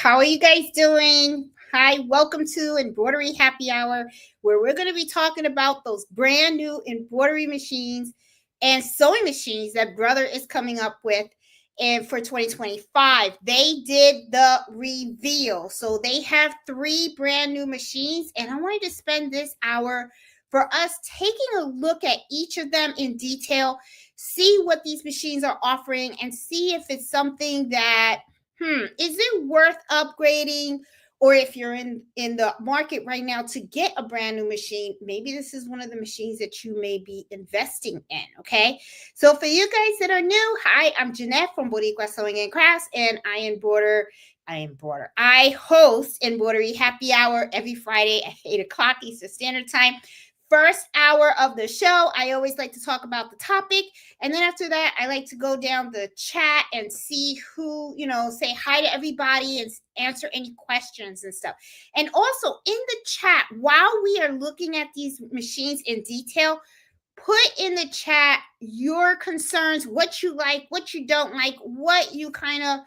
How are you guys doing? Hi, welcome to Embroidery Happy Hour, where we're going to be talking about those brand new embroidery machines and sewing machines that Brother is coming up with. And for 2025, they did the reveal. So they have 3 brand new machines, and I wanted to spend this hour for us taking a look at each of them in detail, see what these machines are offering, and see if it's something that is it worth upgrading? Or if you're in the market right now to get a brand new machine, maybe this is one of the machines that you may be investing in. Okay, so for you guys that are new, hi, I'm Jeanette from Boricua Sewing and Crafts, and I host Embroidery Happy Hour every Friday at 8 o'clock Eastern Standard Time. First hour of the show, I always like to talk about the topic. And then after that, I like to go down the chat and see who, say hi to everybody and answer any questions and stuff. And also in the chat, while we are looking at these machines in detail, put in the chat your concerns, what you like, what you don't like, what you kind of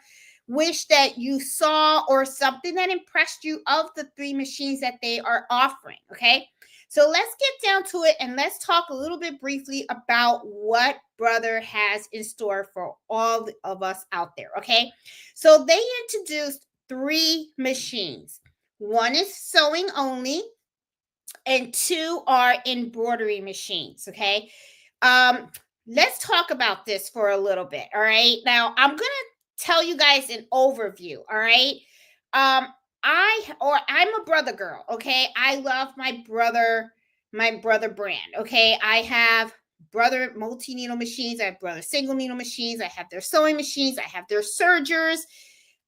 wish that you saw, or something that impressed you of the 3 machines that they are offering. Okay. So let's get down to it and let's talk a little bit briefly about what Brother has in store for all of us out there. Okay. So they introduced 3 machines. One is sewing only, and 2 are embroidery machines. Okay. Let's talk about this for a little bit. All right. Now I'm going to tell you guys an overview. All right. I'm a Brother girl. Okay. I love my Brother brand. Okay. I have Brother multi-needle machines. I have Brother single needle machines. I have their sewing machines. I have their sergers.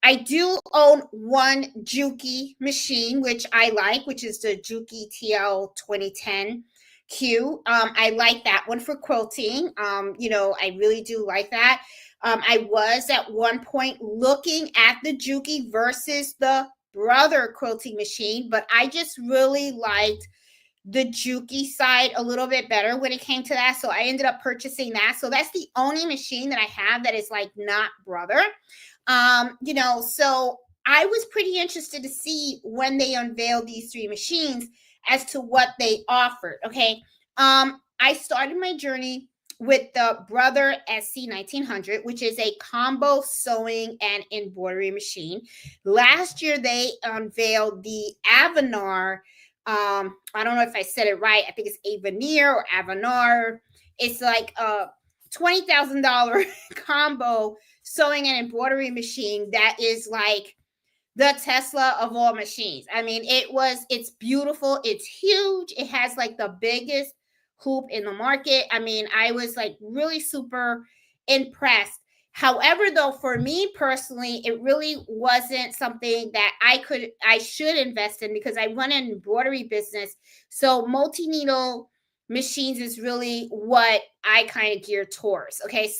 I do own one Juki machine, which I like, which is the Juki TL 2010Q. I like that one for quilting. I really do like that. I was at one point looking at the Juki versus the Brother quilting machine, but I just really liked the Juki side a little bit better when it came to that. So I ended up purchasing that. So that's the only machine that I have that is like not Brother. So I was pretty interested to see when they unveiled these 3 machines as to what they offered. Okay. I started my journey with the Brother SC1900, which is a combo sewing and embroidery machine. Last year, they unveiled the Avanar. I don't know if I said it right. I think it's Avenir or Avanar. It's like a $20,000 combo sewing and embroidery machine that is like the Tesla of all machines. I mean, it's beautiful. It's huge. It has like the biggest hoop in the market. I mean, I was like really super impressed. However, though, for me personally, it really wasn't something that I should invest in, because I run an embroidery business. So multi-needle machines is really what I kind of gear towards. Okay.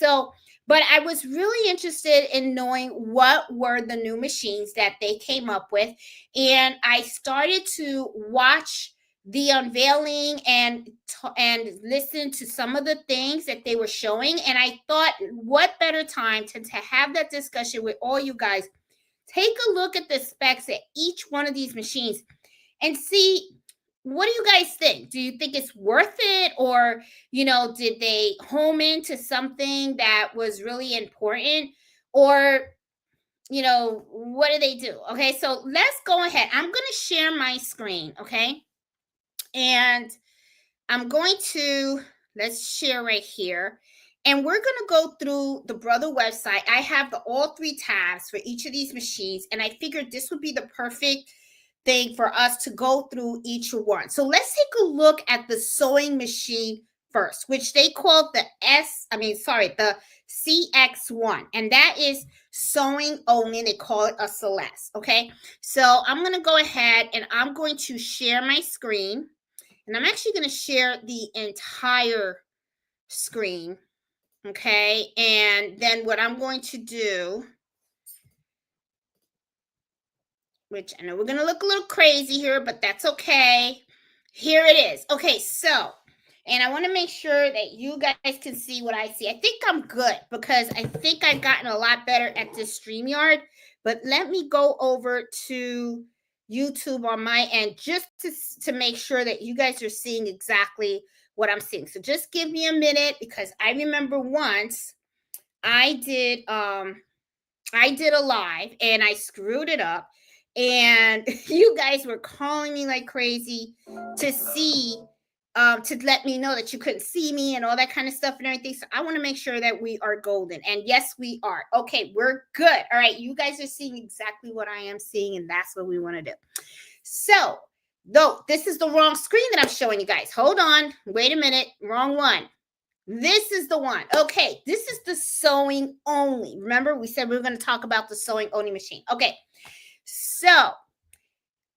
But I was really interested in knowing what were the new machines that they came up with. And I started to watch the unveiling and listen to some of the things that they were showing. And I thought, what better time to have that discussion with all you guys. Take a look at the specs at each one of these machines and see, what do you guys think? Do you think it's worth it? Or, did they home into something that was really important? Or, what do they do? Okay, so let's go ahead. I'm going to share my screen, okay? And I'm going to, let's share right here. And we're going to go through the Brother website. I have all 3 tabs for each of these machines. And I figured this would be the perfect thing for us to go through each one. So let's take a look at the sewing machine first, which they call the CX1. And that is sewing only. They call it a Celeste. Okay. So I'm going to go ahead and I'm going to share my screen. And I'm actually going to share the entire screen. Okay. And then what I'm going to do, which I know we're going to look a little crazy here, but that's okay. Here it is. Okay, so, and I want to make sure that you guys can see what I see. I think I'm good, because I think I've gotten a lot better at this StreamYard, But let me go over to YouTube on my end just to make sure that you guys are seeing exactly what I'm seeing. So just give me a minute, because I remember once I did a live and I screwed it up, and you guys were calling me like crazy to see to let me know that you couldn't see me and all that kind of stuff and everything. So I want to make sure that we are golden. And yes, we are. Okay, we're good. All right, you guys are seeing exactly what I am seeing, and that's what we want to do. So, though, this is the wrong screen that I'm showing you guys. Hold on. Wait a minute. Wrong one. This is the one. Okay, this is the sewing only. Remember, we said we were going to talk about the sewing only machine. Okay, so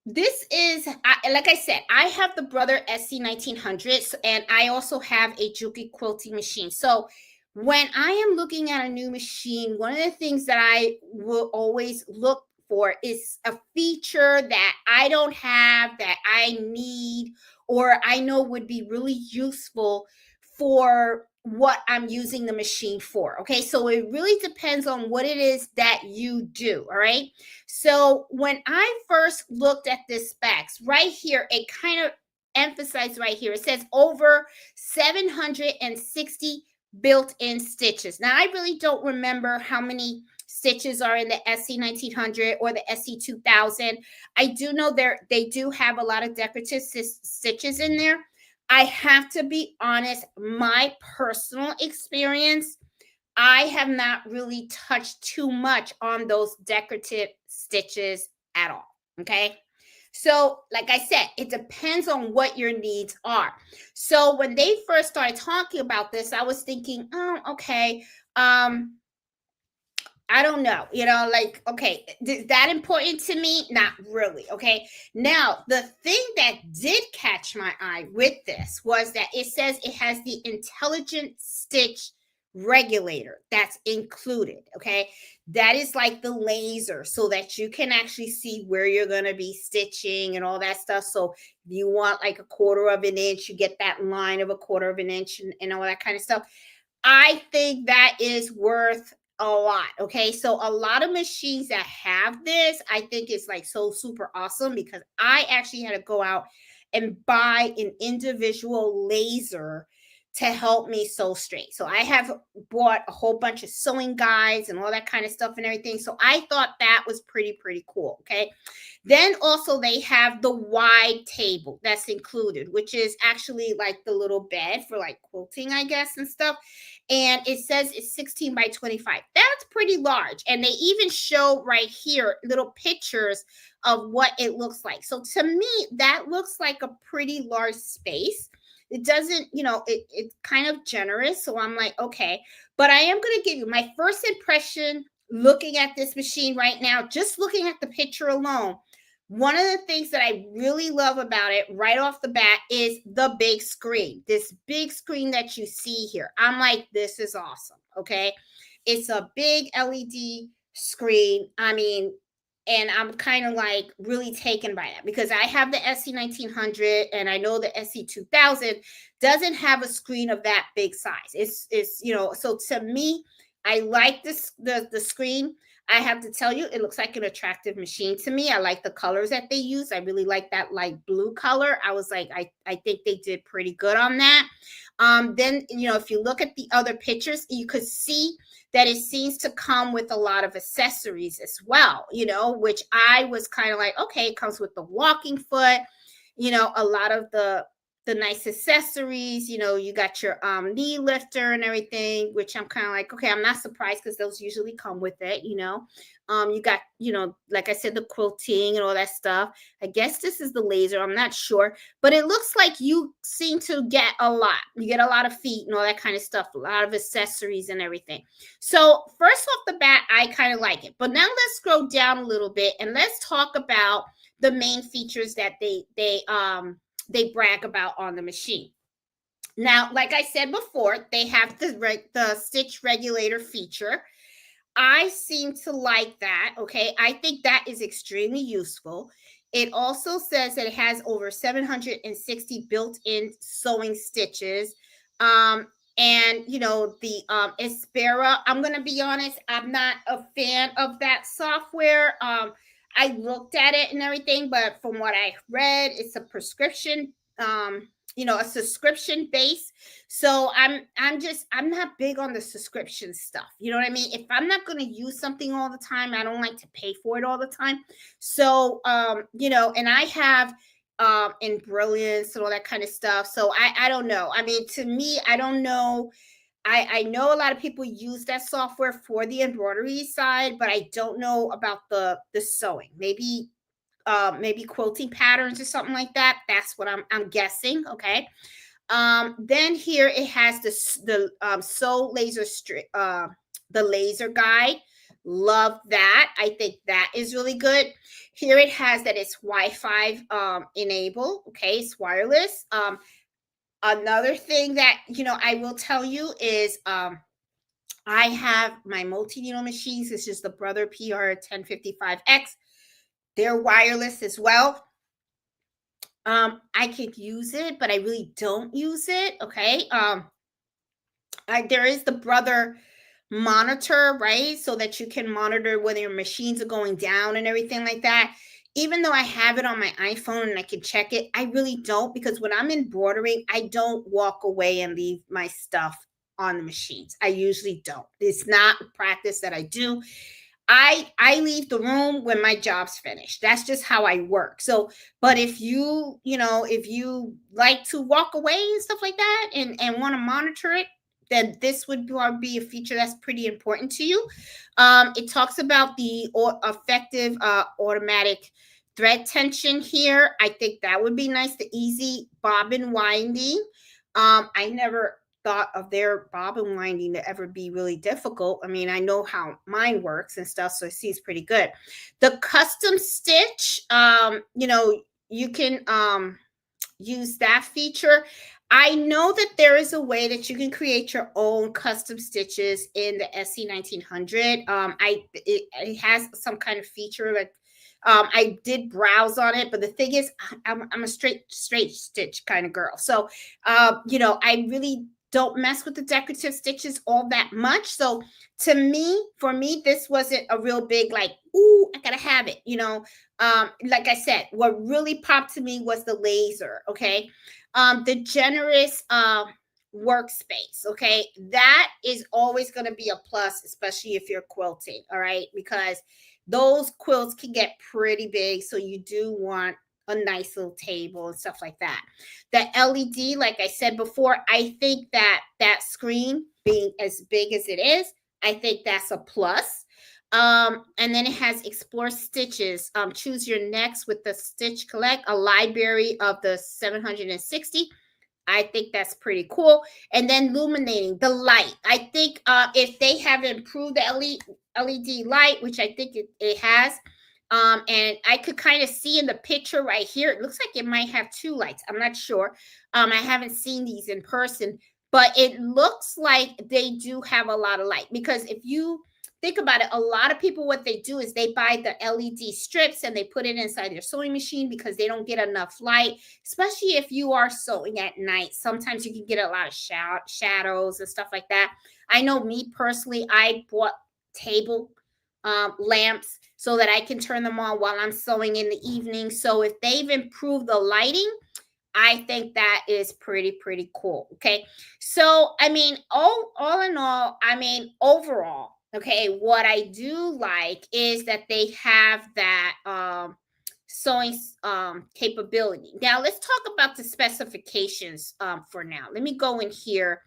this is, like I said, I have the Brother SC1900, and I also have a Juki quilting machine. So when I am looking at a new machine, one of the things that I will always look for is a feature that I don't have, that I need, or I know would be really useful for what I'm using the machine for. Okay, so it really depends on what it is that you do. All right, so when I first looked at this specs right here, it kind of emphasized right here, it says over 760 built-in stitches. Now I really don't remember how many stitches are in the SC1900 or the SC2000. I do know they do have a lot of decorative stitches in there. I have to be honest, my personal experience, I have not really touched too much on those decorative stitches at all. Okay. So, like I said, it depends on what your needs are. So when they first started talking about this, I was thinking, oh, okay. I don't know, like, okay, is that important to me? Not really. Okay. Now, the thing that did catch my eye with this was that it says it has the intelligent stitch regulator that's included. Okay. That is like the laser, so that you can actually see where you're going to be stitching and all that stuff. So if you want like 1/4 of an inch, you get that line of 1/4 of an inch and all that kind of stuff. I think that is worth a lot. Okay. So a lot of machines that have this, I think is like so super awesome, because I actually had to go out and buy an individual laser to help me sew straight. So I have bought a whole bunch of sewing guides and all that kind of stuff and everything. So I thought that was pretty cool. Okay. Then also they have the wide table that's included, which is actually like the little bed for like quilting, I guess, and stuff. And it says it's 16 by 25. That's pretty large. And they even show right here little pictures of what it looks like. So to me, that looks like a pretty large space. It doesn't, it's kind of generous. So I'm like, okay. But I am going to give you my first impression looking at this machine right now, just looking at the picture alone. One of the things that I really love about it right off the bat is the big screen. This big screen that you see here. I'm like, this is awesome. Okay. It's a big LED screen. I mean, and I'm kind of like really taken by that, because I have the SC1900 and I know the SC2000 doesn't have a screen of that big size. It's so to me, I like this the screen. I have to tell you, it looks like an attractive machine to me. I like the colors that they use. I really like that light blue color. I was like, I think they did pretty good on that. Then, if you look at the other pictures, you could see that it seems to come with a lot of accessories as well, which I was kind of like, okay, it comes with the walking foot, a lot of the nice accessories. You got your knee lifter and everything, which I'm kind of like, okay, I'm not surprised, because those usually come with it. You got, like I said, the quilting and all that stuff. I guess this is the laser, I'm not sure, but it looks like you seem to get a lot. You get a lot of feet and all that kind of stuff, a lot of accessories and everything. So first off the bat, I kind of like it. But now let's scroll down a little bit and let's talk about the main features that they brag about on the machine. Now, like I said before, they have the stitch regulator feature. I seem to like that. Okay. I think that is extremely useful. It also says that it has over 760 built-in sewing stitches. And the Espera, I'm gonna be honest, I'm not a fan of that software. I looked at it and everything, but from what I read, it's a prescription, a subscription base. So I'm not big on the subscription stuff. You know what I mean? If I'm not gonna use something all the time, I don't like to pay for it all the time. So and I have and brilliance and all that kind of stuff. So I don't know. I mean, to me, I don't know. I know a lot of people use that software for the embroidery side, but I don't know about the sewing. Maybe quilting patterns or something like that. That's what I'm guessing. Okay. Then here it has the sew laser the laser guide. Love that. I think that is really good. Here it has that it's Wi-Fi enabled. Okay, it's wireless. Another thing that I will tell you is I have my multi-needle machines. This is the Brother PR1055X. They're wireless as well. I could use it, but I really don't use it. Okay. There is the Brother monitor, right? So that you can monitor whether your machines are going down and everything like that. Even though I have it on my iPhone and I can check it, I really don't, because when I'm embroidering, I don't walk away and leave my stuff on the machines. I usually don't. It's not a practice that I do. I leave the room when my job's finished. That's just how I work. So, but if if you like to walk away and stuff like that and want to monitor it, then this would be a feature that's pretty important to you. It talks about the effective automatic thread tension here. I think that would be nice. The easy bobbin winding. I never thought of their bobbin winding to ever be really difficult. I mean, I know how mine works and stuff, so it seems pretty good. The custom stitch, you can use that feature. I know that there is a way that you can create your own custom stitches in the SC1900. It has some kind of feature like I did browse on it, but the thing is, I'm a straight stitch kind of girl. So I really don't mess with the decorative stitches all that much. So for me, this wasn't a real big like, ooh, I gotta have it. Like I said, what really popped to me was the laser. Okay. The generous workspace. Okay. That is always going to be a plus, especially if you're quilting. All right. Because those quilts can get pretty big. So you do want a nice little table and stuff like that. The LED, like I said before, I think that screen being as big as it is, I think that's a plus. And then it has explore stitches. Choose your next with the stitch collect, a library of the 760. I think that's pretty cool. And then illuminating the light. I think if they have improved the LED light, which I think it has, and I could kind of see in the picture right here, it looks like it might have two lights. I'm not sure. I haven't seen these in person, but it looks like they do have a lot of light, because if you think about it, a lot of people, what they do is they buy the LED strips and they put it inside their sewing machine because they don't get enough light, especially if you are sewing at night. Sometimes you can get a lot of shadows and stuff like that. I know me personally, I bought table lamps so that I can turn them on while I'm sewing in the evening. So if they've improved the lighting, I think that is pretty cool. Okay. So, I mean, all in all, I mean, overall, okay, what I do like is that they have that sewing capability. Now, let's talk about the specifications for now. Let me go in here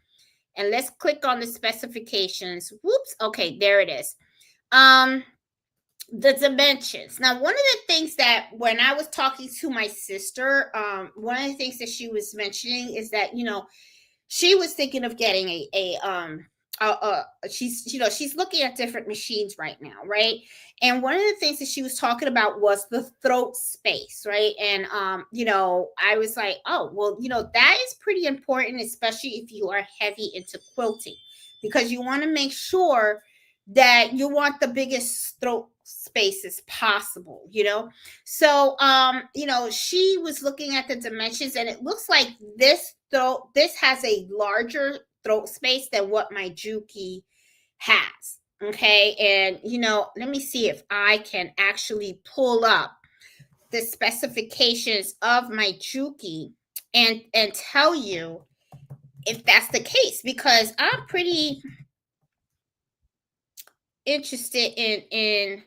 and let's click on the specifications. Whoops. Okay, there it is. The dimensions. Now, one of the things that when I was talking to my sister, one of the things that she was mentioning is that, she was thinking of getting she's looking at different machines right now, right? And one of the things that she was talking about was the throat space, right? And I was like, oh, well, that is pretty important, especially if you are heavy into quilting, because you want to make sure that you want the biggest throat space as possible. So she was looking at the dimensions, and it looks like this has a larger throat space than what my Juki has. Okay. And, let me see if I can actually pull up the specifications of my Juki and tell you if that's the case, because I'm pretty interested in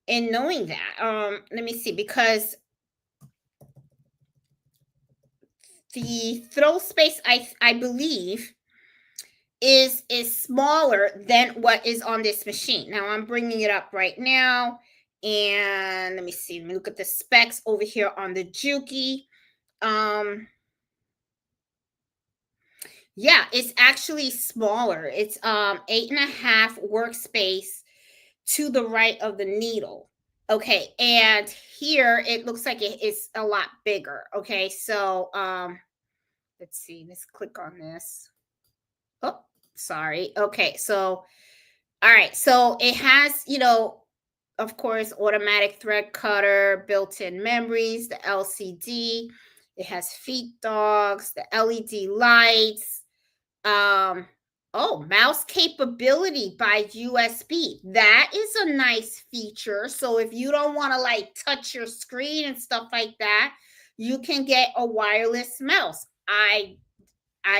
knowing that. Let me see, because the throw space, I believe, is smaller than what is on this machine. Now I'm bringing it up right now, and let me see. Let me look at the specs over here on the Juki. Yeah, it's actually smaller. It's 8.5 workspace to the right of the needle. Okay, and here it looks like it is a lot bigger. Okay, so let's see. Let's click on this. Oh, sorry. Okay, so all right, so it has, of course, automatic thread cutter, built-in memories, the LCD. It has feed dogs, the LED lights. Mouse capability by USB. That is a nice feature. So if you don't want to like touch your screen and stuff like that, you can get a wireless mouse. I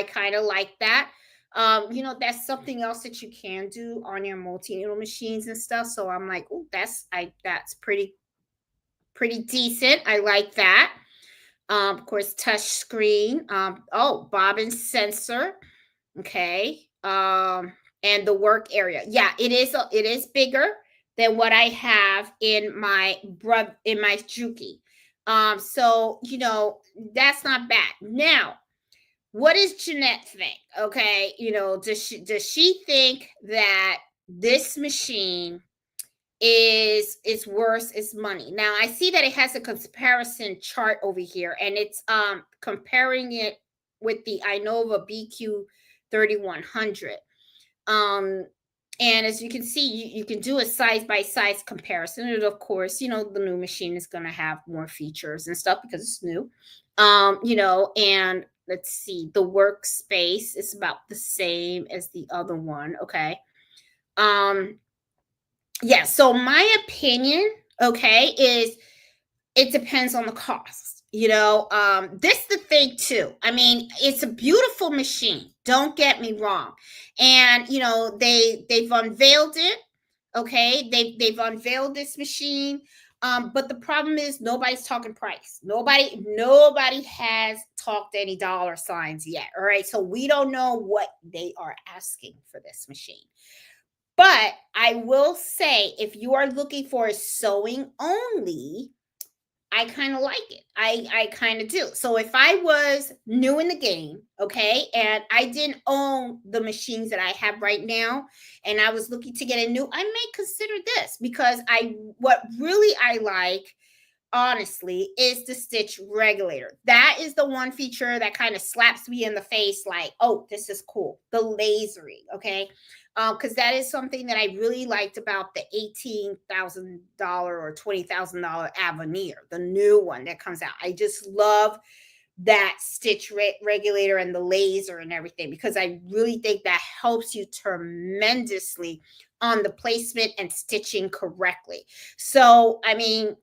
kind of like that. That's something else that you can do on your multi-needle machines and stuff. So I'm like, oh, that's pretty decent. I like that. Of course, touch screen. Bobbin sensor. Okay. And the work area. Yeah, it is bigger than what I have in my Juki. So that's not bad. Now, what does Jeanette think? Okay, does she think that this machine is worth its money? Now I see that it has a comparison chart over here, and it's comparing it with the Inova BQ 3100. And as you can see, you can do a size by size comparison. And of course, the new machine is going to have more features and stuff because it's new. And let's see, the workspace is about the same as the other one. Okay. Yeah. So my opinion, okay, is it depends on the cost. This the thing too. I mean, it's a beautiful machine. Don't get me wrong. And they've unveiled it. Okay, they've unveiled this machine. But the problem is nobody's talking price. Nobody has talked any dollar signs yet. All right, so we don't know what they are asking for this machine. But I will say, if you are looking for a sewing only, I kind of like it. I kind of do. So if I was new in the game, okay, and I didn't own the machines that I have right now, and I was looking to get a new, I may consider this, because what really I like, honestly, is the stitch regulator. That is the one feature that kind of slaps me in the face like, oh, this is cool. The lasering, okay? Because that is something that I really liked about the $18,000 or $20,000 Avenir, the new one that comes out. I just love that stitch regulator and the laser and everything, because I really think that helps you tremendously on the placement and stitching correctly. So, I mean,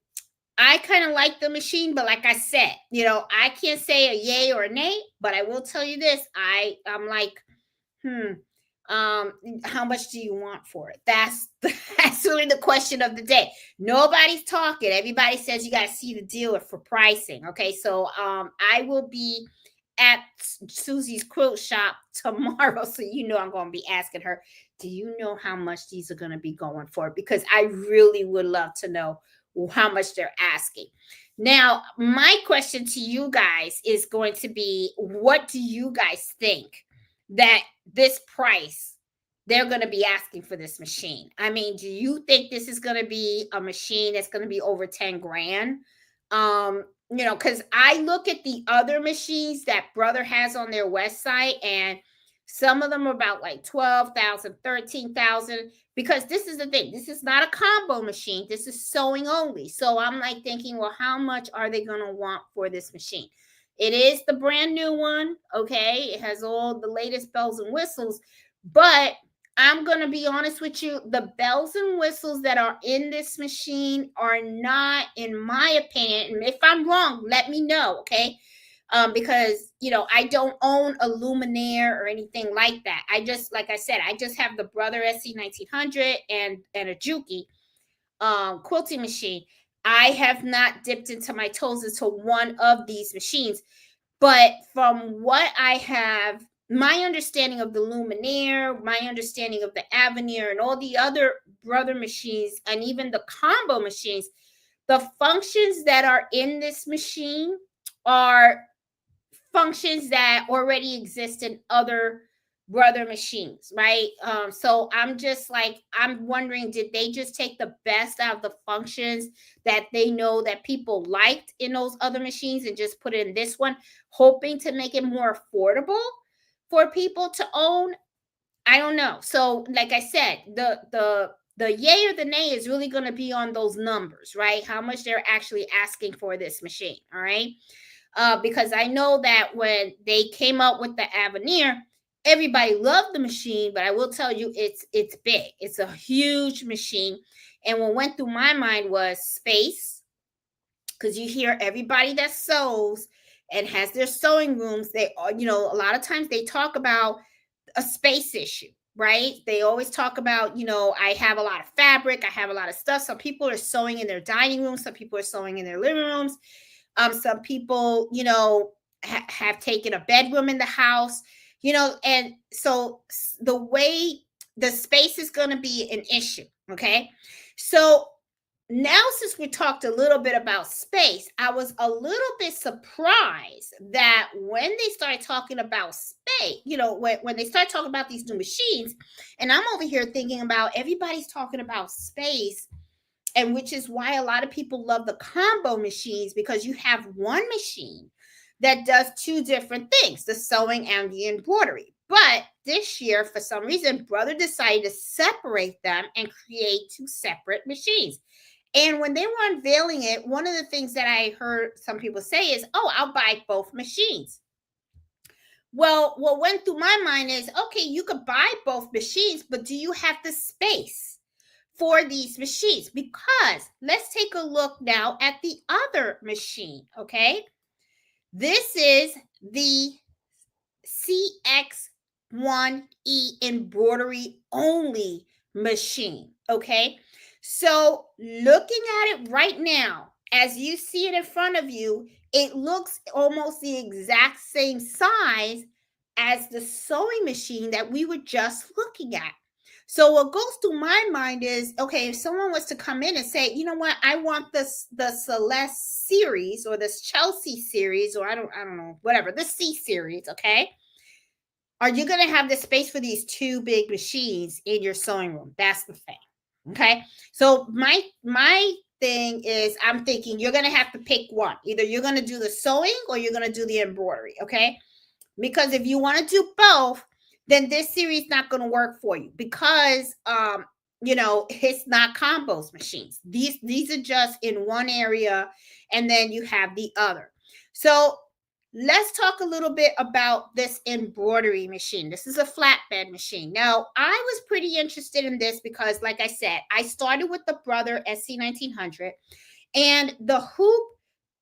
I kind of like the machine, but like I said, I can't say a yay or a nay, but I will tell you this. I'm like, how much do you want for it? That's really the question of the day. Nobody's talking. Everybody says you got to see the dealer for pricing. Okay, so I will be at Susie's quilt shop tomorrow, so I'm going to be asking her, do you know how much these are going to be going for? Because I really would love to know how much they're asking. Now, my question to you guys is going to be, what do you guys think that this price they're going to be asking for this machine? I mean, do you think this is going to be a machine that's going to be over 10 grand? Because I look at the other machines that Brother has on their website, and some of them are about like 12,000, 13,000. Because this is the thing, this is not a combo machine. This is sewing only. So I'm like thinking, well, how much are they going to want for this machine? It is the brand new one, okay? It has all the latest bells and whistles, but I'm going to be honest with you, the bells and whistles that are in this machine are not, in my opinion, and if I'm wrong, let me know, okay? Because I don't own a luminaire or anything like that. I just, like I said, I just have the Brother SC1900 and a Juki quilting machine. I have not dipped into my toes into one of these machines, but from what I have, my understanding of the luminaire, my understanding of the Avenir, and all the other Brother machines, and even the combo machines, the functions that are in this machine are functions that already exist in other Brother machines, right? So I'm just like, I'm wondering, did they just take the best out of the functions that they know that people liked in those other machines and just put it in this one, hoping to make it more affordable for people to own? I don't know. So like I said, the yay or the nay is really going to be on those numbers, right? How much they're actually asking for this machine, all right? Because I know that when they came out with the Avenir, everybody loved the machine, but I will tell you, it's big. It's a huge machine, and what went through my mind was space, because you hear everybody that sews and has their sewing rooms. They, a lot of times they talk about a space issue, right? They always talk about, I have a lot of fabric, I have a lot of stuff. Some people are sewing in their dining rooms, some people are sewing in their living rooms. Some people, have taken a bedroom in the house, and so the way the space is going to be an issue. Okay. So now, since we talked a little bit about space, I was a little bit surprised that when they started talking about space, when they start talking about these new machines, and I'm over here thinking about everybody's talking about space, and which is why a lot of people love the combo machines, because you have one machine that does two different things, the sewing and the embroidery. But this year, for some reason, Brother decided to separate them and create two separate machines. And when they were unveiling it, one of the things that I heard some people say is, oh, I'll buy both machines. Well, what went through my mind is, okay, you could buy both machines, but do you have the space for these machines? Because let's take a look now at the other machine, okay? This is the CX1e embroidery only machine, okay? So looking at it right now, as you see it in front of you, it looks almost the exact same size as the sewing machine that we were just looking at. So what goes through my mind is, okay, if someone was to come in and say, you know what, I want the Celeste series or this Chelsea series, or I don't know, whatever, the C series, okay? Are you going to have the space for these two big machines in your sewing room? That's the thing. Okay. So my thing is, I'm thinking you're going to have to pick one. Either you're going to do the sewing or you're going to do the embroidery. Okay. Because if you want to do both, then this series is not going to work for you, because it's not combos machines. These are just in one area, and then you have the other. So let's talk a little bit about this embroidery machine. This is a flatbed machine. Now, I was pretty interested in this because, like I said, I started with the Brother SC1900, and the hoop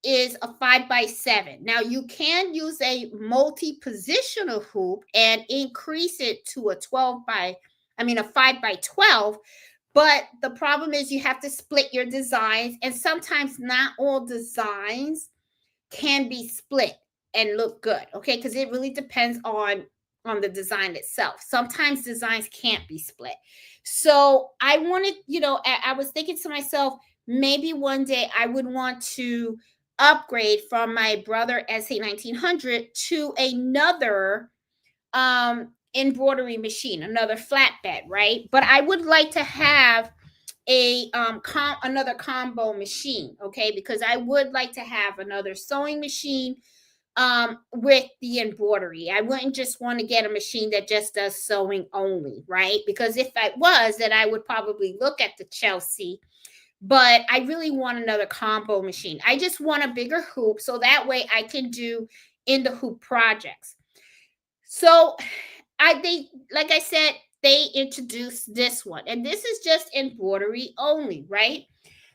is a 5x7. Now, you can use a multi-positional hoop and increase it to a 5x12. But the problem is you have to split your designs, and sometimes not all designs can be split and look good, okay? Because it really depends on the design itself. Sometimes designs can't be split. So I wanted, I was thinking to myself, maybe one day I would want to upgrade from my Brother SA1900 to another embroidery machine, another flatbed, right? But I would like to have another combo machine, okay? Because I would like to have another sewing machine with the embroidery. I wouldn't just want to get a machine that just does sewing only, right? Because if I was, then I would probably look at the Chelsea. but I really want another combo machine. I just want a bigger hoop so that way I can do in the hoop projects. So they, like I said, they introduced this one, and this is just embroidery only, right?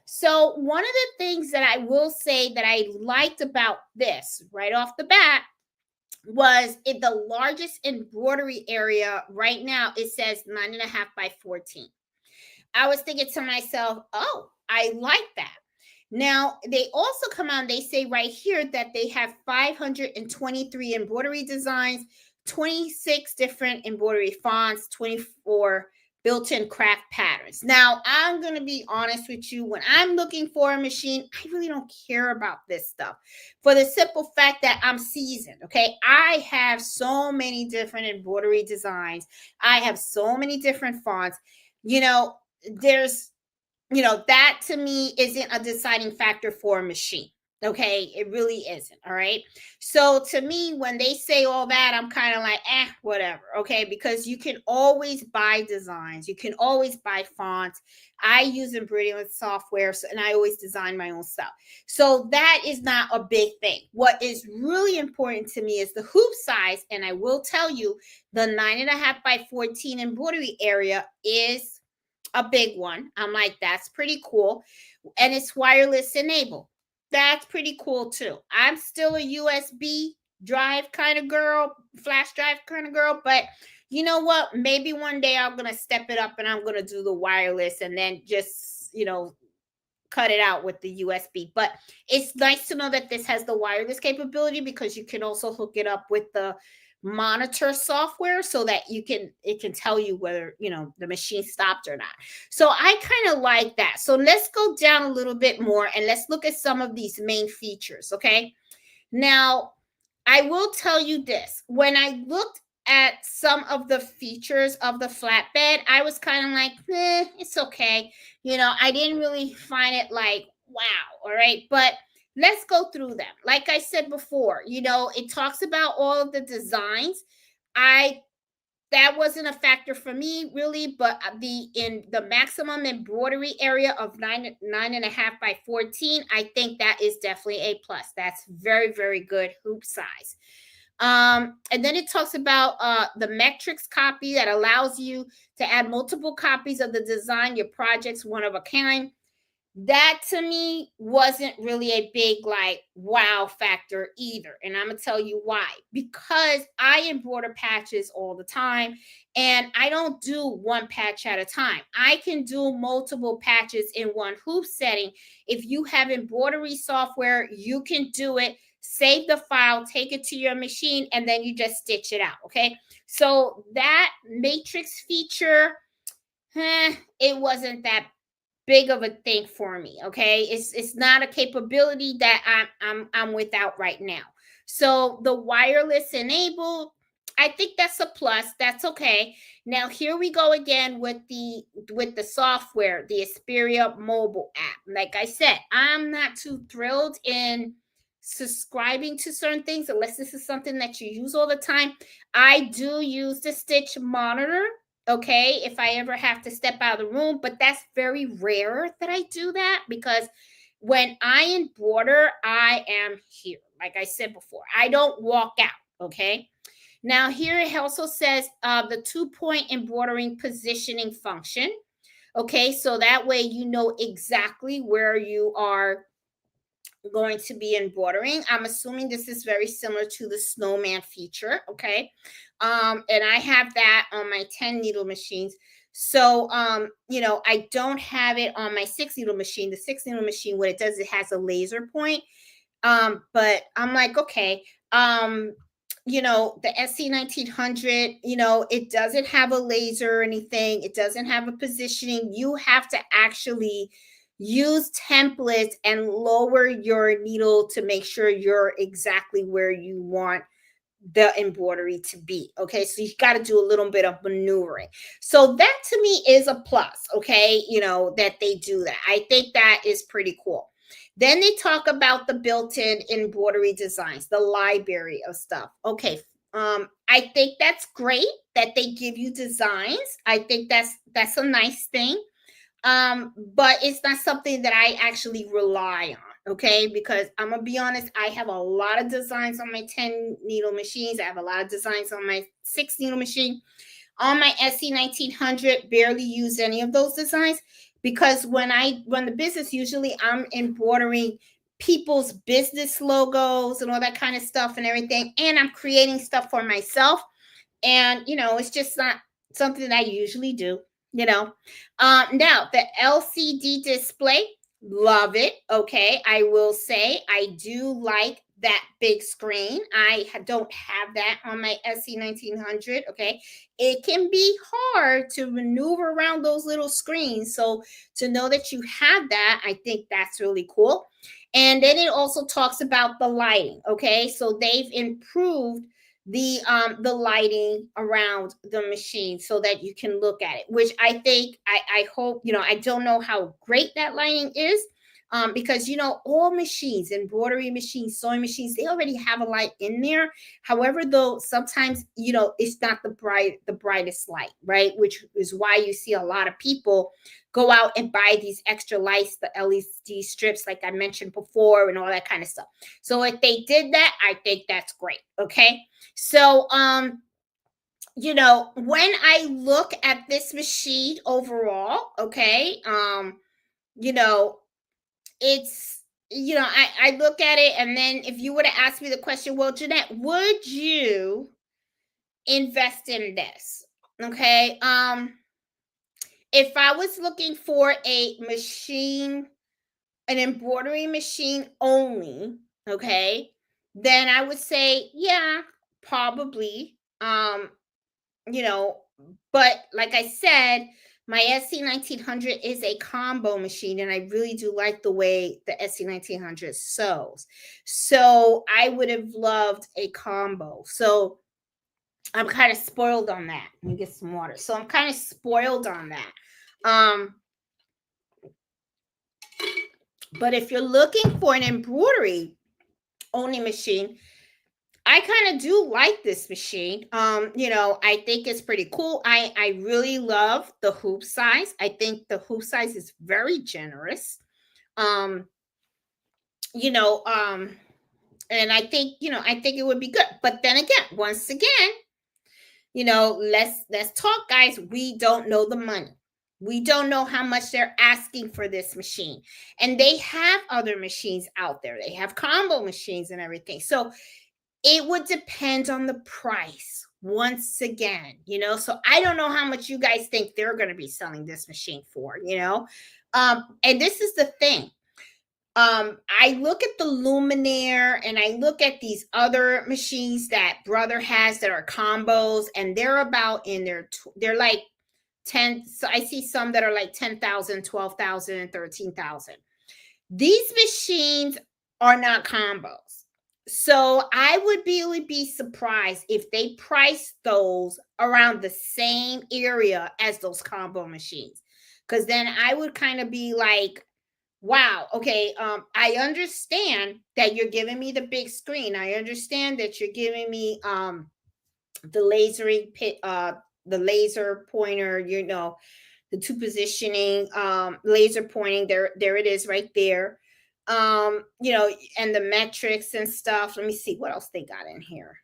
So one of the things that I will say that I liked about this right off the bat was in the largest embroidery area right now. It says 9.5 by 14. I was thinking to myself, oh, I like that. Now, they also come on, they say right here that they have 523 embroidery designs, 26 different embroidery fonts, 24 built-in craft patterns. Now, I'm going to be honest with you. When I'm looking for a machine, I really don't care about this stuff for the simple fact that I'm seasoned, okay? I have so many different embroidery designs. I have so many different fonts. You know, there's that to me isn't a deciding factor for a machine. Okay, it really isn't. All right. So to me, when they say all that, I'm kind of like, whatever. Okay, because you can always buy designs, you can always buy fonts. I use embroidery software, and I always design my own stuff. So that is not a big thing. What is really important to me is the hoop size, and I will tell you, the 9.5 by 14 embroidery area is a big one. I'm like, that's pretty cool. And it's wireless enabled. That's pretty cool too. I'm still a USB drive kind of girl, flash drive kind of girl, but you know what? Maybe one day I'm going to step it up and I'm going to do the wireless and then just, cut it out with the USB. But it's nice to know that this has the wireless capability because you can also hook it up with the monitor software so that it can tell you whether the machine stopped or not. So I kind of like that. So let's go down a little bit more and let's look at some of these main features. Okay, now I will tell you this: when I looked at some of the features of the flatbed, I was kind of like, it's okay. I didn't really find it like wow. All right, but let's go through them. Like I said before, it talks about all of the designs. I That wasn't a factor for me really, but the maximum embroidery area of 9.5 by 14, I think that is definitely a plus. That's very, very good hoop size. And then it talks about the metrics copy that allows you to add multiple copies of the design, your project's one of a kind. That to me wasn't really a big like wow factor either. And I'm gonna tell you why. Because I embroider patches all the time and I don't do one patch at a time. I can do multiple patches in one hoop setting. If you have embroidery software, you can do it, save the file, take it to your machine, and then you just stitch it out. Okay. So that matrix feature, it wasn't that big of a thing for me. Okay, it's not a capability that I'm without right now. So the wireless enabled, I think that's a plus. That's okay. Now here we go again with the software, the Xperia mobile app. Like I said, I'm not too thrilled in subscribing to certain things unless this is something that you use all the time. I do use the Stitch monitor, okay, if I ever have to step out of the room, but that's very rare that I do that because when I embroider, I am here. Like I said before, I don't walk out, okay? Now here it also says the 2-point embroidering positioning function. Okay, so that way you know exactly where you are going to be embroidering. I'm assuming this is very similar to the snowman feature. Okay. And I have that on my 10 needle machines. So I don't have it on my 6 needle machine. The 6 needle machine, what it does, it has a laser point. But I'm like, okay, the SC1900, it doesn't have a laser or anything. It doesn't have a positioning. You have to actually use templates and lower your needle to make sure you're exactly where you want the embroidery to be. Okay, so you got to do a little bit of maneuvering. So that to me is a plus. Okay, that they do that. I think that is pretty cool. Then they talk about the built-in embroidery designs, the library of stuff. Okay, I think that's great that they give you designs. I think that's a nice thing. But it's not something that I actually rely on, okay? Because I'm gonna be honest, I have a lot of designs on my 10 needle machines. I have a lot of designs on my 6 needle machine. On my SC1900, barely use any of those designs because when I run the business, usually I'm embroidering people's business logos and all that kind of stuff and everything. And I'm creating stuff for myself. And, it's just not something that I usually do, you know. Now, the LCD display, love it. Okay. I will say I do like that big screen. I don't have that on my SC1900. Okay. It can be hard to maneuver around those little screens. So to know that you have that, I think that's really cool. And then it also talks about the lighting. Okay. So they've improved the lighting around the machine so that you can look at it, which I think I hope, I don't know how great that lighting is, because all machines, embroidery machines, sewing machines, they already have a light in there. However, though, sometimes it's not the brightest light, right? Which is why you see a lot of people go out and buy these extra lights, the LED strips, like I mentioned before, and all that kind of stuff. So if they did that, I think that's great. Okay. So when I look at this machine overall, okay, you know, it's I look at it, and then if you would have asked me the question, well, Jeanette, would you invest in this? Okay. If I was looking for a machine, an embroidery machine only, okay, then I would say, yeah, probably. You know, but like I said, my SC1900 is a combo machine, and I really do like the way the SC1900 sews. So I would have loved a combo. So I'm kind of spoiled on that. Let me get some water. So I'm kind of spoiled on that. But if you're looking for an embroidery only machine, I kind of do like this machine. I think it's pretty cool. I really love the hoop size. I think the hoop size is very generous. Um, you know, um, and I think it would be good. But then again, once again, let's talk, guys. We don't know the money. We don't know how much they're asking for this machine. And they have other machines out there. They have combo machines and everything. So it would depend on the price once again, so I don't know how much you guys think they're going to be selling this machine for, and this is the thing. I look at the Luminaire and I look at these other machines that Brother has that are combos, and they're about they're like 10. So I see some that are like 10,000, 12,000, 13,000. These machines are not combos. So I would really be surprised if they price those around the same area as those combo machines. Because then I would kind of be like, wow, okay, I understand that you're giving me the big screen. I understand that you're giving me the lasering pit, the laser pointer, the two positioning, laser pointing, there it is right there. And the metrics and stuff. Let me see what else they got in here.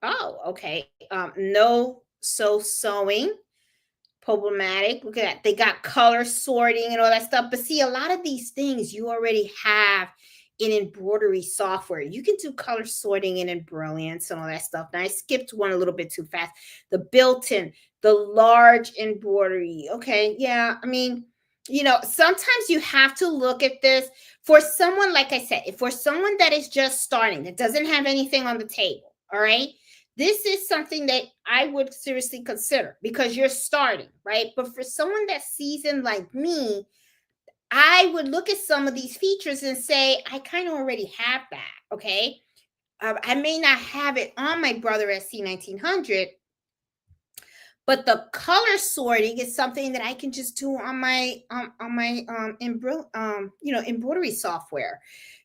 Oh, okay. No sewing, problematic. Look at that. They got color sorting and all that stuff. But see, a lot of these things you already have in embroidery software. You can do color sorting in Brilliance and all that stuff. Now I skipped one a little bit too fast. The built-in, the large embroidery. Okay, yeah. I mean, sometimes you have to look at this for someone, like I said, if for someone that is just starting, that doesn't have anything on the table. All right. This is something that I would seriously consider because you're starting, right? But for someone that's seasoned like me, I would look at some of these features and say, I kind of already have that. Okay. I may not have it on my Brother SC1900, but the color sorting is something that I can just do on my embroidery software.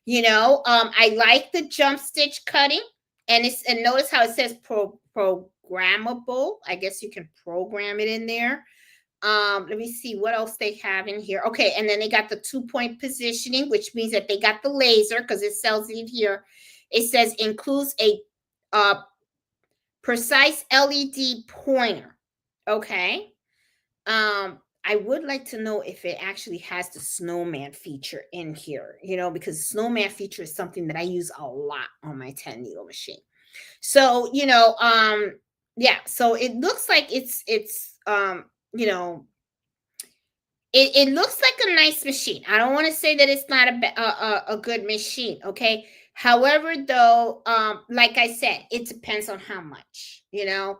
I like the jump stitch cutting, and notice how it says programmable. I guess you can program it in there. Let me see what else they have in here. Okay, and then they got the 2-point positioning, which means that they got the laser, because it sells it here. It says includes a precise LED pointer. Okay. I would like to know if it actually has the snowman feature in here, because the snowman feature is something that I use a lot on my 10 needle machine. So, yeah, so it looks like it's it looks like a nice machine. I don't want to say that it's not a good machine, okay? However, though, like I said, it depends on how much, if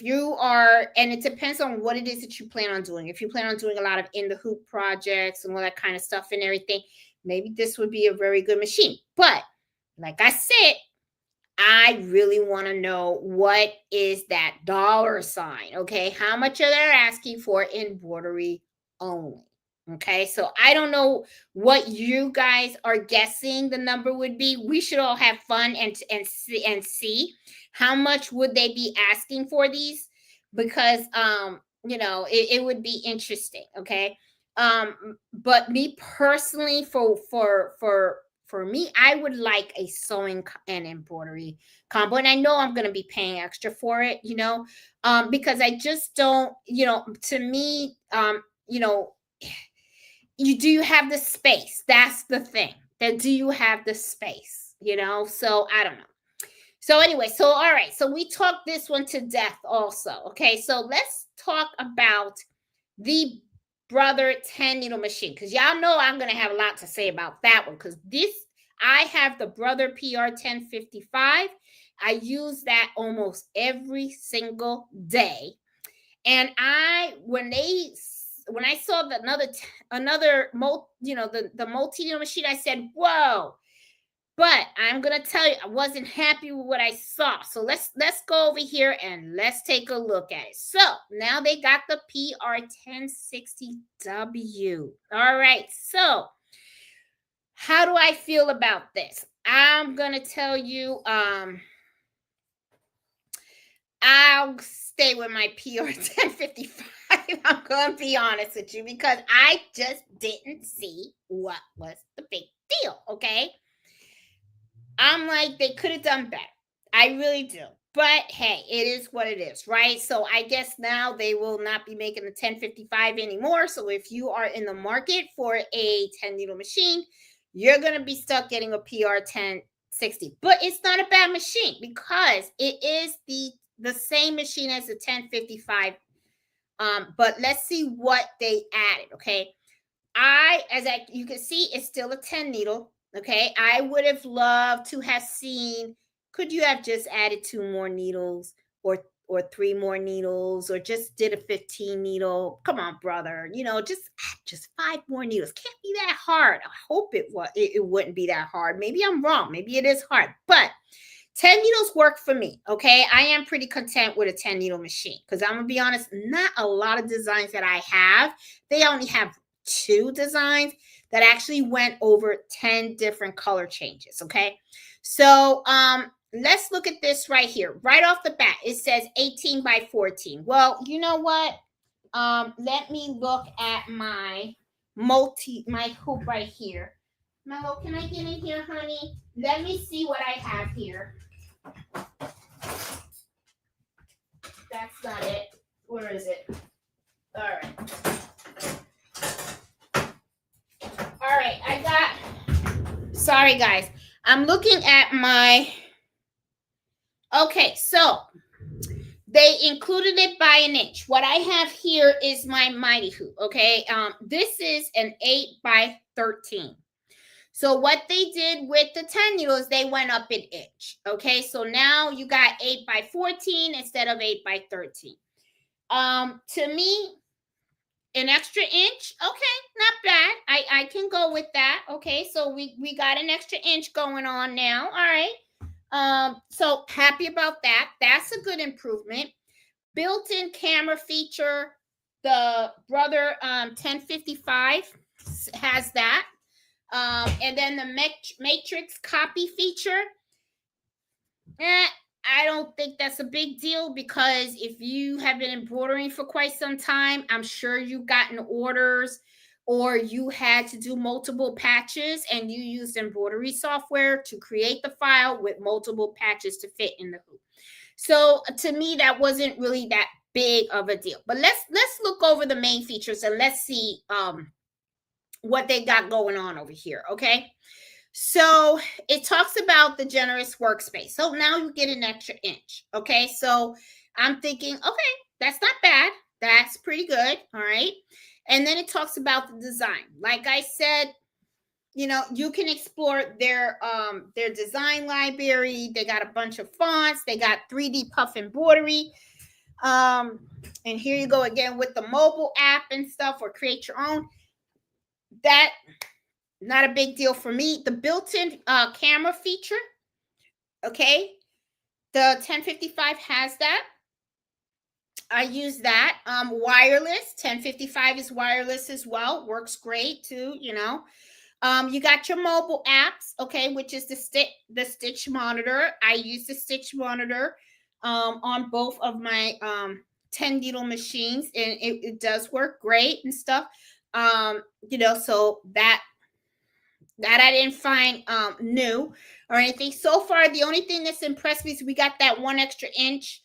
you are, and it depends on what it is that you plan on doing. If you plan on doing a lot of in the hoop projects and all that kind of stuff and everything, maybe this would be a very good machine. But like I said, I really want to know, what is that dollar sign? Okay. How much are they asking for embroidery only? Okay. So I don't know what you guys are guessing the number would be. We should all have fun and see how much would they be asking for these, because it would be interesting. Okay. But me personally, for me, I would like a sewing and embroidery combo. And I know I'm going to be paying extra for it, because I just don't, to me, you have the space? That's the thing. That do you have the space? So I don't know. So anyway, so all right. So we talked this one to death also. Okay. So let's talk about the Brother 10 needle machine, because y'all know I'm going to have a lot to say about that one, because I have the Brother PR 1055. I use that almost every single day. And when I saw the another the multi needle machine, I said, whoa. But I'm going to tell you, I wasn't happy with what I saw. So let's go over here and let's take a look at it. So now they got the PR1060W. All right. So how do I feel about this? I'm going to tell you, I'll stay with my PR1055. I'm going to be honest with you, because I just didn't see what was the big deal. Okay. I'm like, they could have done better. I really do. But hey, it is what it is, right? So I guess now they will not be making the 1055 anymore. So if you are in the market for a 10 needle machine, you're going to be stuck getting a PR 1060. But it's not a bad machine, because it is the same machine as the 1055. But let's see what they added. Okay. You can see, it's still a 10 needle. Okay. I would have loved to have seen, could you have just added 2 more needles or 3 more needles, or just did a 15 needle? Come on, brother. Just 5 more needles. Can't be that hard. I hope it wouldn't be that hard. Maybe I'm wrong. Maybe it is hard, but 10 needles work for me. Okay. I am pretty content with a 10 needle machine, because I'm going to be honest, not a lot of designs that I have, they only have 2 designs that actually went over 10 different color changes. Okay. So, let's look at this right here. Right off the bat, it says 18 by 14. Well, you know what? Let me look at my hoop right here. Mello, can I get in here, honey? Let me see what I have here. That's not it. Where is it? All right. All right, sorry guys. I'm looking at okay, so they included it by an inch. What I have here is my mighty hoop, okay? This is an 8 by 13. So what they did with the 10 needles, they went up an inch, okay? So now you got 8 by 14 instead of 8 by 13. To me, an extra inch, okay, not bad. I can go with that. Okay, so we got an extra inch going on now. All right. So happy about that. That's a good improvement. Built-in camera feature. The Brother 1055 has that. And then the matrix copy feature. I don't think that's a big deal, because if you have been embroidering for quite some time, I'm sure you've gotten orders, or you had to do multiple patches and you used embroidery software to create the file with multiple patches to fit in the hoop. So to me, that wasn't really that big of a deal. But let's look over the main features and let's see what they got going on over here. Okay. So it talks about the generous workspace. So now you get an extra inch. Okay. So I'm thinking, okay, that's not bad. That's pretty good. All right. And then it talks about the design. Like I said, you can explore their design library. They got a bunch of fonts. They got 3D puff embroidery. And here you go again with the mobile app and stuff, or create your own. That, not a big deal for me. The built-in camera feature, okay, the 1055 has that. I use that. Wireless 1055 is wireless as well. Works great too. You got your mobile apps, okay, which is the Stitch Monitor. I use the Stitch Monitor on both of my 10 needle machines, and it does work great and stuff. So that I didn't find new or anything. So far, the only thing that's impressed me is we got that 1 extra inch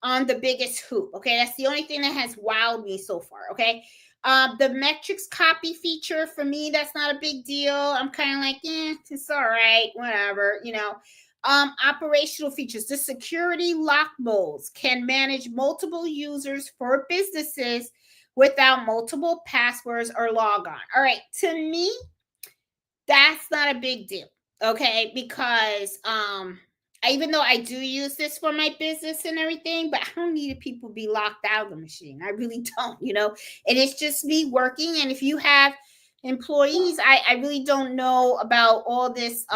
on the biggest hoop. Okay, that's the only thing that has wowed me so far. Okay. The metrics copy feature, for me, that's not a big deal. I'm kind of like, it's all right, whatever, operational features. The security lock modes can manage multiple users for businesses without multiple passwords or log on. All right, to me, that's not a big deal. Okay, because even though I do use this for my business and everything, but I don't need people to be locked out of the machine. I really don't, and it's just me working. And if you have employees, I really don't know about all this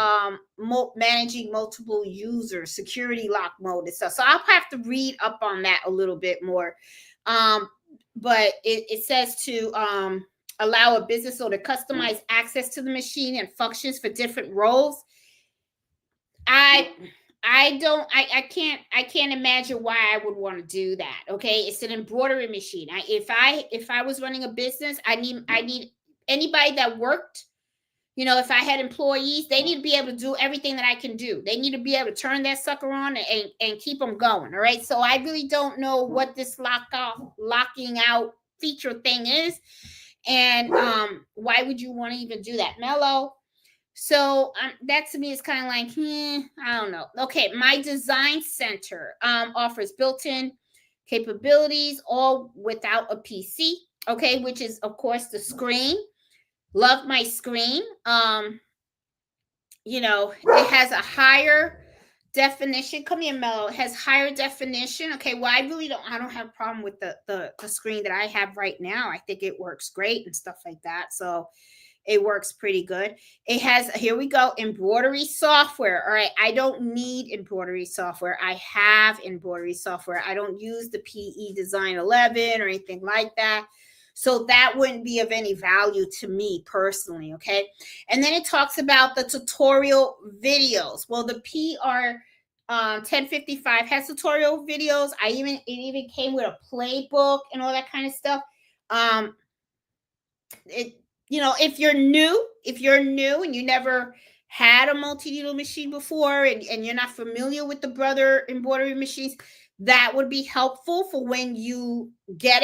managing multiple users, security lock mode and stuff. So I'll have to read up on that a little bit more. But it says to allow a business owner to customize access to the machine and functions for different roles. I can't imagine why I would want to do that. Okay, it's an embroidery machine. If I was running a business, I need anybody that worked. If I had employees, they need to be able to do everything that I can do. They need to be able to turn that sucker on and keep them going. All right. So I really don't know what this locking out feature thing is, and why would you want to even do that, Mello? So that to me is kind of like, I don't know. Okay, my design center offers built-in capabilities, all without a PC. Okay, which is of course the screen. Love my screen. It has a higher definition. Come here, Mello. It has higher definition. Okay, well, I don't have a problem with the screen that I have right now. I think it works great and stuff like that. So it works pretty good. It has, here we go, embroidery software. All right, I don't need embroidery software. I have embroidery software. I don't use the PE Design 11 or anything like that. So that wouldn't be of any value to me personally, okay? And then it talks about the tutorial videos. Well, the PR 1055 has tutorial videos. It even came with a playbook and all that kind of stuff. If you're new and you never had a multi-needle machine before, and you're not familiar with the Brother embroidery machines, that would be helpful for when you get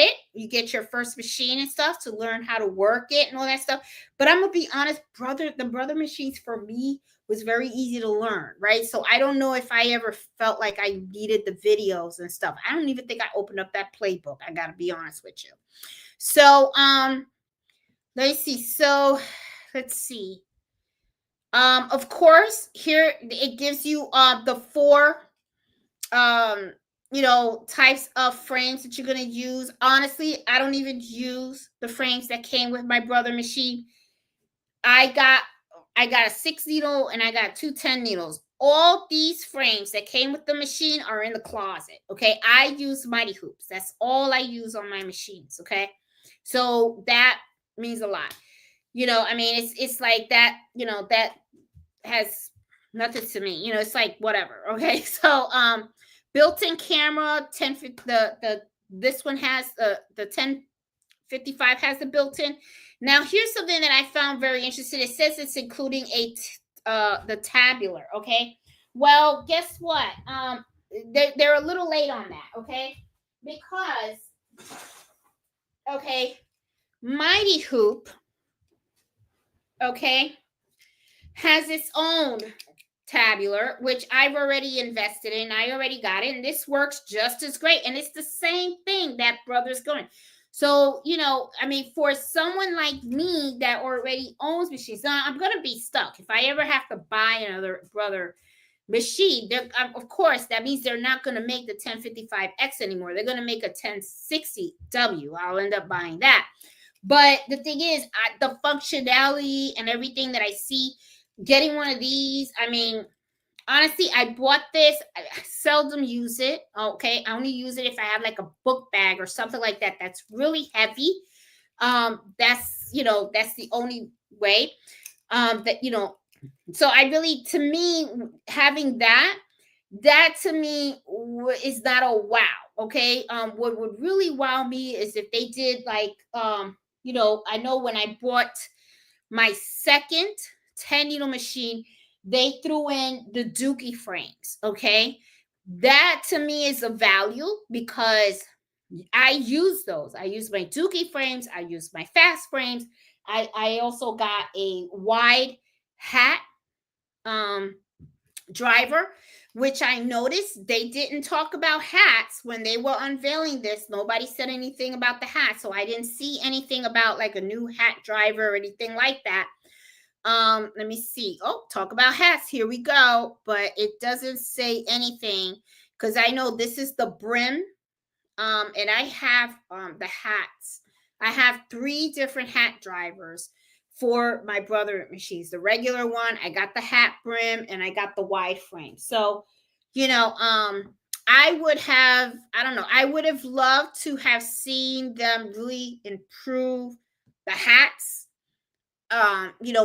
your first machine and stuff, to learn how to work it and all that stuff. But I'm gonna be honest, the Brother machines for me was very easy to learn, right? So I don't know if I ever felt like I needed the videos and stuff. I don't even think I opened up that playbook. I gotta be honest with you. So let's see. So let's see. Of course, here it gives you the 4 types of frames that you're going to use. Honestly, I don't even use the frames that came with my Brother machine. I got a 6 needle and I got 2 10 needles. All these frames that came with the machine are in the closet. Okay. I use mighty hoops. That's all I use on my machines. Okay. So that means a lot. It's like that, that has nothing to me. It's like whatever. Okay. So built-in camera. This one has the 1055 has the built-in. Now here's something that I found very interesting. It says it's including the tabular. Okay, well, guess what? They're a little late on that. Okay, because Mighty Hoop, has its own tabular, which I've already invested in. I already got it, and this works just as great. And it's the same thing that Brother's going. So, I mean, for someone like me that already owns machines, I'm going to be stuck. If I ever have to buy another Brother machine, of course, that means they're not going to make the 1055X anymore. They're going to make a 1060W. I'll end up buying that. But the thing is, the functionality and everything that I see, getting one of these, I mean, honestly, I bought this. I seldom use it. Okay, I only use it if I have like a book bag or something like that that's really heavy. That's the only way. So I really, to me, having that to me is not a wow. Okay, what would really wow me is if they did like, I know when I bought my second 10 needle machine, they threw in the Dookie frames. Okay, that to me is a value because I use those. I use my Dookie frames. I use my fast frames. I also got a wide hat driver, which I noticed they didn't talk about hats when they were unveiling this. Nobody said anything about the hat, so I didn't see anything about like a new hat driver or anything like that. Let me see. Oh, talk about hats. Here we go. But it doesn't say anything because I know this is the brim. And I have the hats. I have 3 different hat drivers for my Brother machines. The regular one, I got the hat brim, and I got the wide frame. So, I would have loved to have seen them really improve the hats.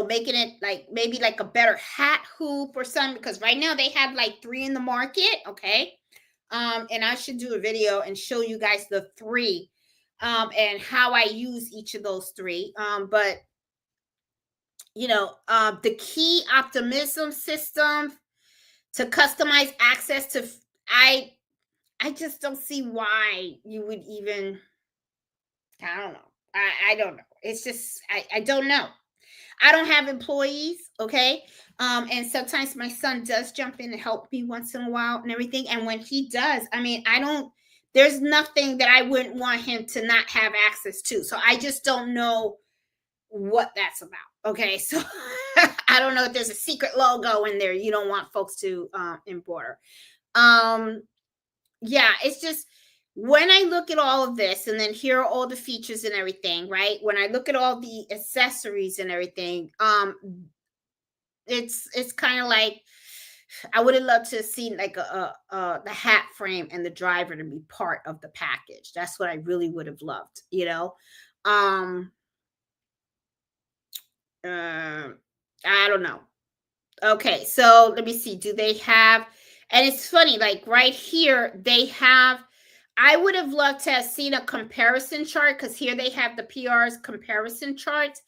Making it like maybe like a better hat hoop or something, because right now they have like 3 in the market. Okay. And I should do a video and show you guys the 3 and how I use each of those 3. But the key optimism system to customize access to, I just don't see why you would even, I don't know. I don't know. It's just, I don't know. I don't have employees, okay? And sometimes my son does jump in and help me once in a while and everything. And when he does, I mean, there's nothing that I wouldn't want him to not have access to. So I just don't know what that's about. Okay. So I don't know if there's a secret logo in there you don't want folks to embroider. Yeah, it's just, when I look at all of this, and then here are all the features and everything, right? When I look at all the accessories and everything, it's kind of like, I would have loved to have seen like the hat frame and the driver to be part of the package. That's what I really would have loved, I don't know. Okay, so let me see. Do they have, and it's funny, like right here, they have, I would have loved to have seen a comparison chart, because here they have the PR's comparison charts.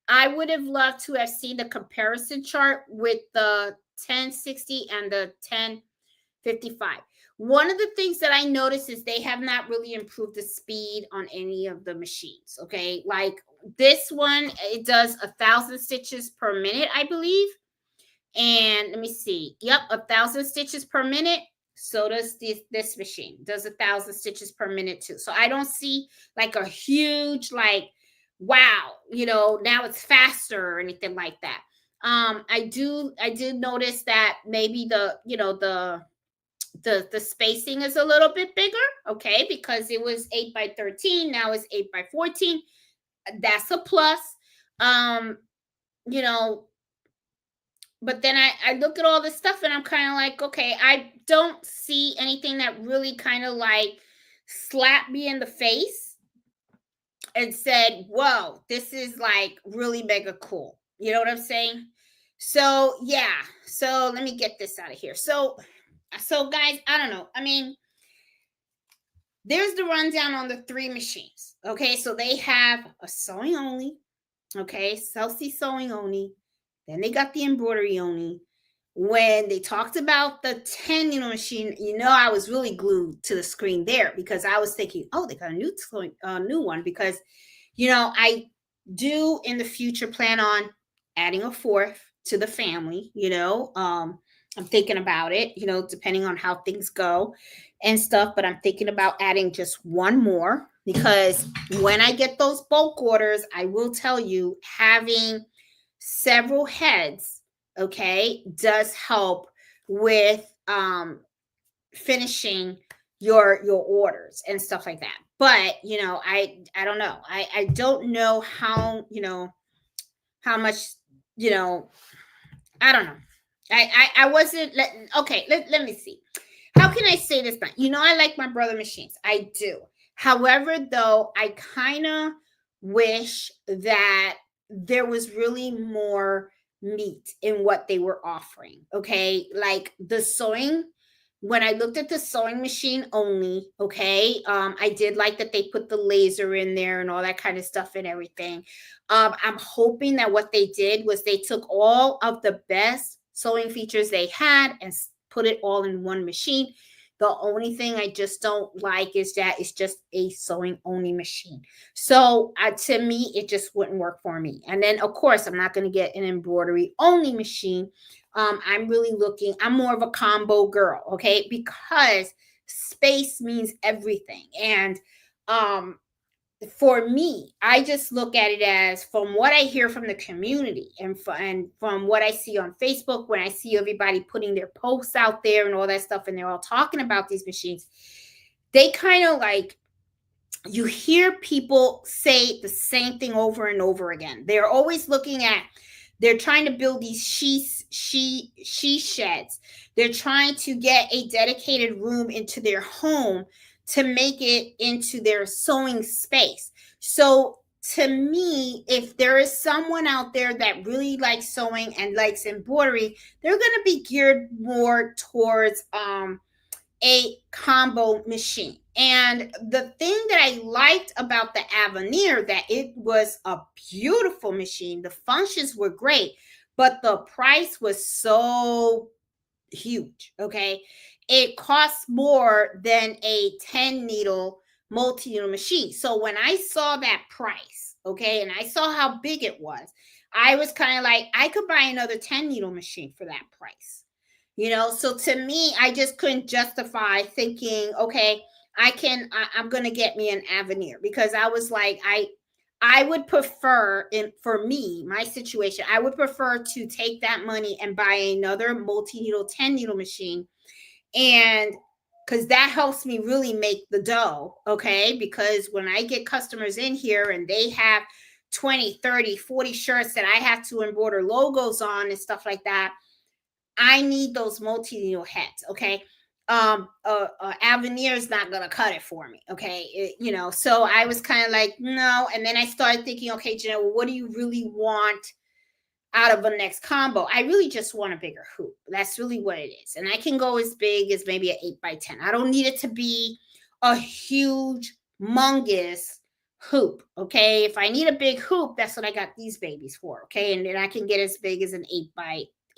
I would have loved to have seen the comparison chart with the 1060 and the 1055. One of the things that I noticed is they have not really improved the speed on any of the machines. Okay, like this one, it does 1,000 stitches per minute, I believe. And let me see. Yep, 1,000 stitches per minute. So does this machine. Does 1,000 stitches per minute too. So I don't see like a huge, like, wow, now it's faster or anything like that. I did notice that maybe the spacing is a little bit bigger. Okay, because it was 8x13, now it's 8x14. That's a plus. But then I look at all this stuff and I'm kind of like, okay, I don't see anything that really kind of like slapped me in the face and said, whoa, this is like really mega cool. You know what I'm saying? So yeah, so let me get this out of here. So So guys, I don't know. I mean, there's the rundown on the 3 machines. Okay, so they have a sewing only, okay, Celeste sewing only. Then they got the embroidery only. When they talked about the 10 needle machine, I was really glued to the screen there because I was thinking, oh, they got a new one, because I do in the future plan on adding a fourth to the family. I'm thinking about it, depending on how things go and stuff, but I'm thinking about adding just one more, because when I get those bulk orders, I will tell you, having several heads, okay, does help with finishing your orders and stuff like that. But I don't know. I don't know how much, you know I don't know. I wasn't okay, let me see. How can I say this now? I like my brother machines. I do. However, though, I kind of wish that there was really more meat in what they were offering. Okay. Like the sewing, when I looked at the sewing machine only, okay, I did like that they put the laser in there and all that kind of stuff and everything. I'm hoping that what they did was they took all of the best sewing features they had and put it all in one machine. The only thing I just don't like is that it's just a sewing only machine. So to me, it just wouldn't work for me. And then, of course, I'm not going to get an embroidery only machine. I'm more of a combo girl, okay? Because space means everything. And for me, I just look at it as, from what I hear from the community and from what I see on Facebook, when I see everybody putting their posts out there and all that stuff, and they're all talking about these machines, they kind of like, you hear people say the same thing over and over again. They're always they're trying to build these she sheds. They're trying to get a dedicated room into their home to make it into their sewing space. So to me, if there is someone out there that really likes sewing and likes embroidery, they're going to be geared more towards a combo machine. And the thing that I liked about the Avenir, that it was a beautiful machine. The functions were great, but the price was so huge. Okay. It costs more than a 10 needle multi-needle machine. So when I saw that price, okay, and I saw how big it was, I was kind of like, I could buy another 10 needle machine for that price. So to me, I just couldn't justify thinking, okay, I'm going to get me an Avenir, because I was like, I would prefer, for me, my situation, I would prefer to take that money and buy another multi-needle 10 needle machine. And because that helps me really make the dough. Okay. Because when I get customers in here and they have 20, 30, 40 shirts that I have to embroider logos on and stuff like that, I need those multi-needle heads. Okay. Avenir is not going to cut it for me. Okay. So I was kind of like, no. And then I started thinking, okay, Jeanette, well, what do you really want out of a next combo? I really just want a bigger hoop. That's really what it is. And I can go as big as maybe an 8x10. I don't need it to be a huge, humongous hoop. Okay. If I need a big hoop, that's what I got these babies for. Okay. And then I can get as big as an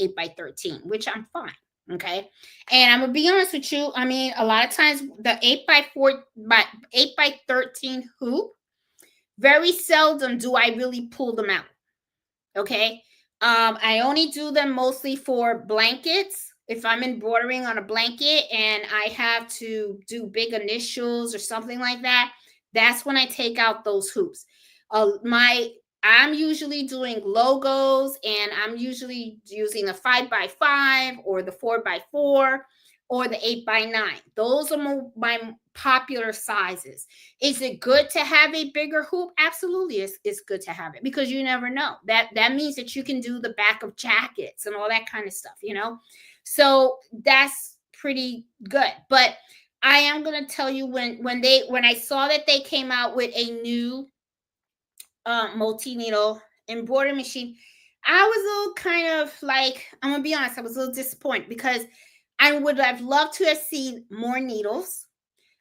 8x13, which I'm fine. Okay. And I'm gonna be honest with you. I mean, a lot of times the 8x13 hoop, very seldom do I really pull them out. Okay. I only do them mostly for blankets. If I'm embroidering on a blanket and I have to do big initials or something like that, that's when I take out those hoops. I'm usually doing logos, and I'm usually using a 5x5 or the 4x4 or the 8x9. Those are my popular sizes. Is it good to have a bigger hoop? Absolutely, it's good to have it, because you never know. That means that you can do the back of jackets and all that kind of stuff, So that's pretty good. But I am gonna tell you, when I saw that they came out with a new multi-needle embroidery machine, I was a little kind of like, I'm gonna be honest, I was a little disappointed, because I would have loved to have seen more needles.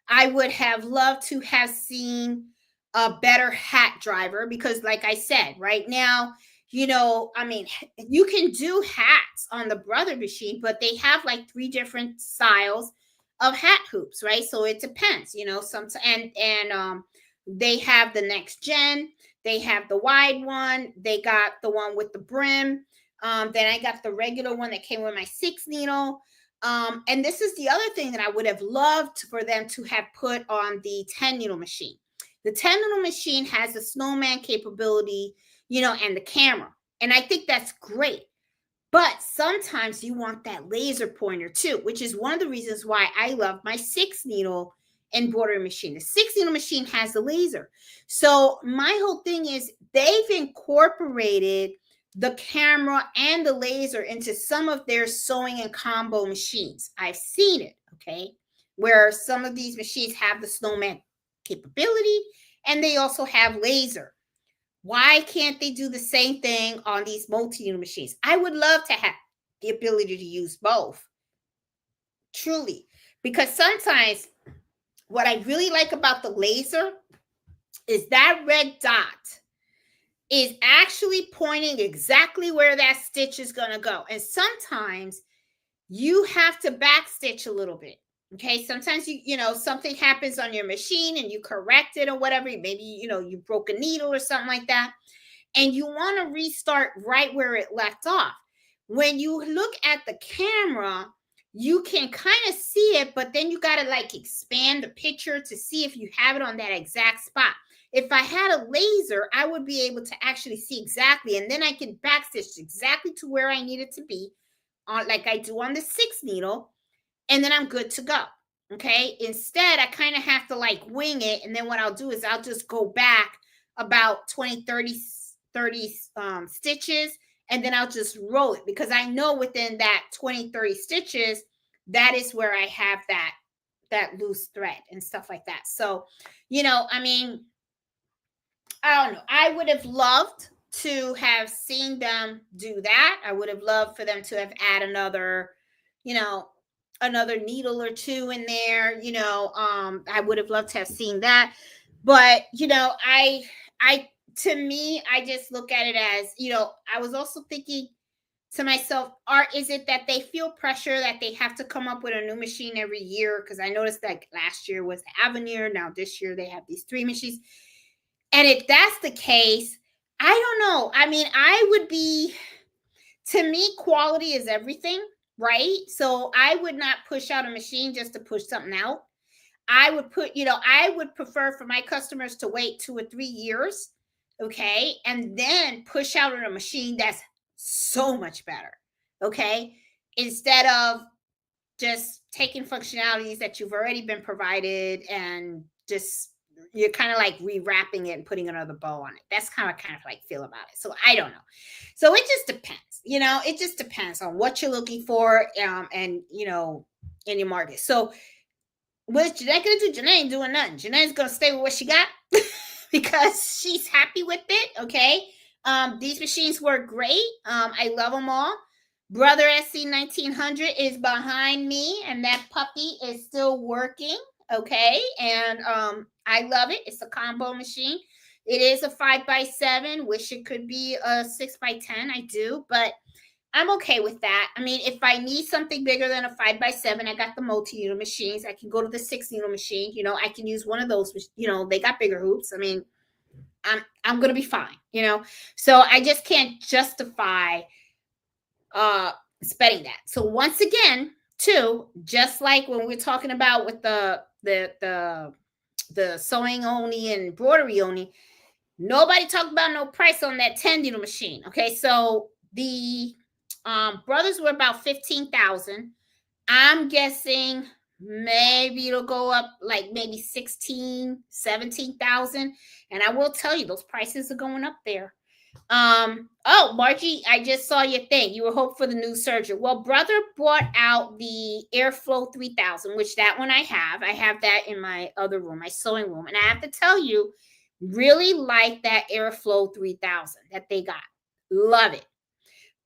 I would have loved to have seen a better hat driver because, like I said, right now, I mean, you can do hats on the Brother machine, but they have like three different styles of hat hoops, right? So it depends, some and they have the next gen, they have the wide one, they got the one with the brim. Then I got the regular one that came with my 6 needle. And this is the other thing that I would have loved for them to have put on the 10 needle machine. The 10 needle machine has the snowman capability, and the camera. And I think that's great. But sometimes you want that laser pointer too, which is one of the reasons why I love my 6 needle embroidery machine. The 6 needle machine has the laser. So my whole thing is they've incorporated the camera and the laser into some of their sewing and combo machines. I've seen it, okay, where some of these machines have the snowman capability and they also have laser. Why can't they do the same thing on these multi-needle machines? I would love to have the ability to use both, truly, because sometimes what I really like about the laser is that red dot is actually pointing exactly where that stitch is going to go. And sometimes you have to back stitch a little bit. Okay. Sometimes something happens on your machine and you correct it or whatever. Maybe, you broke a needle or something like that. And you want to restart right where it left off. When you look at the camera, you can kind of see it, but then you got to like expand the picture to see if you have it on that exact spot. If I had a laser, I would be able to actually see exactly, and then I can backstitch exactly to where I need it to be, like I do on the 6 needle, and then I'm good to go. Okay. Instead, I kind of have to like wing it, and then what I'll do is I'll just go back about 20, 30 stitches, and then I'll just roll it because I know within that 20, 30 stitches, that is where I have that loose thread and stuff like that. So, I mean, I don't know. I would have loved to have seen them do that. I would have loved for them to have add another needle or two in there. I would have loved to have seen that. But, I to me, I just look at it as, I was also thinking to myself, is it that they feel pressure that they have to come up with a new machine every year? Because I noticed that last year was the Avenir. Now this year they have these 3 machines. And if that's the case, I don't know. I mean, to me, quality is everything, right? So I would not push out a machine just to push something out. I would prefer for my customers to wait 2 or 3 years, okay, and then push out a machine that's so much better, okay, instead of just taking functionalities that you've already been provided and just you're kind of like rewrapping it and putting another bow on it. That's kind of like feel about it. So I don't know. So it just depends. It just depends on what you're looking for, and in your market. So what's Jeanette gonna do? Jeanette ain't doing nothing. Jeanette's gonna stay with what she got because she's happy with it. Okay. These machines work great. I love them all. Brother SC1900 is behind me, and that puppy is still working. Okay, and I love it. It's a combo machine. It is a 5x7. Wish it could be a 6x10. I do, but I'm okay with that. I mean, if I need something bigger than a 5x7, I got the multi-needle machines. I can go to the 6 needle machine. I can use one of those. They got bigger hoops. I mean, I'm gonna be fine. So I just can't justify spending that. So once again, too, just like when we're talking about with the sewing only and embroidery only, nobody talked about no price on that 10 needle machine. Okay, so the brothers were about 15,000. I'm guessing maybe it'll go up like maybe 16, 17,000. And I will tell you, those prices are going up there. Oh, Margie, I just saw your thing. You were hoping for the new serger. Well, brother brought out the Airflow 3000, which that one I have. I have that in my other room, my sewing room. And I have to tell you, really like that Airflow 3000 that they got. Love it.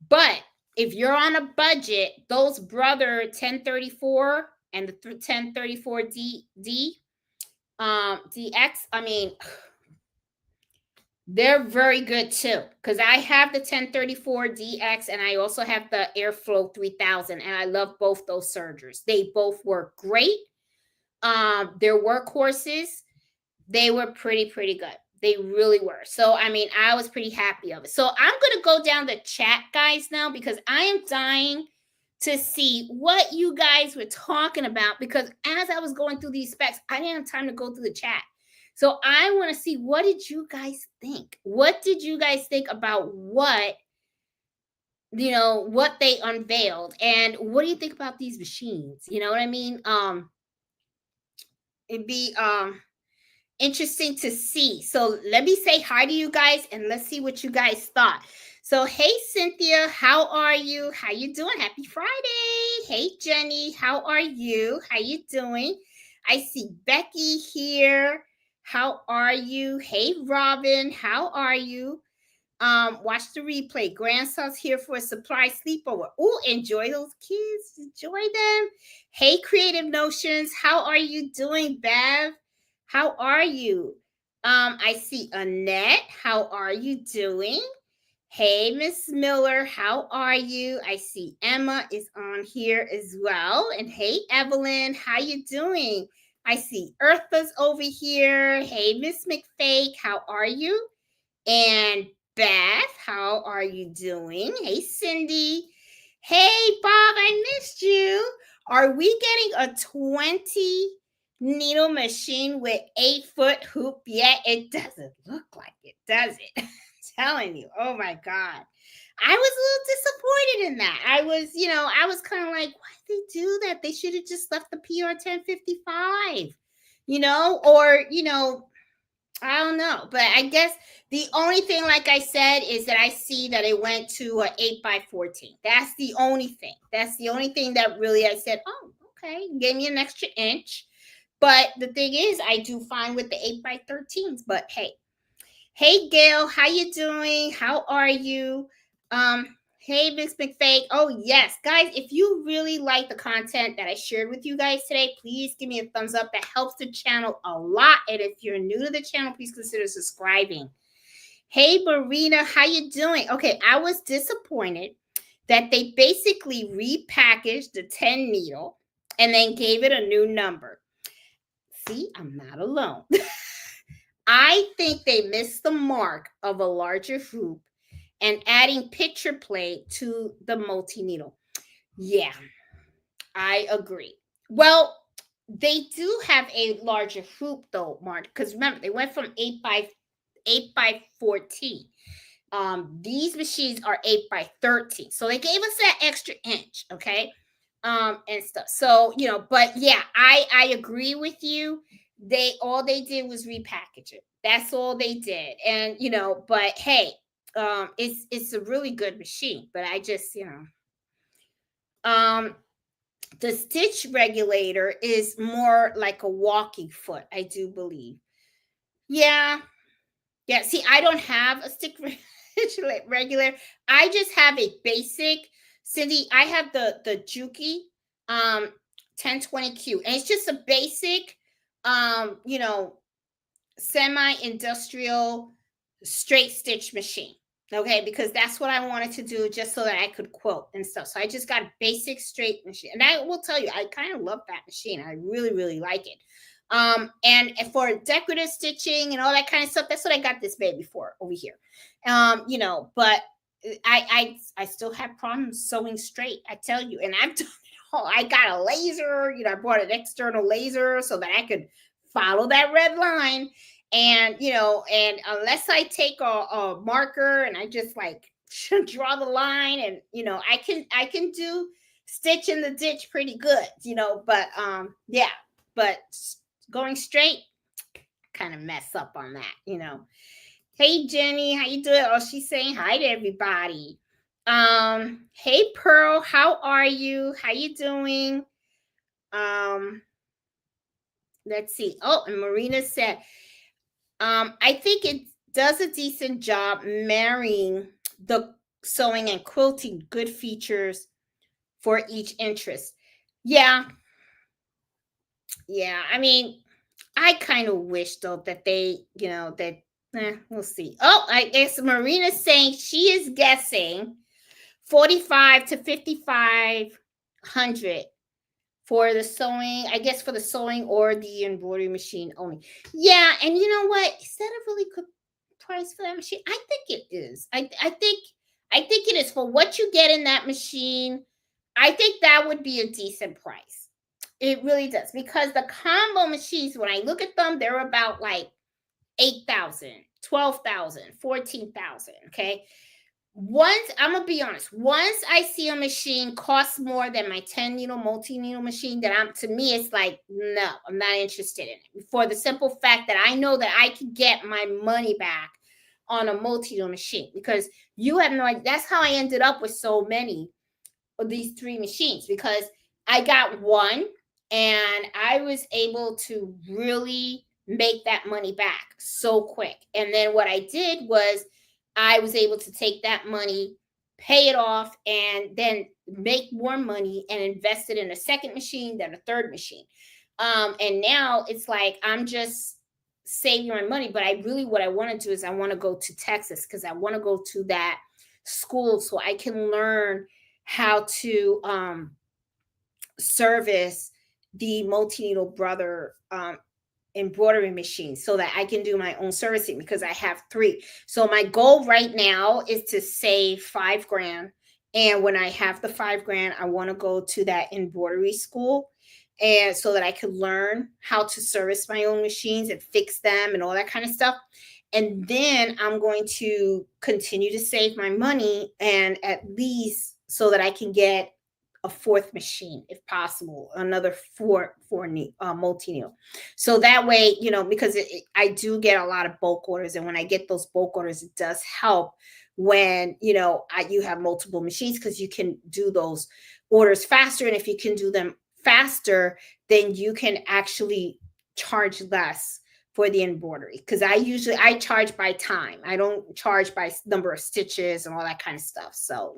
But if you're on a budget, those Brother 1034 and the 1034D DX, I mean, they're very good too, because I have the 1034 DX and I also have the Airflow 3000, and I love both those sergers. They both work great. Their workhorses, they were pretty good. They really were. So I mean, I was pretty happy of it. So I'm gonna go down the chat, guys, now, because I am dying to see what you guys were talking about, because as I was going through these specs, I didn't have time to go through the chat. So I want to see, what did you guys think? What did you guys think about what they unveiled, and what do you think about these machines? You know what I mean? It'd be interesting to see. So let me say hi to you guys, and let's see what you guys thought. So hey Cynthia, how are you? How you doing? Happy Friday. Hey Jenny, how are you? How you doing? I see Becky here. How are you? Hey Robin, how are you? Watch the replay. Grandson's here for a surprise sleepover. Oh, enjoy those kids. Enjoy them. Hey, Creative Notions. How are you doing, Bev? How are you? I see Annette. How are you doing? Hey, Miss Miller. How are you? I see Emma is on here as well. And hey, Evelyn. How you doing? I see Eartha's over here. Hey, Miss McFake. How are you? And Beth, how are you doing? Hey, Cindy. Hey, Bob, I missed you. Are we getting a 20 needle machine with 8-foot hoop yet? It doesn't look like it, does it? I'm telling you. Oh my God. I was a little disappointed in that. I was kind of like, why did they do that? They should have just left the PR 1055, or I don't know, but I guess the only thing, like I said, is that I see that it went to an 8x14. That's the only thing. That's the only thing that really I said, oh, okay, gave me an extra inch. But the thing is, I do fine with the 8x13s. But hey, Gail, how you doing? How are you? Hey, Miss McFake. Oh, yes. Guys, if you really like the content that I shared with you guys today, please give me a thumbs up. That helps the channel a lot. And if you're new to the channel, please consider subscribing. Hey, Marina, how you doing? Okay, I was disappointed that they basically repackaged the 10 needle and then gave it a new number. See, I'm not alone. I think they missed the mark of a larger hoop and adding picture plate to the multi-needle. Yeah, I agree. Well, they do have a larger hoop though, Mark, because remember, they went from 8x14. These machines are 8x13. So they gave us that extra inch, okay? And stuff. So, but yeah, I agree with you. All they did was repackage it. That's all they did. And but hey, it's a really good machine, but I just the stitch regulator is more like a walking foot, I do believe. Yeah, see, I don't have a stick regulator. I just have a basic. Cindy, I have the Juki 1020Q, and it's just a basic semi-industrial straight stitch machine. Okay, because that's what I wanted to do, just so that I could quote and stuff. So I just got a basic straight machine. And I will tell you, I kind of love that machine. I really, really like it. And for decorative stitching and all that kind of stuff, that's what I got this baby for over here. But I still have problems sewing straight, I tell you. And I've done it all. I got a laser, I bought an external laser so that I could follow that red line. And and unless I take a marker and I just like draw the line, and I can do stitch in the ditch pretty good, but yeah, but going straight, kind of mess up on that. Hey Jenny, how you doing? Oh, she's saying hi to everybody. Hey Pearl, how are you? How you doing? Let's see. Oh, and Marina said, I think it does a decent job marrying the sewing and quilting, good features for each interest. Yeah. Yeah. I mean, I kind of wish though that they, that we'll see. Oh, I guess Marina's saying she is guessing 45 to 5,500 for the sewing, I guess for the sewing or the embroidery machine only. Yeah, and you know what? Is that a really good price for that machine? I think it is. I think it is for what you get in that machine. I think that would be a decent price. It really does, because the combo machines, when I look at them, they're about like 8,000, 12,000, 14,000. Okay. Once, I'm gonna be honest, once I see a machine costs more than my 10 needle multi-needle machine, that to me it's like, no, I'm not interested in it, for the simple fact that I know that I can get my money back on a multi-needle machine, because you have no idea. That's how I ended up with so many of these 3 machines, because I got one and I was able to really make that money back so quick. And then what I did was I was able to take that money, pay it off, and then make more money and invest it in a second machine, then a third machine. And now it's like I'm just saving my money. But what I want to do is I want to go to Texas, because I want to go to that school so I can learn how to service the multi-needle brother embroidery machine, so that I can do my own servicing, because I have 3. So my goal right now is to save 5 grand. And when I have the 5 grand, I want to go to that embroidery school, and so that I could learn how to service my own machines and fix them and all that kind of stuff. And then I'm going to continue to save my money, and at least so that I can get a 4th machine, if possible, another four multi-needle. So that way, because I do get a lot of bulk orders, and when I get those bulk orders, it does help when you have multiple machines, because you can do those orders faster. And if you can do them faster, then you can actually charge less for the embroidery, because I charge by time. I don't charge by number of stitches and all that kind of stuff. So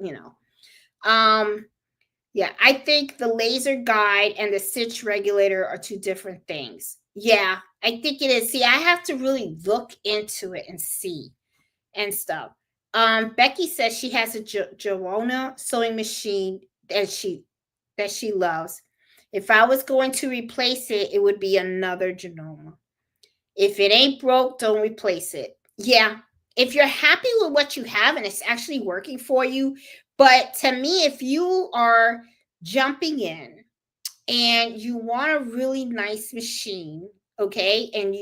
yeah, I think the laser guide and the stitch regulator are 2 different things. Yeah, I think it is. See, I have to really look into it and see and stuff. Becky says she has a Joanna sewing machine that she loves. If I was going to replace it, it would be another Genoma. If it ain't broke, don't replace it. Yeah, if you're happy with what you have and it's actually working for you. But to me, if you are jumping in and you want a really nice machine, okay, and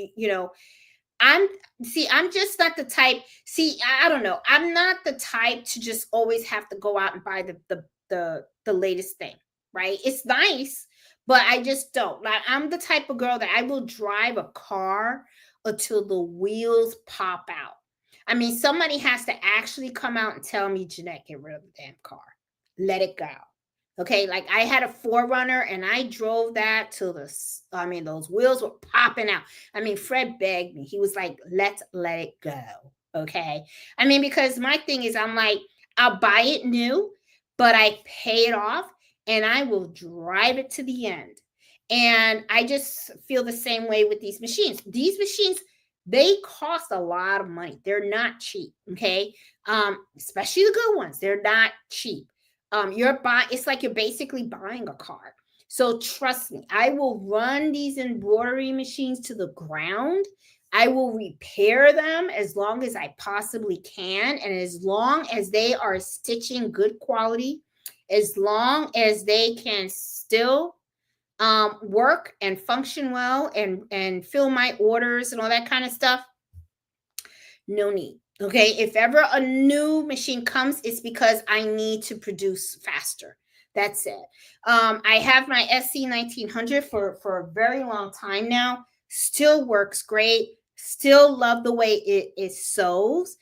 I'm just not the type. See, I don't know. I'm not the type to just always have to go out and buy the latest thing, right? It's nice, but I just don't. Like, I'm the type of girl that I will drive a car until the wheels pop out. I mean, somebody has to actually come out and tell me, Jeanette, get rid of the damn car. Let it go. Okay, like I had a 4Runner and I drove that till those wheels were popping out. I mean, Fred begged me. He was like, let's let it go. Okay. I mean, because my thing is, I'm like, I'll buy it new, but I pay it off and I will drive it to the end. And I just feel the same way with these machines. These machines, they cost a lot of money. They're not cheap. Okay. Especially the good ones. They're not cheap. It's like you're basically buying a car. So trust me, I will run these embroidery machines to the ground. I will repair them as long as I possibly can. And as long as they are stitching good quality, as long as they can still work and function well and fill my orders and all that kind of stuff, no need. Okay, if ever a new machine comes, it's because I need to produce faster. That's it. I have my SC1900 for a very long time now. Still works great. Still love the way it sews.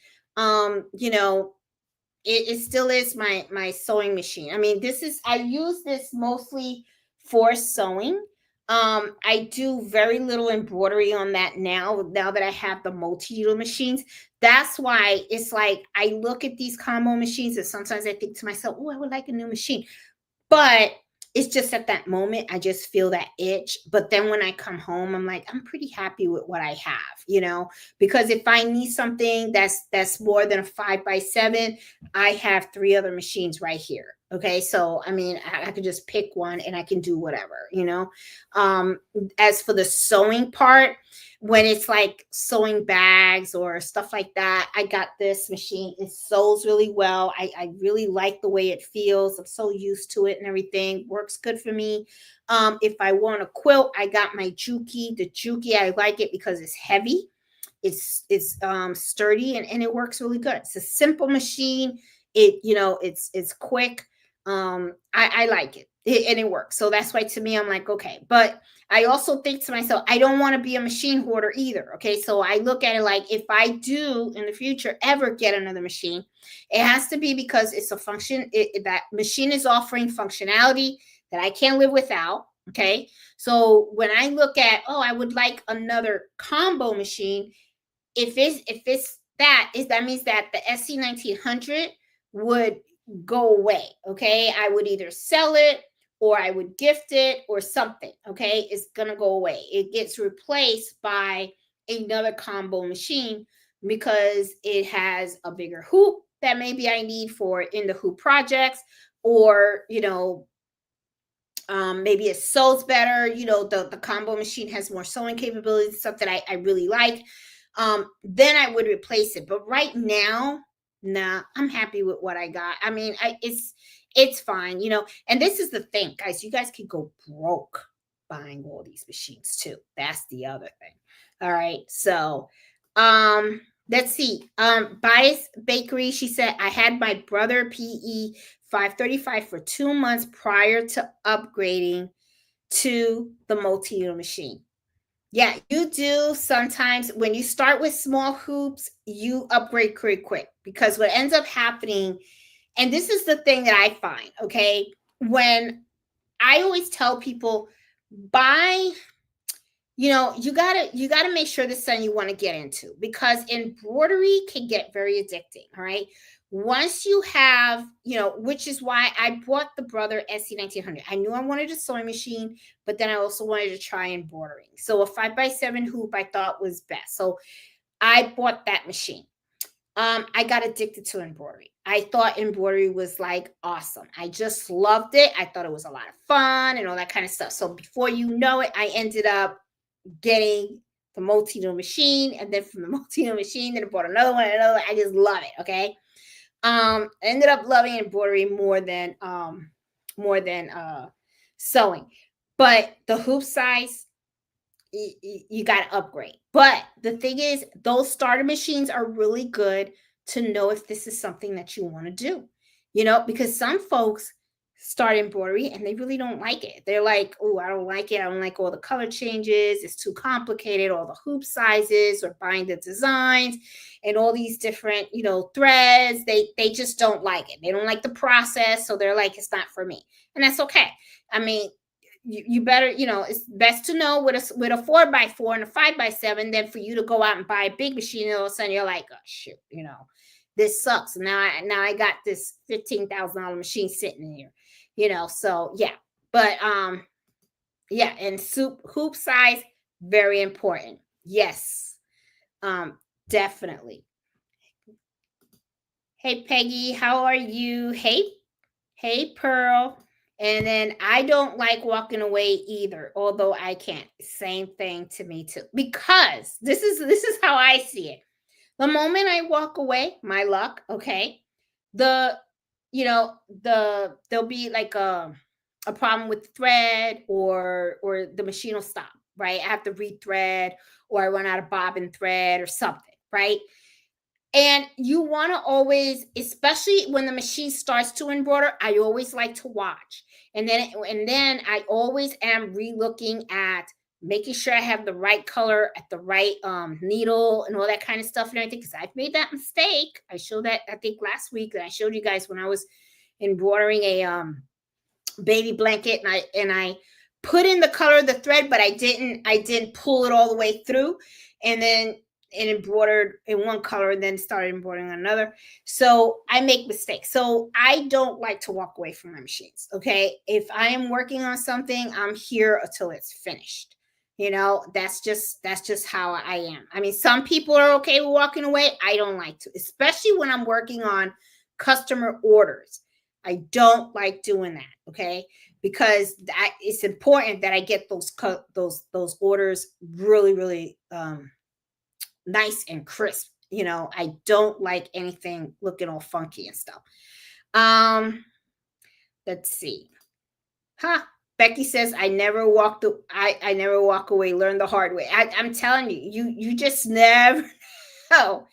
It still is my sewing machine. I mean, I use this mostly for sewing. I do very little embroidery on that now that I have the multi-needle machines. That's why it's like I look at these combo machines and sometimes I think to myself, oh, I would like a new machine. But it's just at that moment, I just feel that itch. But then when I come home, I'm like, I'm pretty happy with what I have, because if I need something that's more than a 5x7, I have 3 other machines right here. Okay. So I mean, I could just pick one and I can do whatever. As for the sewing part, when it's like sewing bags or stuff like that, I got this machine. It sews really well. I really like the way it feels. I'm so used to it and everything. Works good for me. If I want a quilt, I got my Juki. The Juki, I like it because it's heavy. It's sturdy and it works really good. It's a simple machine. It's quick. I like it. And it works. So that's why to me, I'm like, okay. But I also think to myself, I don't want to be a machine hoarder either. Okay. So I look at it like if I do in the future ever get another machine, it has to be because it's a function, that machine is offering functionality that I can't live without. Okay. So when I look at, oh, I would like another combo machine, that means that the SC1900 would go away. Okay. I would either sell it or I would gift it or something. Okay. It's going to go away. It gets replaced by another combo machine because it has a bigger hoop that maybe I need for in the hoop projects, or, maybe it sews better. The combo machine has more sewing capabilities, stuff that I really like. Then I would replace it. But right now, nah, I'm happy with what I got. I mean, it's fine, and this is the thing, guys. You guys can go broke buying all these machines too. That's the other thing. All right. So let's see. Bias Bakery, she said, I had my brother PE 535 for 2 months prior to upgrading to the multi-needle machine. Yeah, you do. Sometimes when you start with small hoops, you upgrade pretty quick, because what ends up happening, and this is the thing that I find, okay, when I always tell people, buy, you gotta make sure this is something you want to get into, because embroidery can get very addicting. All right. Once you have, which is why I bought the Brother SC1900. I knew I wanted a sewing machine, but then I also wanted to try embroidering. So a 5x7 hoop I thought was best. So I bought that machine. I got addicted to embroidery. I thought embroidery was like awesome. I just loved it. I thought it was a lot of fun and all that kind of stuff. So before you know it, I ended up getting the multi-needle machine, and then from the multi-needle machine, then I bought another one. I just love it. Okay. I ended up loving embroidery more than sewing, but the hoop size, you got to upgrade. But the thing is, those starter machines are really good to know if this is something that you want to do, because some folks start embroidery and they really don't like it. They're like, oh, I don't like it. I don't like all the color changes. It's too complicated, all the hoop sizes, or buying the designs and all these different, threads. They just don't like it. They don't like the process. So they're like, it's not for me. And that's okay. I mean, you better, it's best to know with a 4x4 and a 5x7 than for you to go out and buy a big machine and all of a sudden you're like, oh shoot, this sucks. Now I got this $15,000 machine sitting here, so yeah. But yeah, and hoop size, very important. Yes. Definitely. Hey Peggy, how are you? Hey Pearl. And then I don't like walking away either, although I can't. Same thing to me too. Because this is how I see it. The moment I walk away, my luck, okay, there'll be like a problem with the thread, or the machine will stop, right? I have to rethread, or I run out of bobbin thread or something, right? And you want to always, especially when the machine starts to embroider, I always like to watch. And then I always am re-looking at making sure I have the right color at the right needle and all that kind of stuff and everything. Because I've made that mistake. I showed that, I think, last week that I showed you guys when I was embroidering a baby blanket, and I put in the color of the thread, but I didn't pull it all the way through, and then it embroidered in one color and then started embroidering on another. So I make mistakes. So I don't like to walk away from my machines. Okay. If I am working on something, I'm here until it's finished. You know, that's just how I am. I mean, some people are okay with walking away. I don't like to, especially when I'm working on customer orders. I don't like doing that. Okay. Because it's important that I get those orders really, really nice and crisp. You know, I don't like anything looking all funky and stuff. Let's see. Becky says, I never walk away, learn the hard way. I'm telling you, you just never know.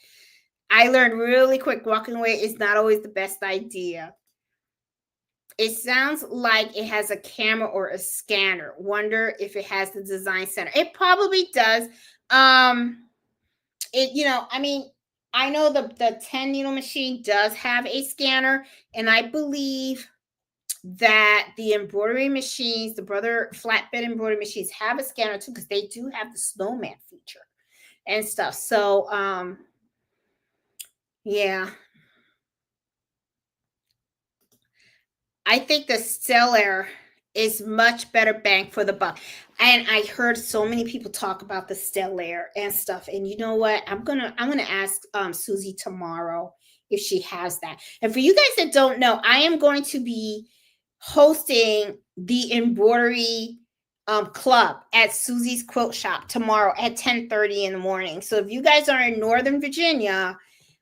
I learned really quick, walking away is not always the best idea. It sounds like it has a camera or a scanner. Wonder if it has the design center. It probably does. I mean, I know the 10 needle machine does have a scanner, and I believe that the embroidery machines, the Brother flatbed embroidery machines, have a scanner too, because they do have the snowman feature and stuff. So yeah, I think the Stellar is much better bang for the buck. And I heard so many people talk about the Stellar and stuff. And you know what? I'm gonna ask Susie tomorrow if she has that. And for you guys that don't know, I am going to be hosting the embroidery club at Susie's Quilt Shop tomorrow at 10:30 in the morning. So if you guys are in Northern Virginia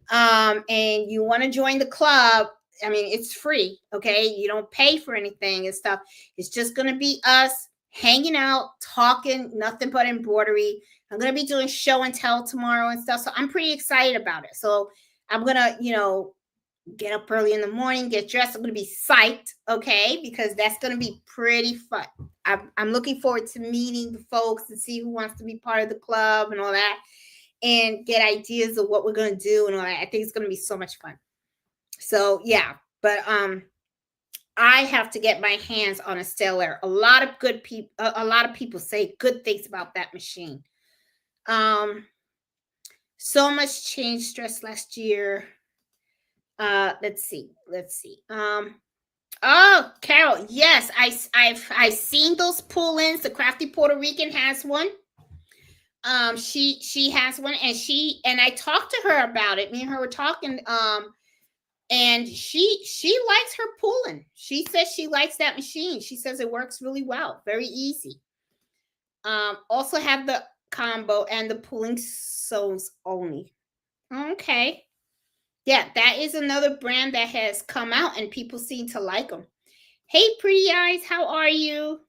and you want to join the club, I mean, it's free. Okay. You don't pay for anything and stuff. It's just going to be us hanging out, talking, nothing but embroidery. I'm going to be doing show and tell tomorrow and stuff. So I'm pretty excited about it. So I'm going to, get up early in the morning, get dressed. I'm going to be psyched. Okay. Because that's going to be pretty fun. I'm looking forward to meeting the folks and see who wants to be part of the club and all that, and get ideas of what we're going to do and all that. I think it's going to be so much fun. So yeah, but I have to get my hands on a Stellar. A lot of people say good things about that machine. So much change, stress last year. Let's see. Oh, Carol, yes, I've seen those pull-ins. The Crafty Puerto Rican has one. She has one, and I talked to her about it. Me and her were talking. And she likes her pulling. She says she likes that machine. She says it works really well, very easy. Also have the combo and the pulling sews only. Okay. Yeah, that is another brand that has come out and people seem to like them. Hey, pretty eyes, how are you?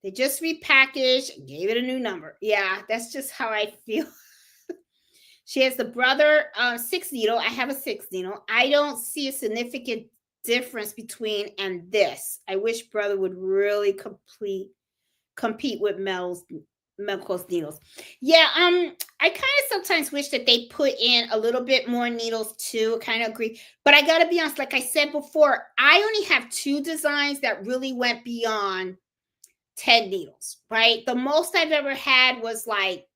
They just repackaged and gave it a new number. Yeah, that's just how I feel. She has the Brother 6 needle. I have a 6 needle. I don't see a significant difference between and this. I wish Brother would really compete with Melco's needles. Yeah, I kind of sometimes wish that they put in a little bit more needles too. Kind of agree. But I got to be honest, like I said before, I only have 2 designs that really went beyond 10 needles, right? The most I've ever had was like,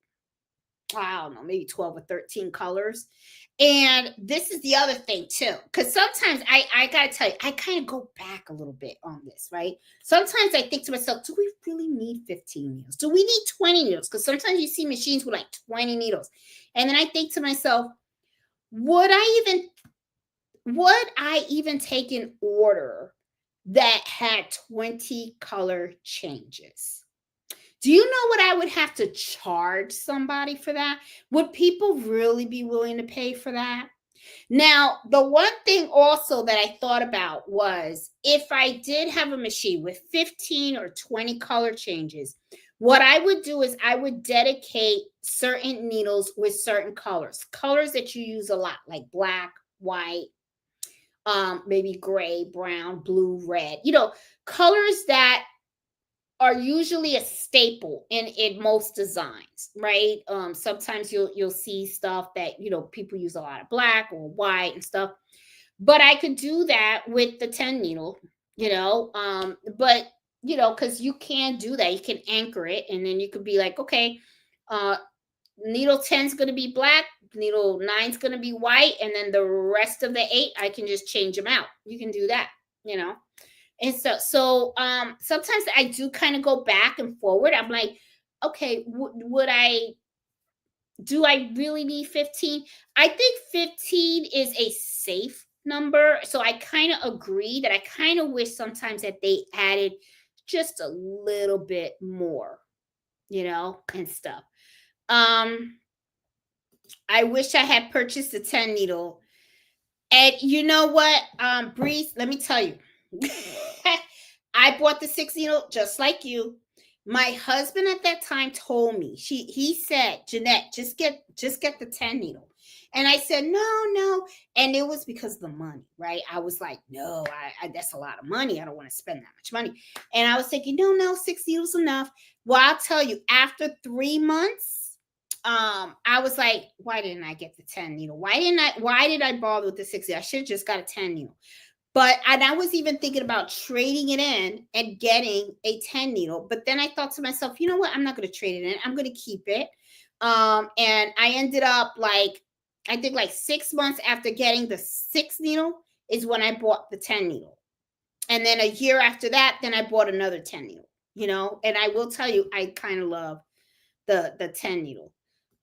I don't know, maybe 12 or 13 colors. And this is the other thing too, because sometimes I gotta tell you, I kind of go back a little bit on this, right? Sometimes I think to myself, do we really need 15 needles? Do we need 20 needles? Because sometimes you see machines with like 20 needles. And then I think to myself, would I even take an order that had 20 color changes? Do you know what I would have to charge somebody for that? Would people really be willing to pay for that? Now, the one thing also that I thought about was if I did have a machine with 15 or 20 color changes, what I would do is I would dedicate certain needles with certain colors that you use a lot, like black, white, maybe gray, brown, blue, red, colors that are usually a staple in most designs, right? Sometimes you'll see stuff that people use a lot of black or white and stuff, but I could do that with the 10 needle but because you can do that, you can anchor it, and then you could be like, okay, uh needle 10 is going to be black, needle 9 is going to be white, and then the rest of the 8 I can just change them out. You can do that, and so sometimes I do kind of go back and forward. I'm like, okay, would I really need 15? I think 15 is a safe number. So I kind of agree that I kind of wish sometimes that they added just a little bit more, and stuff. I wish I had purchased a 10 needle. And you know what, Breeze, let me tell you. I bought the 6 needle just like you. My husband at that time told me, he said, Jeanette, just get the 10 needle. And I said, no. And it was because of the money, right? I was like, no, I that's a lot of money. I don't want to spend that much money. And I was thinking, no, 6 needles enough. Well, I'll tell you, after 3 months, I was like, why didn't I get the 10 needle? Why did I bother with the 6 needle? I should have just got a 10 needle. And I was even thinking about trading it in and getting a 10 needle. But then I thought to myself, you know what? I'm not going to trade it in. I'm going to keep it. And I ended up I think 6 months after getting the 6 needle is when I bought the 10 needle. And then a year after that, then I bought another 10 needle, and I will tell you, I kind of love the 10 needle.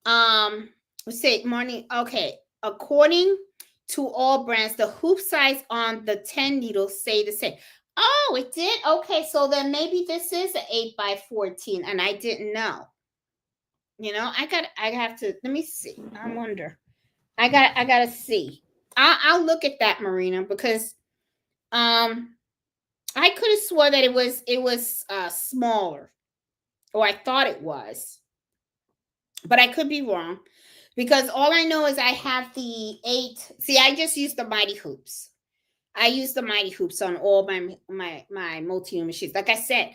Let's say morning. Okay. According to all brands, the hoop size on the 10 needles say the same. Oh, it did? Okay, so then maybe this is an 8x14, and I didn't know. I have to, let me see. I wonder. I gotta see. I'll look at that, Marina, because I could have swore that it was smaller, or I thought it was, but I could be wrong. Because all I know is I have the 8. See, I just use the Mighty Hoops. I use the Mighty Hoops on all my multi machines. Like I said,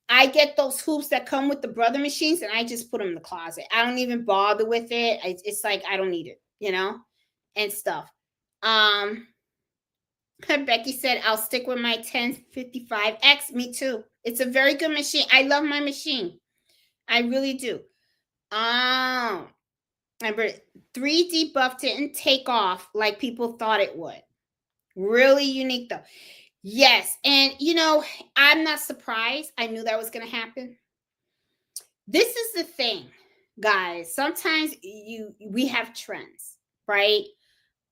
I get those hoops that come with the Brother machines, and I just put them in the closet. I don't even bother with it. It's like I don't need it, and stuff. Becky said, I'll stick with my 1055X. Me too. It's a very good machine. I love my machine. I really do. Remember, 3D buff didn't take off like people thought it would. Really unique though. Yes, and I'm not surprised. I knew that was going to happen. This is the thing, guys. Sometimes we have trends, right?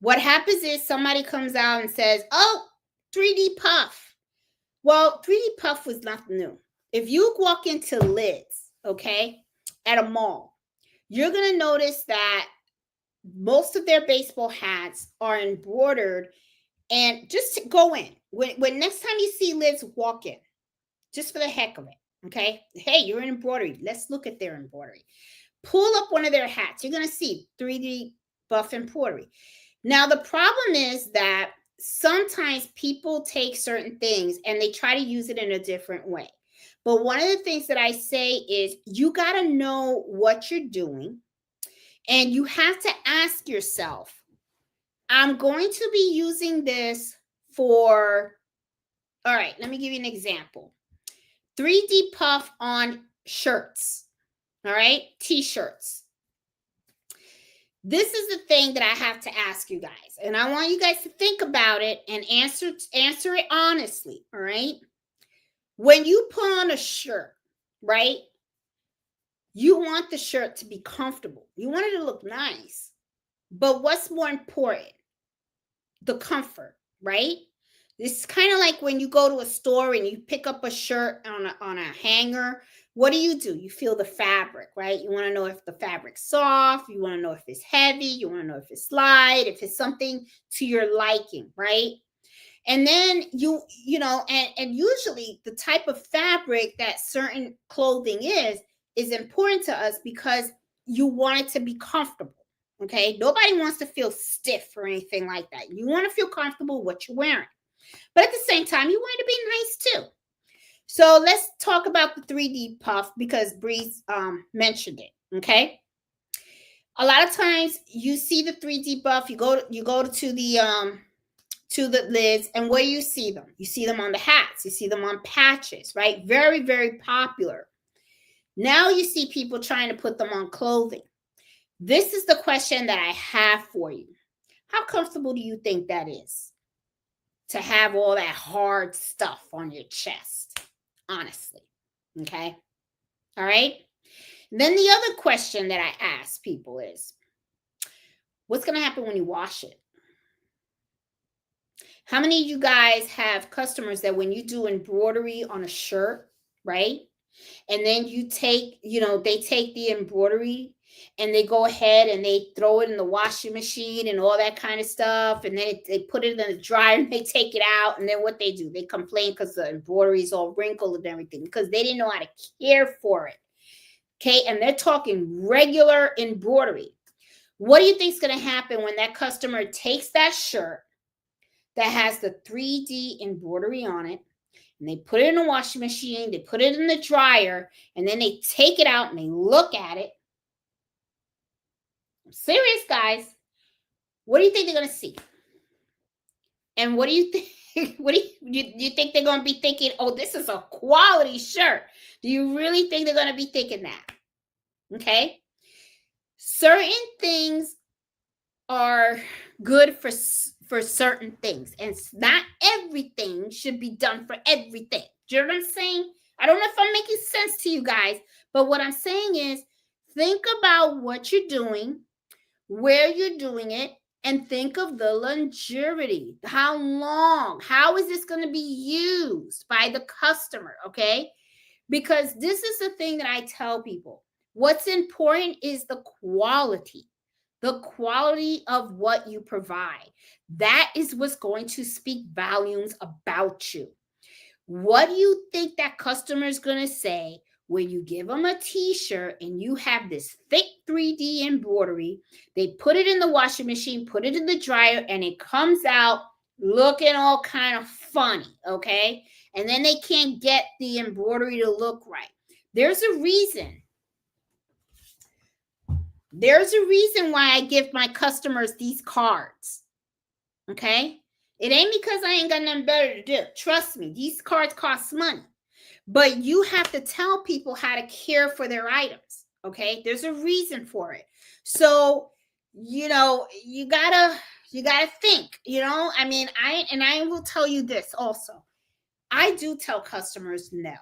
What happens is somebody comes out and says, "Oh, 3D puff." Well, 3D puff was nothing new. If you walk into Lids, okay, at a mall, you're going to notice that most of their baseball hats are embroidered. And just to go in, when next time you see Lids, walk in, just for the heck of it, okay? Hey, you're in embroidery. Let's look at their embroidery. Pull up one of their hats. You're going to see 3D buff embroidery. Now, the problem is that sometimes people take certain things and they try to use it in a different way. But one of the things that I say is you got to know what you're doing, and you have to ask yourself, I'm going to be using this for, all right, let me give you an example. 3D puff on shirts, all right, t-shirts. This is the thing that I have to ask you guys, and I want you guys to think about it and answer it honestly, all right? When you put on a shirt, right, you want the shirt to be comfortable. You want it to look nice. But what's more important? The comfort, right? It's kind of like when you go to a store and you pick up a shirt on a hanger. What do? You feel the fabric, right? You want to know if the fabric's soft. You want to know if it's heavy. You want to know if it's light, if it's something to your liking, right? And then you know, and usually the type of fabric that certain clothing is important to us because you want it to be comfortable. Okay, nobody wants to feel stiff or anything like that. You want to feel comfortable with what you're wearing, but at the same time, you want it to be nice too. So let's talk about the 3D puff because Breeze mentioned it. Okay, a lot of times you see the 3D buff. You go to to the lids. And where you see them? You see them on the hats. You see them on patches, right? Very, very popular. Now you see people trying to put them on clothing. This is the question that I have for you. How comfortable do you think that is to have all that hard stuff on your chest? Honestly. Okay. All right. Then the other question that I ask people is, what's going to happen when you wash it? How many of you guys have customers that when you do embroidery on a shirt, right? And then you take, they take the embroidery and they go ahead and they throw it in the washing machine and all that kind of stuff. And then they put it in the dryer and they take it out. And then what they do, they complain because the embroidery is all wrinkled and everything because they didn't know how to care for it. Okay. And they're talking regular embroidery. What do you think is going to happen when that customer takes that shirt that has the 3D embroidery on it, and they put it in a washing machine, they put it in the dryer, and then they take it out and they look at it? I'm serious, guys. What do you think they're going to see? And what do you think? What do you think they're going to be thinking? Oh, this is a quality shirt. Do you really think they're going to be thinking that? Okay. Certain things are good for certain things, and not everything should be done for everything. Do you know what I'm saying? I don't know if I'm making sense to you guys, but what I'm saying is think about what you're doing, where you're doing it, and think of the longevity. How long? How is this going to be used by the customer? Okay. Because this is the thing that I tell people. What's important is the quality of what you provide. That is what's going to speak volumes about you. What do you think that customer is going to say when you give them a t-shirt and you have this thick 3D embroidery? They put it in the washing machine, put it in the dryer, and it comes out looking all kind of funny, okay? And then they can't get the embroidery to look right. There's a reason. There's a reason why I give my customers these cards, okay? It ain't because I ain't got nothing better to do. Trust me, these cards cost money. But you have to tell people how to care for their items, okay? There's a reason for it. So, you gotta think, I mean, I will tell you this also. I do tell customers no.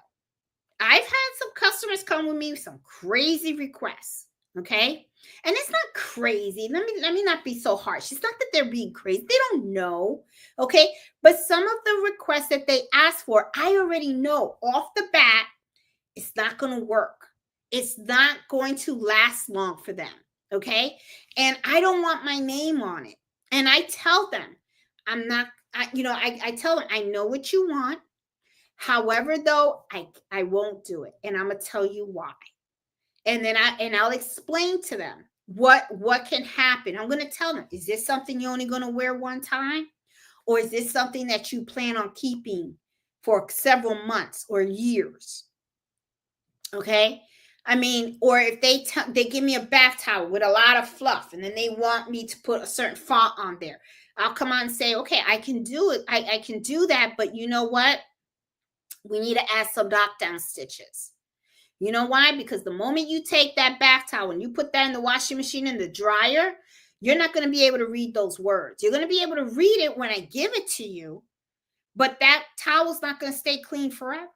I've had some customers come with me with some crazy requests, okay? And it's not crazy. Let me not be so harsh. It's not that they're being crazy. They don't know, okay? But some of the requests that they ask for, I already know off the bat, it's not going to work. It's not going to last long for them, okay? And I don't want my name on it. And I tell them, I tell them, I know what you want. However, though, I won't do it. And I'm going to tell you why. And then I'll explain to them what can happen. I'm going to tell them, is this something you're only going to wear one time? Or is this something that you plan on keeping for several months or years? Okay. I mean, or if they give me a bath towel with a lot of fluff and then they want me to put a certain font on there, I'll come on and say, okay, I can do it. I can do that. But you know what? We need to add some knockdown stitches. You know why? Because the moment you take that bath towel and you put that in the washing machine in the dryer, you're not going to be able to read those words. You're going to be able to read it when I give it to you, but that towel's not going to stay clean forever.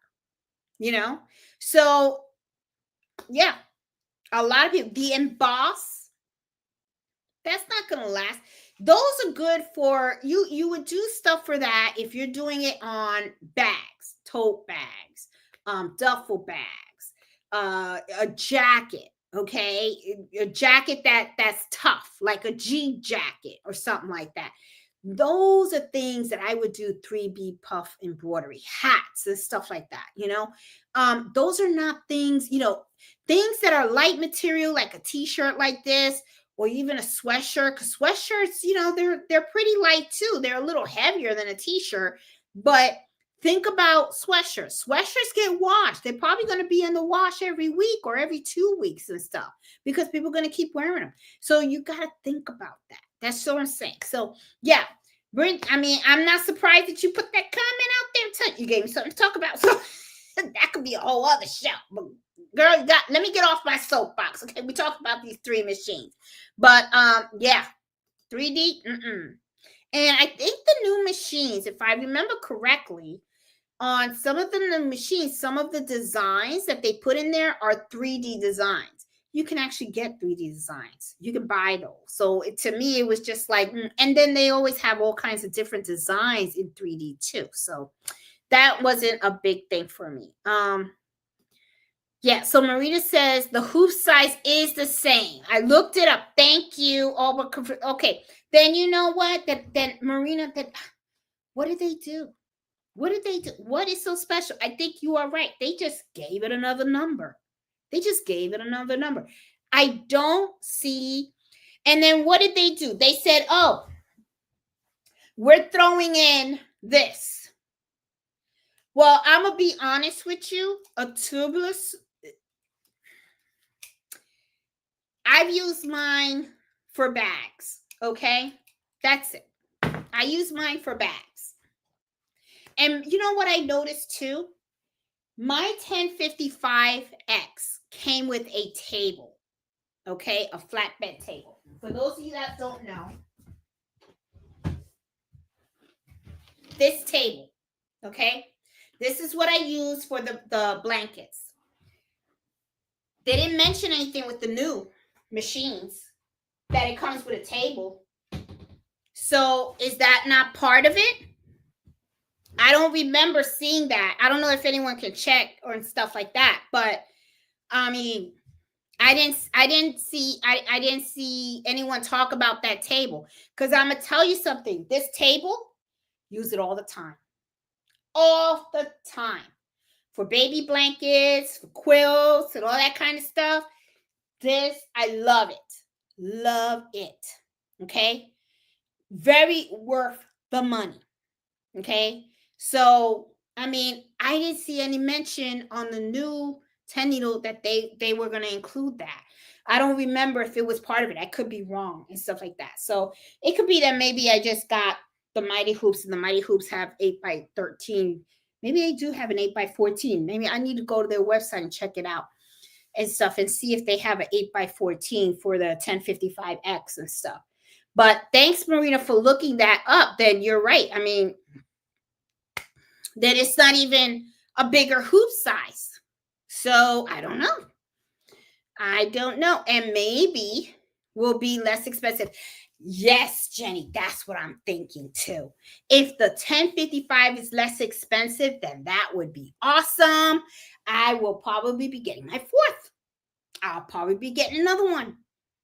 So yeah, a lot of people, the emboss, that's not going to last. Those are good for you. You would do stuff for that if you're doing it on bags, tote bags, duffel bags. A jacket, okay? A jacket that's tough, like a jean jacket or something like that. Those are things that I would do 3B puff embroidery, hats and stuff like that, those are not things, things that are light material, like a t-shirt like this, or even a sweatshirt, because sweatshirts, they're pretty light too. They're a little heavier than a t-shirt, but think about sweatshirts. Sweatshirts get washed. They're probably going to be in the wash every week or every 2 weeks and stuff because people are going to keep wearing them. So you got to think about that. That's what I'm saying. So yeah, I mean, I'm not surprised that you put that comment out there. You gave me something to talk about. So that could be a whole other show. But girl, let me get off my soapbox. Okay, we talk about these 3 machines. But yeah, 3D. And I think the new machines, if I remember correctly, on some of the new machines, some of the designs that they put in there are 3D designs. You can actually get 3D designs. You can buy those. So to me, it was just like, and then they always have all kinds of different designs in 3D too. So that wasn't a big thing for me. Yeah, so Marita says the hoop size is the same. I looked it up. Thank you. Okay, then you know what? Then Marina, what did they do? What did they do? What is so special? I think you are right. They just gave it another number. I don't see. And then what did they do? They said, oh, we're throwing in this. Well, I'm going to be honest with you. A tubeless, I've used mine for bags, okay? That's it. I use mine for bags. And you know what I noticed too? My 1055X came with a table, okay? A flatbed table. For those of you that don't know, this table, okay? This is what I use for the blankets. They didn't mention anything with the new machines that it comes with a table. So is that not part of it? I don't remember seeing that. I don't know if anyone can check or stuff like that, but I mean, I didn't see anyone talk about that table. Because I'm gonna tell you something. This table, use it all the time. All the time. For baby blankets, for quilts, and all that kind of stuff. This, I love it. Love it. Okay? Very worth the money. Okay? So, I mean, I didn't see any mention on the new 10 needle that they were going to include that. I don't remember if it was part of it. I could be wrong and stuff like that. So it could be that maybe I just got the Mighty Hoops, and the Mighty Hoops have 8x13. Maybe they do have an 8x14. Maybe I need to go to their website and check it out and stuff and see if they have an 8x14 for the 1055X and stuff. But thanks, Marina, for looking that up. Then you're right. I mean, that it's not even a bigger hoop size. So I don't know. And maybe will be less expensive. Yes, Jenny, that's what I'm thinking too. If the 1055 is less expensive, then that would be awesome. I will probably be getting my 4th. I'll probably be getting another one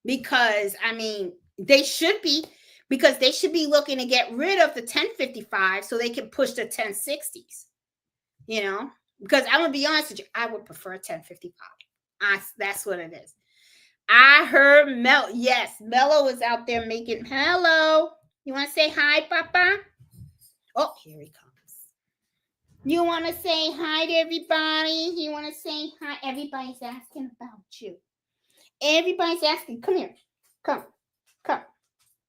because, I mean, they should be looking to get rid of the 1055 so they can push the 1060s, you know, because I'm going to be honest with you, I would prefer 1055. That's what it is. I heard yes, Mello is out there making, hello. You want to say hi, Papa? Oh, here he comes. You want to say hi to everybody? You want to say hi? Everybody's asking about you. Everybody's asking. Come here. Come.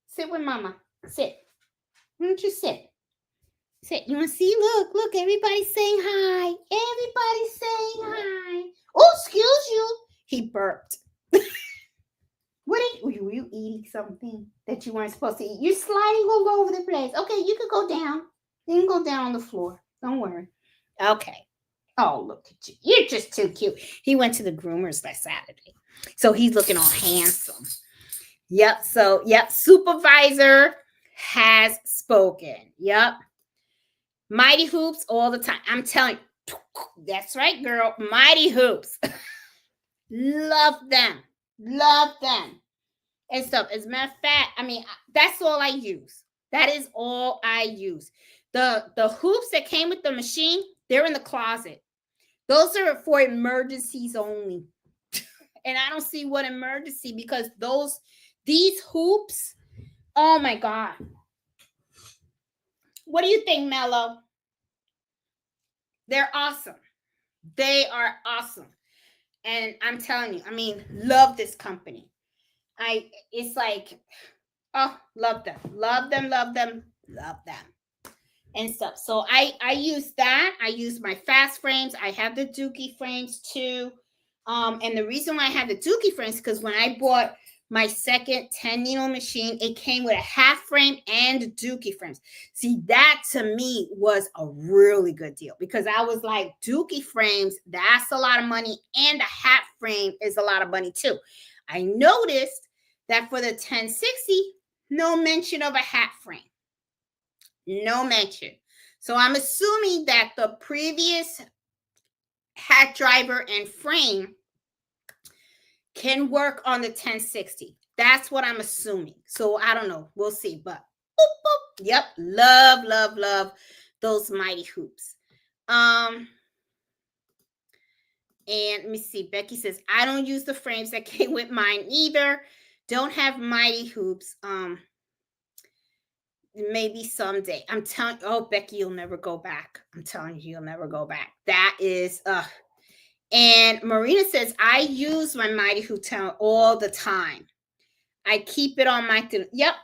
Sit with Mama. Sit. Why don't you sit? Sit. You want to see? Look. Everybody's saying hi. Everybody's saying hi. Oh, excuse you. He burped. Were you eating something that you weren't supposed to eat? You're sliding all over the place. Okay, you can go down. You can go down on the floor. Don't worry. Okay. Oh, look at you. You're just too cute. He went to the groomers last Saturday. So he's looking all handsome. Yep. So, supervisor has spoken. Yep. Mighty Hoops all the time. I'm telling you. That's right, girl. Mighty Hoops. Love them. And stuff. As a matter of fact, I mean, that's all I use. That is all I use. The hoops that came with the machine, they're in the closet. Those are for emergencies only. And I don't see what emergency, because these hoops, oh my God. What do you think, Mello? They're awesome. They are awesome. And I'm telling you, I mean, love this company. It's like, oh, love them. Love them and stuff. So I use that. I use my fast frames. I have the Dookie frames too. And the reason why I have the Dookie frames because when I bought my second 10 needle machine, it came with a half frame and Dookie frames. See, that to me was a really good deal because I was like, Dookie frames, that's a lot of money, and a half frame is a lot of money too. I noticed that for the 1060, no mention of a hat frame. No mention. So I'm assuming that the previous hat driver and frame can work on the 1060. That's what I'm assuming. So I don't know. We'll see. But boop, boop. Yep. Love those mighty hoops. And let me see. Becky says, I don't use the frames that came with mine either. Don't have mighty hoops. Maybe someday. I'm telling you, oh, Becky, you'll never go back. I'm telling you, you'll never go back. That is, and Marina says, I use my mighty hoop tower all the time. I keep it on my, yep.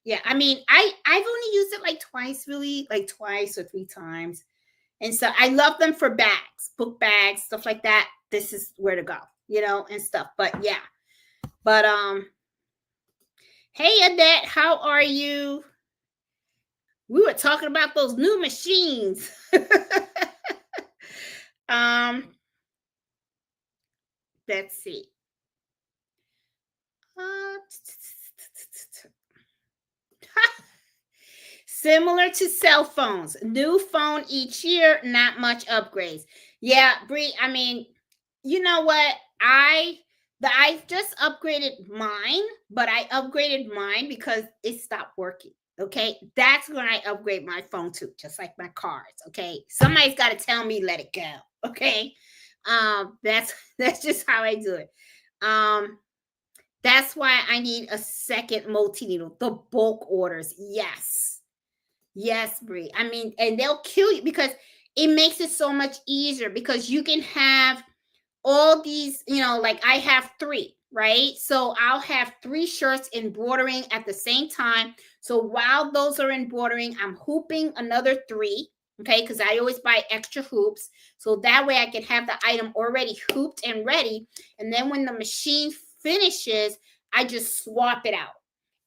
Yeah, I mean, I've only used it like twice, really, like twice or 3 times. And so I love them for bags, book bags, stuff like that. This is where to go, you know, and stuff. But yeah. But hey Annette, how are you? We were talking about those new machines. Let's see. Similar to cell phones, new phone each year, not much upgrades. Yeah, Bree, I mean, you know what? I just upgraded mine, but I upgraded mine because it stopped working. Okay, that's when I upgrade my phone too, just like my cars. Okay, somebody's got to tell me let it go. Okay, that's just how I do it. That's why I need a second multi-needle, the bulk orders. Yes, Brie. I mean, and they'll kill you because it makes it so much easier because you can have all these, you know, like I have 3, right? So I'll have 3 shirts embroidering at the same time. So while those are embroidering, I'm hooping another 3, okay? Because I always buy extra hoops. So that way I can have the item already hooped and ready. And then when the machine finishes, I just swap it out.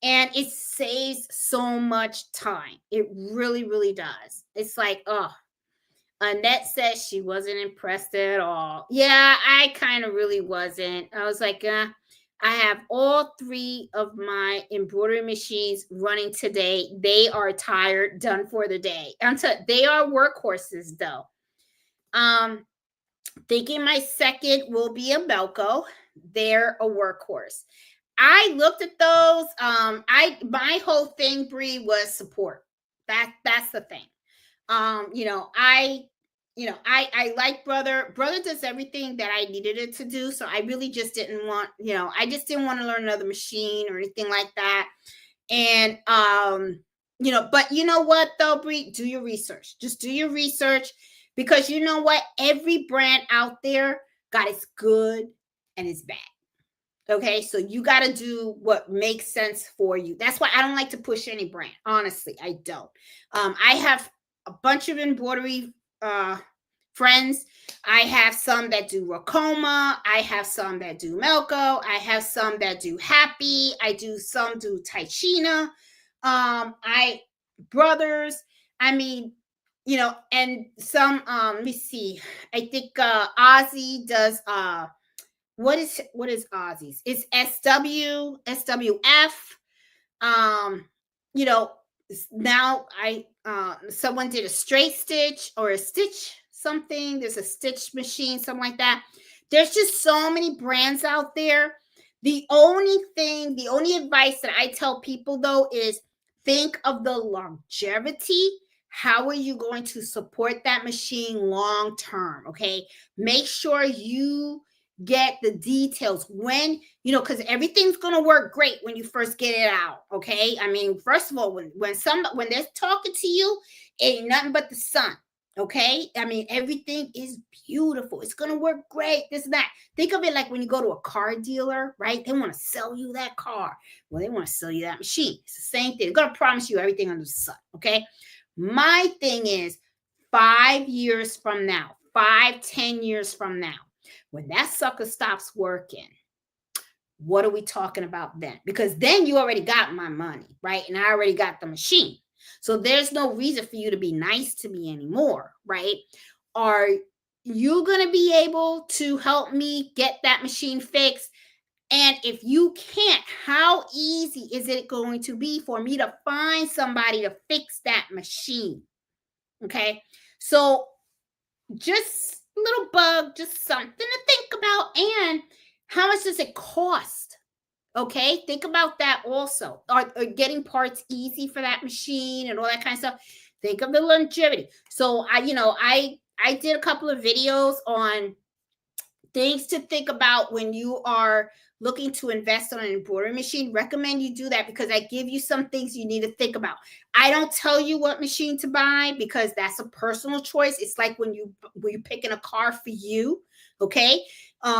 And it saves so much time. It really, really does. It's like, oh, Annette says she wasn't impressed at all. Yeah, I kind of really wasn't. I was like, I have all 3 of my embroidery machines running today. They are tired, done for the day. They are workhorses, though. Thinking my second will be a Melco. They're a workhorse. I looked at those. My whole thing, Bree, was support. That's the thing. I like Brother. Brother does everything that I needed it to do. So I really just didn't want, I just didn't want to learn another machine or anything like that. And but you know what though, Bree, do your research. Just do your research because you know what? Every brand out there got its good and its bad. Okay, so you got to do what makes sense for you. That's why I don't like to push any brand. Honestly, I don't. I have a bunch of embroidery friends. I have some that do Racoma. I have some that do Melco. I have some that do Happy. Some do Tychina. Brothers. I mean, and some. Let me see. I think Ozzy does. What is Ozzy's? It's SWF. Now someone did a straight stitch or a stitch something. There's a stitch machine, something like that. There's just so many brands out there. The only advice that I tell people though is think of the longevity. How are you going to support that machine long term? Okay. Make sure you get the details when, because everything's going to work great when you first get it out. Okay. I mean, first of all, when they're talking to you, ain't nothing but the sun. Okay. I mean, everything is beautiful. It's going to work great. This and that. Think of it like when you go to a car dealer, right? They want to sell you that car. Well, they want to sell you that machine. It's the same thing. They're going to promise you everything under the sun. Okay. My thing is 5 years from now, 5, 10 years from now, when that sucker stops working, what are we talking about then? Because then you already got my money, right? And I already got the machine. So there's no reason for you to be nice to me anymore, right? Are you going to be able to help me get that machine fixed? And if you can't, how easy is it going to be for me to find somebody to fix that machine? Okay. So just a little bug, just something to think about. And how much does it cost? Okay, think about that also. Are getting parts easy for that machine and all that kind of stuff? Think of the longevity. So I did a couple of videos on things to think about when you are looking to invest on an embroidery machine. Recommend you do that because I give you some things you need to think about. I don't tell you what machine to buy because that's a personal choice. It's like when you're picking a car for you. Okay.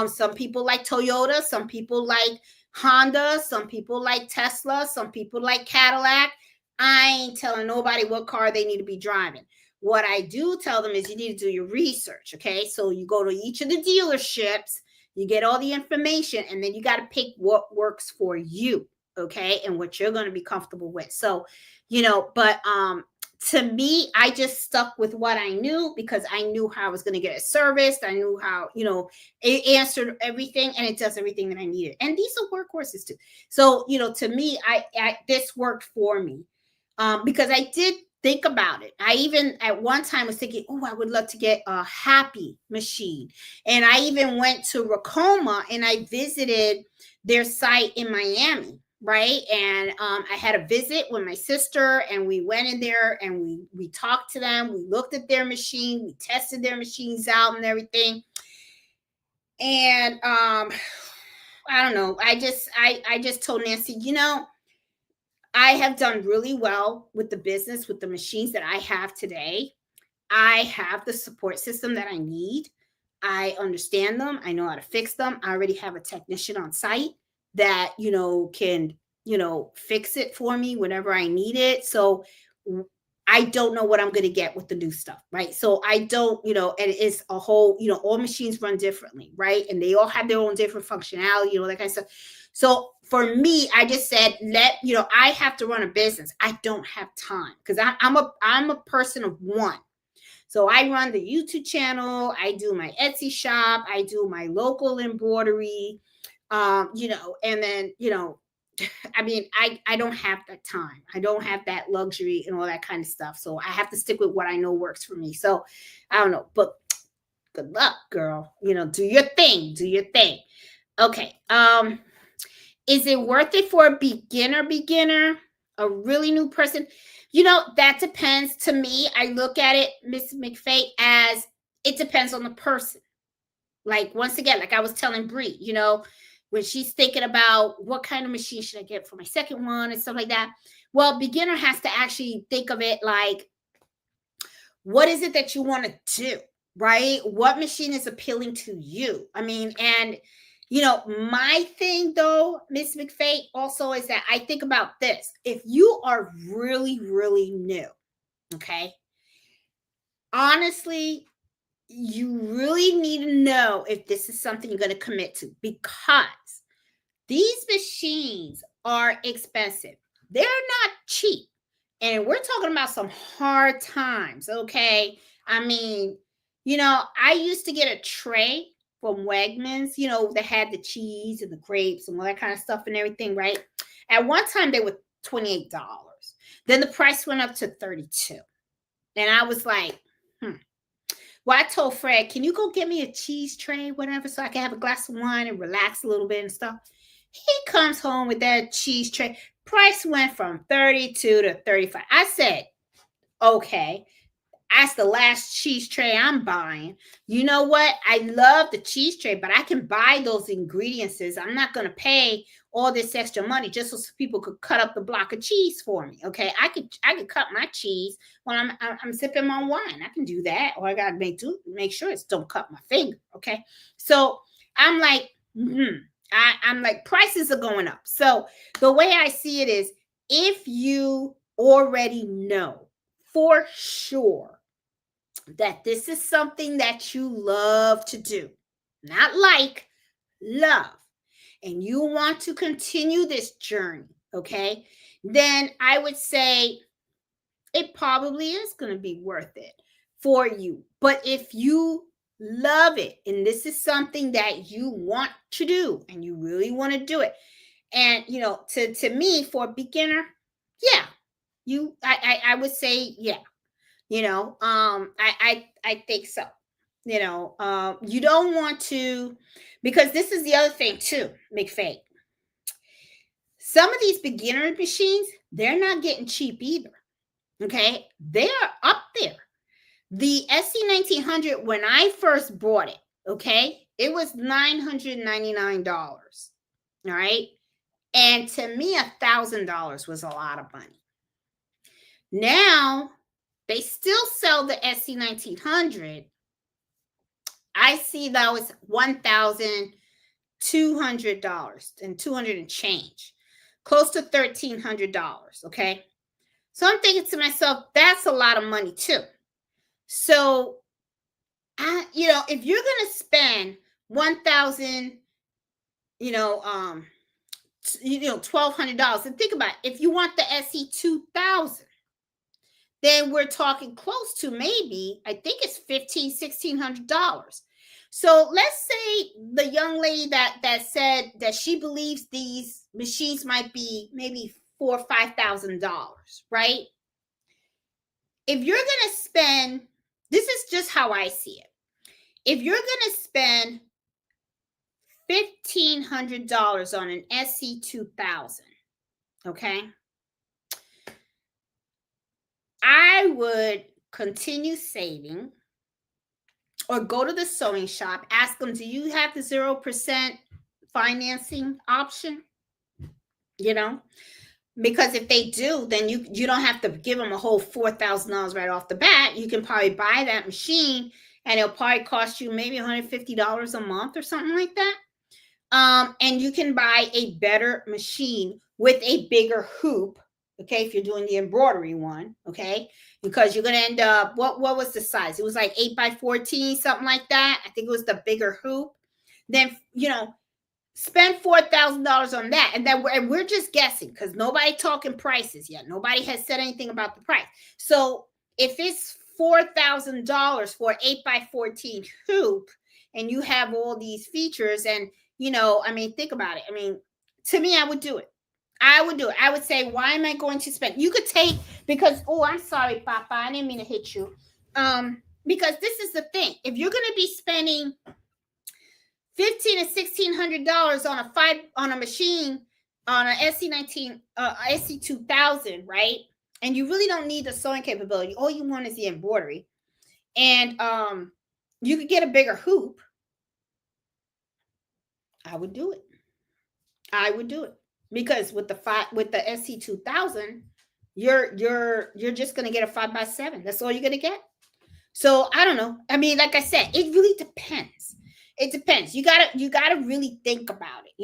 Some people like Toyota, some people like Honda, some people like Tesla, some people like Cadillac. I ain't telling nobody what car they need to be driving. What I do tell them is you need to do your research. Okay. So you go to each of the dealerships, you get all the information, and then you got to pick what works for you. Okay. And what you're going to be comfortable with. So, but to me, I just stuck with what I knew because I knew how I was going to get it serviced. I knew how, it answered everything and it does everything that I needed. And these are workhorses too. So, to me, I this worked for me because I did think about it. I even at one time was thinking, oh, I would love to get a Happy machine. And I even went to Racoma and I visited their site in Miami. Right. And I had a visit with my sister and we went in there and we talked to them. We looked at their machine. We tested their machines out and everything. And I don't know. I just told Nancy, I have done really well with the business, with the machines that I have today. I have the support system that I need. I understand them. I know how to fix them. I already have a technician on site that, can, fix it for me whenever I need it. So I don't know what I'm going to get with the new stuff, right? So I don't, and it's a whole, all machines run differently, right? And they all have their own different functionality, that kind of stuff. So for me, I just said, I have to run a business. I don't have time because I'm a person of one. So I run the YouTube channel. I do my Etsy shop. I do my local embroidery, and then, I mean, I don't have that time. I don't have that luxury and all that kind of stuff. So I have to stick with what I know works for me. So I don't know, but good luck, girl. Do your thing. Do your thing. Okay. Is it worth it for a beginner, a really new person? That depends. To me, I look at it, Miss McFay, as it depends on the person. Like, once again, like I was telling Bree, when she's thinking about what kind of machine should I get for my second one and stuff like that. Well, beginner has to actually think of it like, what is it that you want to do, right? What machine is appealing to you? I mean, and my thing though, Miss McFay, also is that I think about this. If you are really, really new, okay, honestly, you really need to know if this is something you're going to commit to because these machines are expensive. They're not cheap. And we're talking about some hard times, okay? I mean, I used to get a tray from Wegmans, that had the cheese and the grapes and all that kind of stuff and everything, right? At one time, they were $28. Then the price went up to $32. And I was like, Well, I told Fred, can you go get me a cheese tray, whatever, so I can have a glass of wine and relax a little bit and stuff? He comes home with that cheese tray. Price went from $32 to $35. I said, okay, that's the last cheese tray I'm buying. You know what? I love the cheese tray, but I can buy those ingredients. I'm not going to pay all this extra money just so people could cut up the block of cheese for me. Okay, I could cut my cheese when I'm sipping my wine. I can do that, or I gotta make sure it don't cut my finger. Okay, so I'm like, I'm like, prices are going up. So the way I see it is, if you already know for sure that this is something that you love to do, not like, love, and you want to continue this journey, okay, then I would say it probably is going to be worth it for you. But if you love it and this is something that you want to do and you really want to do it, and to me, for a beginner, yeah, I would say, yeah, I think so. You don't want to, because this is the other thing too, McFay. Some of these beginner machines, they're not getting cheap either. Okay, they are up there. The SC1900, when I first bought it, okay, it was $999. All right, and to me, $1,000 was a lot of money. Now they still sell the SC1900. I see that was $1,200 and 200 and change, close to $1,300. Okay, so I'm thinking to myself, that's a lot of money too. So, if you're gonna spend $1,000, $1,200, and think about it, if you want the SC2000. Then we're talking close to, maybe, I think it's $1,600. So let's say the young lady that said that she believes these machines might be maybe $4,000 or $5,000, right? If you're gonna spend, this is just how I see it. If you're gonna spend $1,500 on an SC2000, okay, I would continue saving, or go to the sewing shop, ask them, do you have the 0% financing option? Because if they do, then you don't have to give them a whole $4,000 right off the bat. You can probably buy that machine and it'll probably cost you maybe $150 a month or something like that. And you can buy a better machine with a bigger hoop. Okay, if you're doing the embroidery one, okay, because you're gonna end up, what was the size? It was like 8x14, something like that. I think it was the bigger hoop. Then spend $4,000 on that, and then we're just guessing because nobody talking prices yet. Nobody has said anything about the price. So if it's $4,000 for 8x14 hoop, and you have all these features, and think about it. To me, I would do it. I would say, why am I going to spend? You could take, because, oh, I'm sorry, Papa, I didn't mean to hit you. Because this is the thing. If you're going to be spending $1,500 and $1,600 on a machine, on an SC2000, right? And you really don't need the sewing capability. All you want is the embroidery. And you could get a bigger hoop. I would do it. Because with the SC2000, you're just gonna get a 5x7. That's all you're gonna get. So I don't know. Like I said, it really depends. It depends. You gotta really think about it.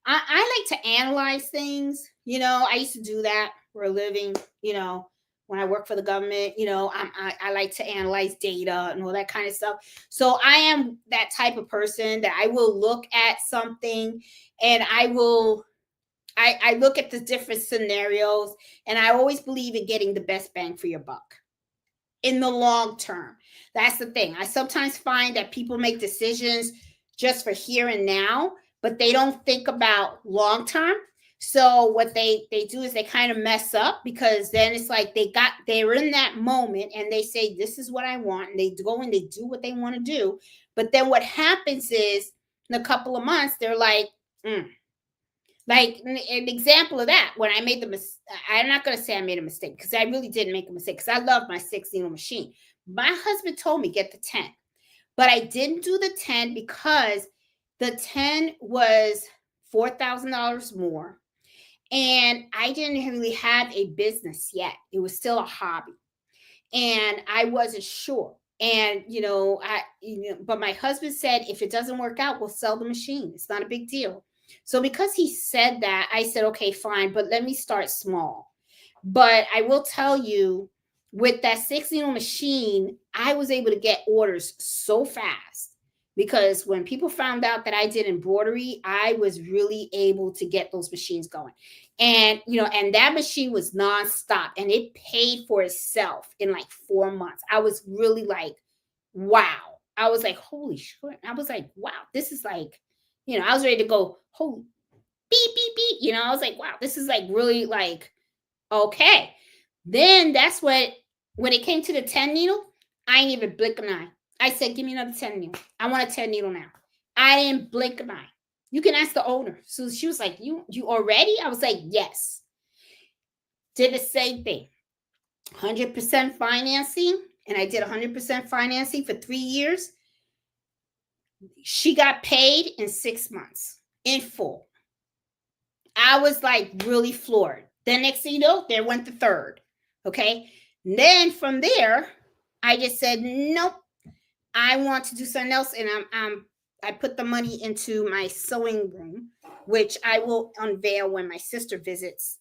I like to analyze things. I used to do that for a living. When I work for the government, I like to analyze data and all that kind of stuff. So I am that type of person that I will look at something, and I look at the different scenarios, and I always believe in getting the best bang for your buck in the long term. That's the thing. I sometimes find that people make decisions just for here and now, but they don't think about long term. So what they do is they kind of mess up, because then it's like they're in that moment and they say, this is what I want. And they go and they do what they want to do. But then what happens is, in a couple of months, they're like, Like an example of that, when I made the mistake, I'm not going to say I made a mistake, because I really didn't make a mistake, because I love my 6 needle machine. My husband told me get the 10, but I didn't do the 10 because the 10 was $4,000 more. And I didn't really have a business yet. It was still a hobby. And I wasn't sure. And but my husband said, if it doesn't work out, we'll sell the machine. It's not a big deal. So because he said that, I said, okay, fine, but let me start small. But I will tell you, with that 6-needle machine, I was able to get orders so fast, because when people found out that I did embroidery, I was really able to get those machines going. And and that machine was nonstop, and it paid for itself in like 4 months. I was really like, wow. I was like, holy shit. I was like, wow, this is like, I was ready to go, holy beep, beep, beep. I was like, wow, this is like really like, okay. Then that's when it came to the 10 needle, I didn't even blink an eye. I said, give me another 10 needle. I want a 10 needle now. I didn't blink an eye. You can ask the owner. So she was like, you already? I was like, yes. Did the same thing. 100% financing. And I did 100% financing for 3 years. She got paid in 6 months in full. I was like really floored. Then next thing you know, there went the third. Okay. And then from there, I just said, nope, I want to do something else. And I put the money into my sewing room, which I will unveil when my sister visits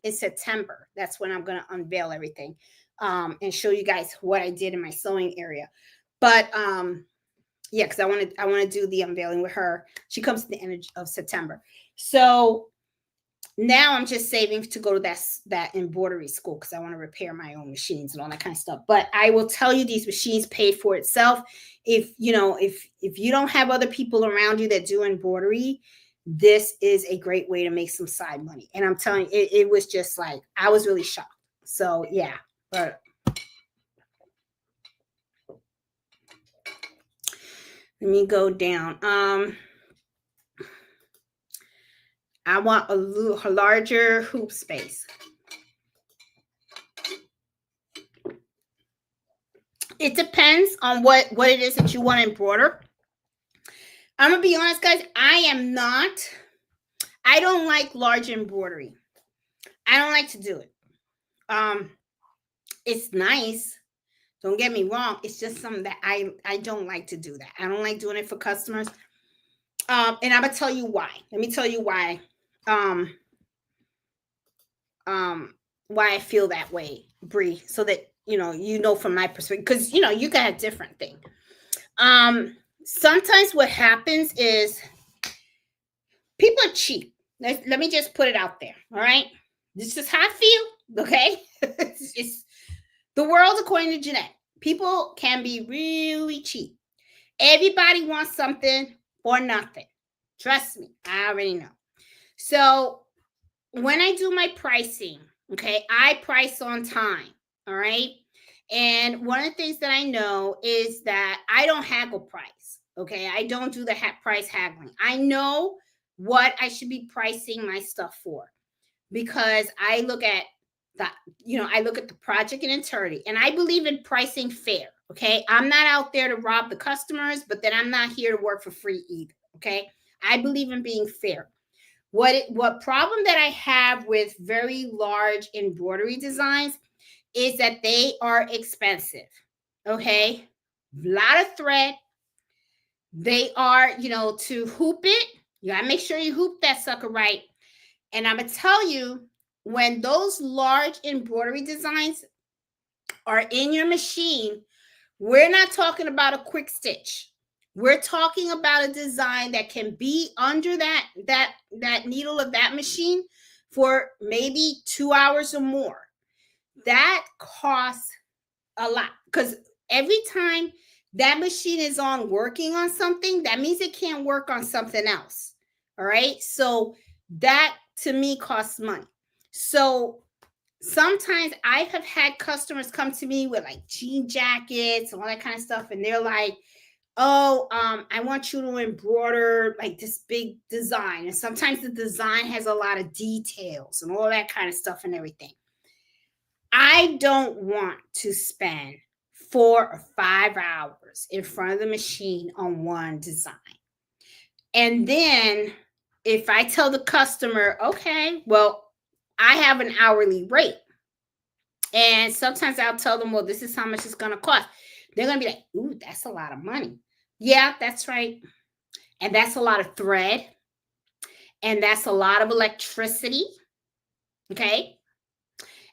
in September. That's when I'm going to unveil everything and show you guys what I did in my sewing area. But yeah, because I want to do the unveiling with her. She comes at the end of September. So now I'm just saving to go to that embroidery school, because I want to repair my own machines and all that kind of stuff. But I will tell you, these machines paid for itself. If you don't have other people around you that do embroidery, this is a great way to make some side money. And I'm telling you, it was just like, I was really shocked. So yeah, but let me go down. I want a larger hoop space. It depends on what it is that you want to embroider. I'm going to be honest, guys. I don't like large embroidery. I don't like to do it. It's nice. Don't get me wrong. It's just something that I don't like to do that. I don't like doing it for customers. And I'm going to tell you why. Let me tell you why. Why I feel that way, Bree, so that from my perspective, because you got a different thing. Sometimes what happens is people are cheap. Let me just put it out there. All right, this is how I feel. Okay, it's the world according to Jeanette. People can be really cheap. Everybody wants something or nothing. Trust me, I already know. So when I do my pricing, okay, I price on time. All right. And one of the things that I know is that I don't haggle price. Okay. I don't do the price haggling. I know what I should be pricing my stuff for, because I look at I look at the project in entirety, and I believe in pricing fair. Okay. I'm not out there to rob the customers, but then I'm not here to work for free either. Okay. I believe in being fair. What problem that I have with very large embroidery designs is that they are expensive. Okay. A lot of thread. They are, to hoop it, you gotta make sure you hoop that sucker right. And I'm gonna tell you, when those large embroidery designs are in your machine, we're not talking about a quick stitch. We're talking about a design that can be under that needle of that machine for maybe 2 hours or more. That costs a lot, because every time that machine is on working on something, that means it can't work on something else. All right. So that to me costs money. So sometimes I have had customers come to me with like jean jackets and all that kind of stuff, and they're like, oh, I want you to embroider like this big design. And sometimes the design has a lot of details and all that kind of stuff and everything. I don't want to spend 4 or 5 hours in front of the machine on one design. And then if I tell the customer, okay, well, I have an hourly rate. And sometimes I'll tell them, well, this is how much it's going to cost. They're going to be like, ooh, that's a lot of money. Yeah, that's right. And that's a lot of thread. And that's a lot of electricity. Okay.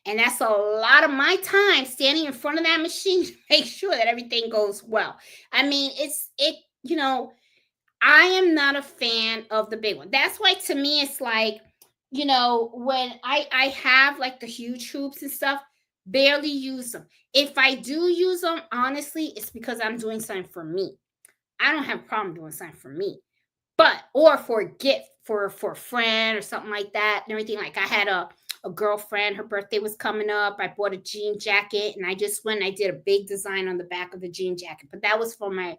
And that's a lot of my time standing in front of that machine to make sure that everything goes well. I mean, I am not a fan of the big one. That's why to me, it's like, when I have like the huge hoops and stuff, barely use them. If I do use them, honestly, it's because I'm doing something for me. I don't have a problem doing something for me. But or for a gift for a friend or something like that and everything. Like I had a girlfriend, her birthday was coming up. I bought a jean jacket and I just went and I did a big design on the back of the jean jacket. But that was for my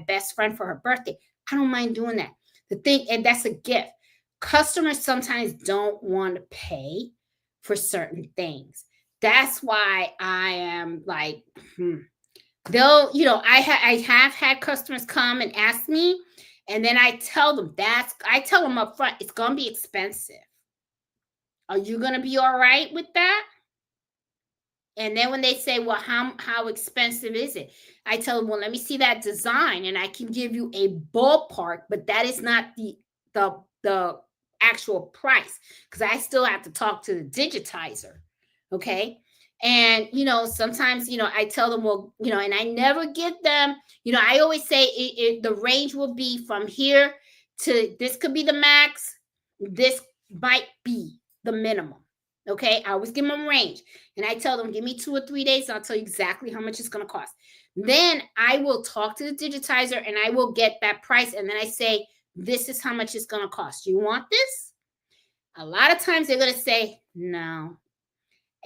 best friend for her birthday. I don't mind doing that. The thing, and that's a gift. Customers sometimes don't want to pay for certain things. That's why I am like, they'll, I have had customers come and ask me, and then I tell them I tell them up front, it's gonna be expensive. Are you gonna be all right with that? And then when they say, well, how expensive is it? I tell them, well, let me see that design and I can give you a ballpark, but that is not the actual price because I still have to talk to the digitizer. Okay. And sometimes I tell them, well, and I never get them, I always say the range will be from here to this could be the max, this might be the minimum. Okay, I always give them a range. And I tell them, give me 2 or 3 days, and I'll tell you exactly how much it's going to cost. Then I will talk to the digitizer and I will get that price. And then I say, this is how much it's going to cost. You want this? A lot of times they're going to say, no.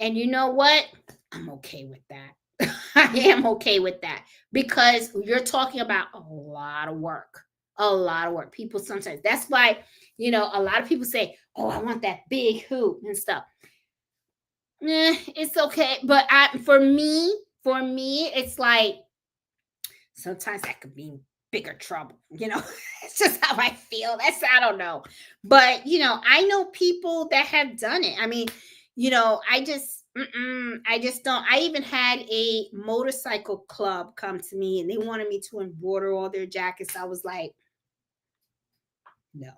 And you know what? I'm okay with that. I am okay with that because you're talking about a lot of work. A lot of work. People sometimes, that's why, a lot of people say, oh, I want that big hoop and stuff. It's okay. But for me, it's like sometimes that could be bigger trouble. It's just how I feel. I don't know. But, I know people that have done it. I mean, I just don't. I even had a motorcycle club come to me and they wanted me to embroider all their jackets. I was like, no,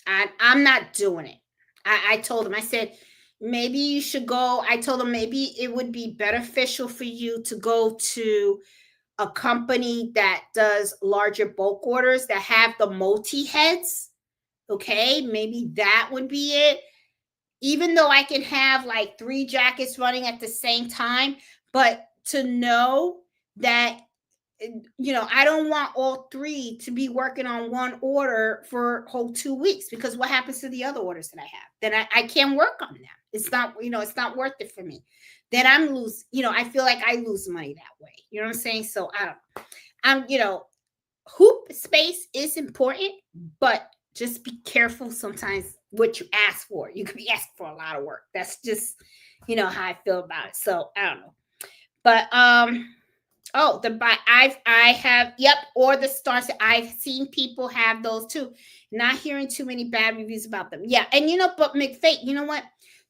I'm not doing it. I told them, I said, maybe you should go. I told them maybe it would be beneficial for you to go to a company that does larger bulk orders that have the multi heads. Okay, maybe that would be it. Even though I can have like 3 jackets running at the same time, but to know that I don't want all 3 to be working on one order for whole 2 weeks because what happens to the other orders that I have? Then I can't work on them. It's not, it's not worth it for me. Then I'm I feel like I lose money that way. You know what I'm saying? So I don't, hoop space is important, but just be careful sometimes what you ask for. You could be asking for a lot of work. That's just, how I feel about it. So I don't know. But I have, yep, or the stars. I've seen people have those too. Not hearing too many bad reviews about them. Yeah, and but McFate, you know what?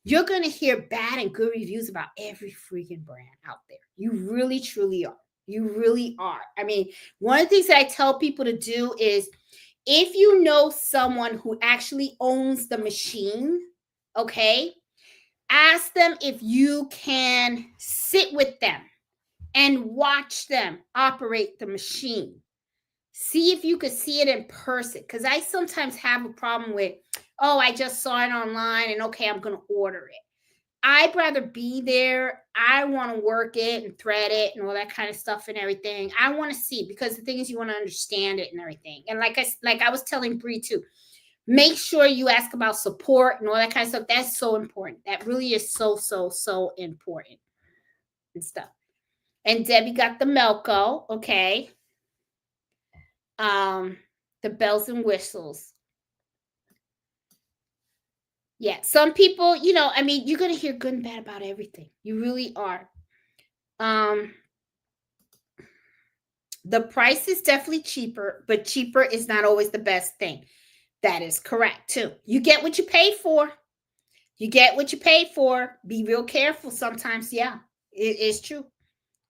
You're gonna hear bad and good reviews about every freaking brand out there. You really, truly are. You really are. I mean, one of the things that I tell people to do is if you know someone who actually owns the machine, okay, ask them if you can sit with them and watch them operate the machine. See if you could see it in person. Because I sometimes have a problem with, oh, I just saw it online and okay, I'm going to order it. I'd rather be there. I want to work it and thread it and all that kind of stuff and everything. I want to see because the thing is you want to understand it and everything. And like I was telling Bree too, make sure you ask about support and all that kind of stuff. That's so important. That really is so, so, so important and stuff. And Debbie got the Melco, okay. The bells and whistles. Yeah, some people, I mean, you're gonna hear good and bad about everything. You really are. The price is definitely cheaper, but cheaper is not always the best thing. That is correct too. You get what you pay for. You get what you pay for. Be real careful sometimes. Yeah, it is true.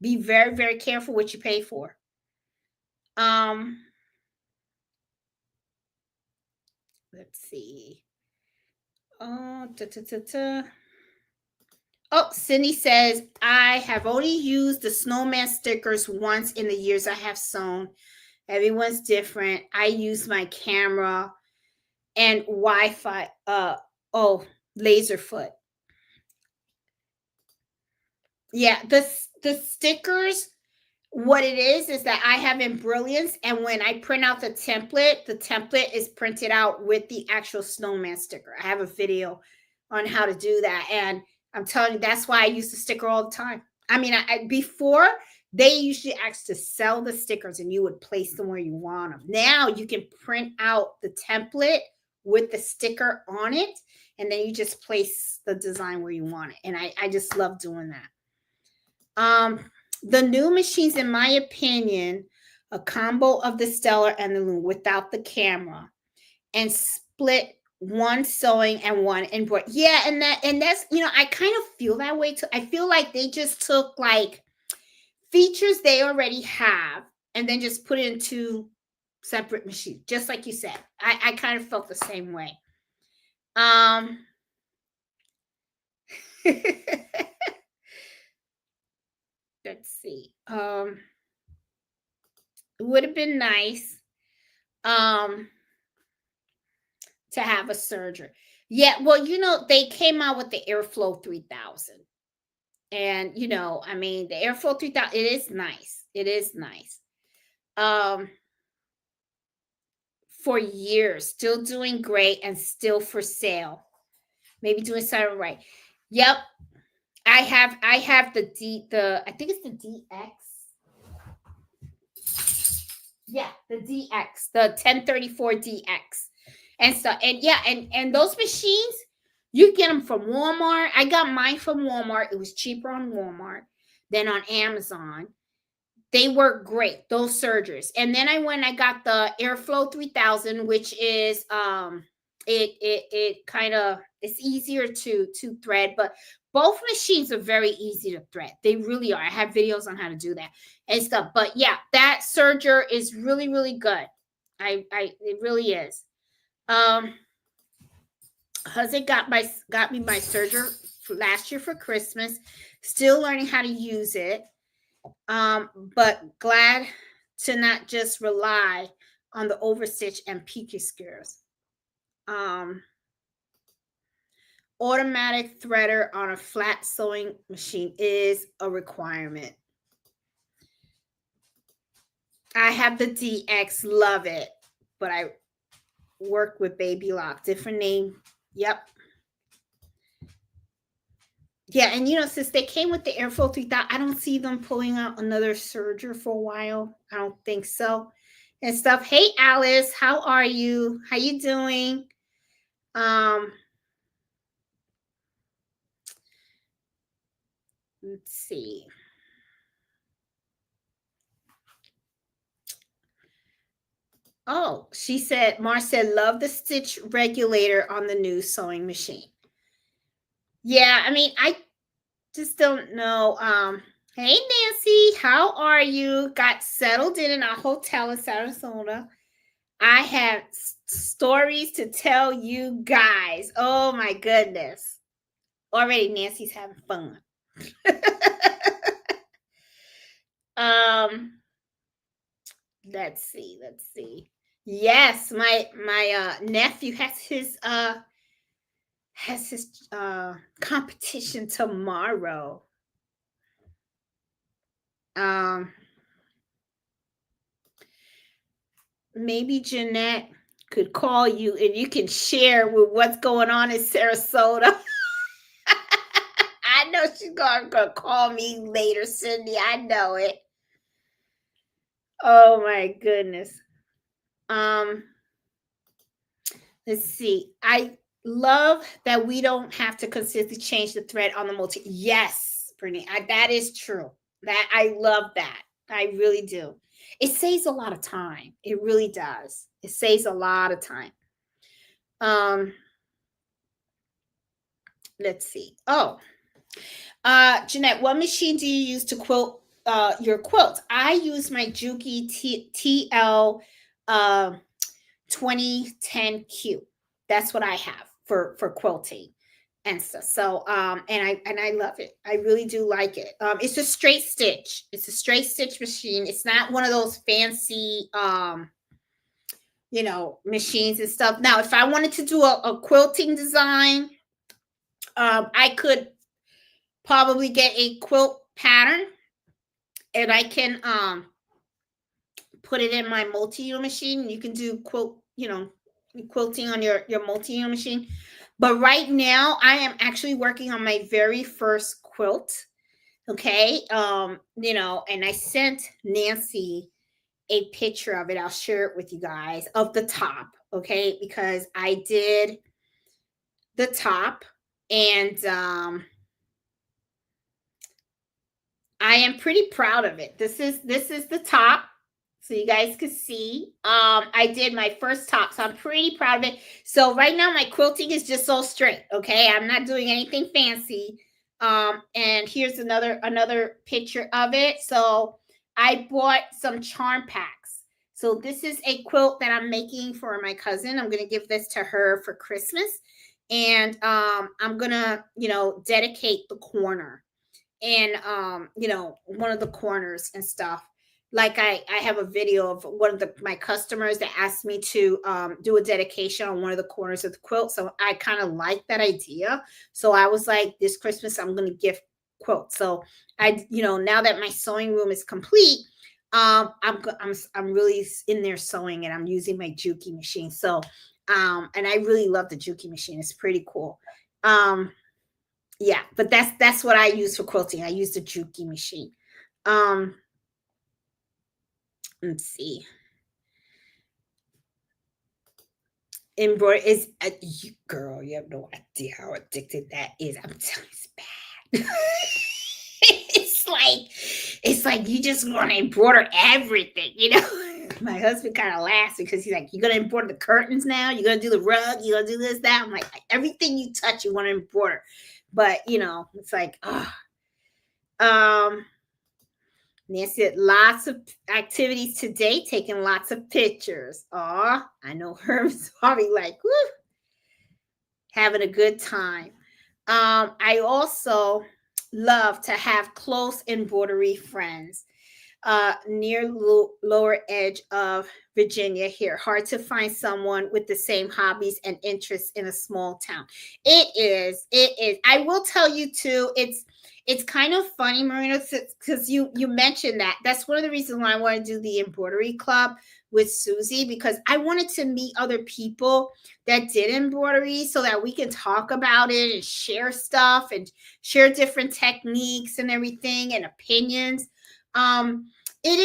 Be very, very careful what you pay for. Let's see. Oh, Oh, Cindy says, I have only used the snowman stickers once in the years I have sewn. Everyone's different. I use my camera and Wi-Fi. Laser foot. Yeah, the stickers, what it is that I have in Brilliance, and when I print out the template is printed out with the actual snowman sticker. I have a video on how to do that, and I'm telling you, that's why I use the sticker all the time. I mean, before they usually asked to sell the stickers, and you would place them where you want them. Now you can print out the template with the sticker on it, and then you just place the design where you want it. And I just love doing that. The new machines, in my opinion, a combo of the Stellar and the Loom without the camera, and split one sewing and one embroidery. Yeah, and that's I kind of feel that way too. I feel like they just took like features they already have and then just put it into separate machines, just like you said. I kind of felt the same way. Let's see. It would have been nice to have a serger. Yeah, well, they came out with the Airflow 3000. And I mean, the Airflow 3000, it is nice. It is nice. For years, still doing great and still for sale. Maybe doing something right. Yep. I have the I think it's the DX. Yeah, the DX, the 1034 DX and stuff. And yeah, and those machines, you get them from Walmart. I got mine from Walmart. It was cheaper on Walmart than on Amazon. They work great, those sergers. And then I got the Airflow 3000, which is it kind of, it's easier to thread, but both machines are very easy to thread. They really are. I have videos on how to do that and stuff. But yeah, that serger is really, really good. It really is. Husband got me my serger last year for Christmas. Still learning how to use it. But glad to not just rely on the overstitch and pique skewers. Automatic threader on a flat sewing machine is a requirement. I have the DX, love it, but I work with Baby Lock, different name. Yep. Yeah, and since they came with the Airflow 3000, I don't see them pulling out another serger for a while. I don't think so. And stuff. Hey, Alice, how are you? How you doing? Let's see. Oh, she said, Mar said, love the stitch regulator on the new sewing machine. Yeah, I mean, I just don't know. Hey, Nancy, how are you? Got settled in a hotel in Sarasota. I have stories to tell you guys. Oh, my goodness. Already, Nancy's having fun. Let's see. Yes, my nephew has his competition tomorrow. Maybe Jeanette could call you and you can share with what's going on in Sarasota. I know she's gonna call me later, Cindy. I know it. Oh my goodness. Let's see. I love that we don't have to consistently change the thread on the multi. Yes, Brittany, that is true. That I love that. I really do. It saves a lot of time. It really does. It saves a lot of time. Let's see. Oh, Jeanette, what machine do you use to quilt your quilts? I use my Juki TL 2010Q. That's what I have for quilting and stuff. So and I love it. I really do like it. It's a straight stitch. It's a straight stitch machine. It's not one of those fancy machines and stuff. Now, if I wanted to do a quilting design, I could probably get a quilt pattern and I can put it in my multi-use machine. You can do quilting on your multi-use machine. But right now I am actually working on my very first quilt. Okay. And I sent Nancy a picture of it. I'll share it with you guys of the top. Okay, because I did the top and I am pretty proud of it. This is the top. So you guys can see. I did my first top, so I'm pretty proud of it. So right now my quilting is just so straight. Okay, I'm not doing anything fancy. And here's another picture of it. So I bought some charm packs. So this is a quilt that I'm making for my cousin. I'm gonna give this to her for Christmas, and I'm gonna dedicate the corner and one of the corners and stuff. Like I have a video of one of my customers that asked me to do a dedication on one of the corners of the quilt, so I kind of like that idea. So I was like, this Christmas I'm going to gift quilts. So I now that my sewing room is complete, I'm really in there sewing, and I'm using my Juki machine. So and I really love the Juki machine. It's pretty cool. Yeah, but that's what I use for quilting. I use the Juki machine. Let's see. Embroidery is girl. You have no idea how addicted that is. I'm telling you, it's bad. it's like you just want to embroider everything. My husband kind of laughs because he's like, "You're gonna embroider the curtains now. You're gonna do the rug. You're gonna do this, that." I'm like, everything you touch, you want to embroider. But it's like, Nancy said lots of activities today, taking lots of pictures. I know Herm's probably like, woo, having a good time. I also love to have close embroidery friends near lower edge of Virginia here. Hard to find someone with the same hobbies and interests in a small town. It is. I will tell you too, it's kind of funny, Marina, because you mentioned that. That's one of the reasons why I want to do the embroidery club with Susie, because I wanted to meet other people that did embroidery so that we can talk about it and share stuff and share different techniques and everything and opinions. It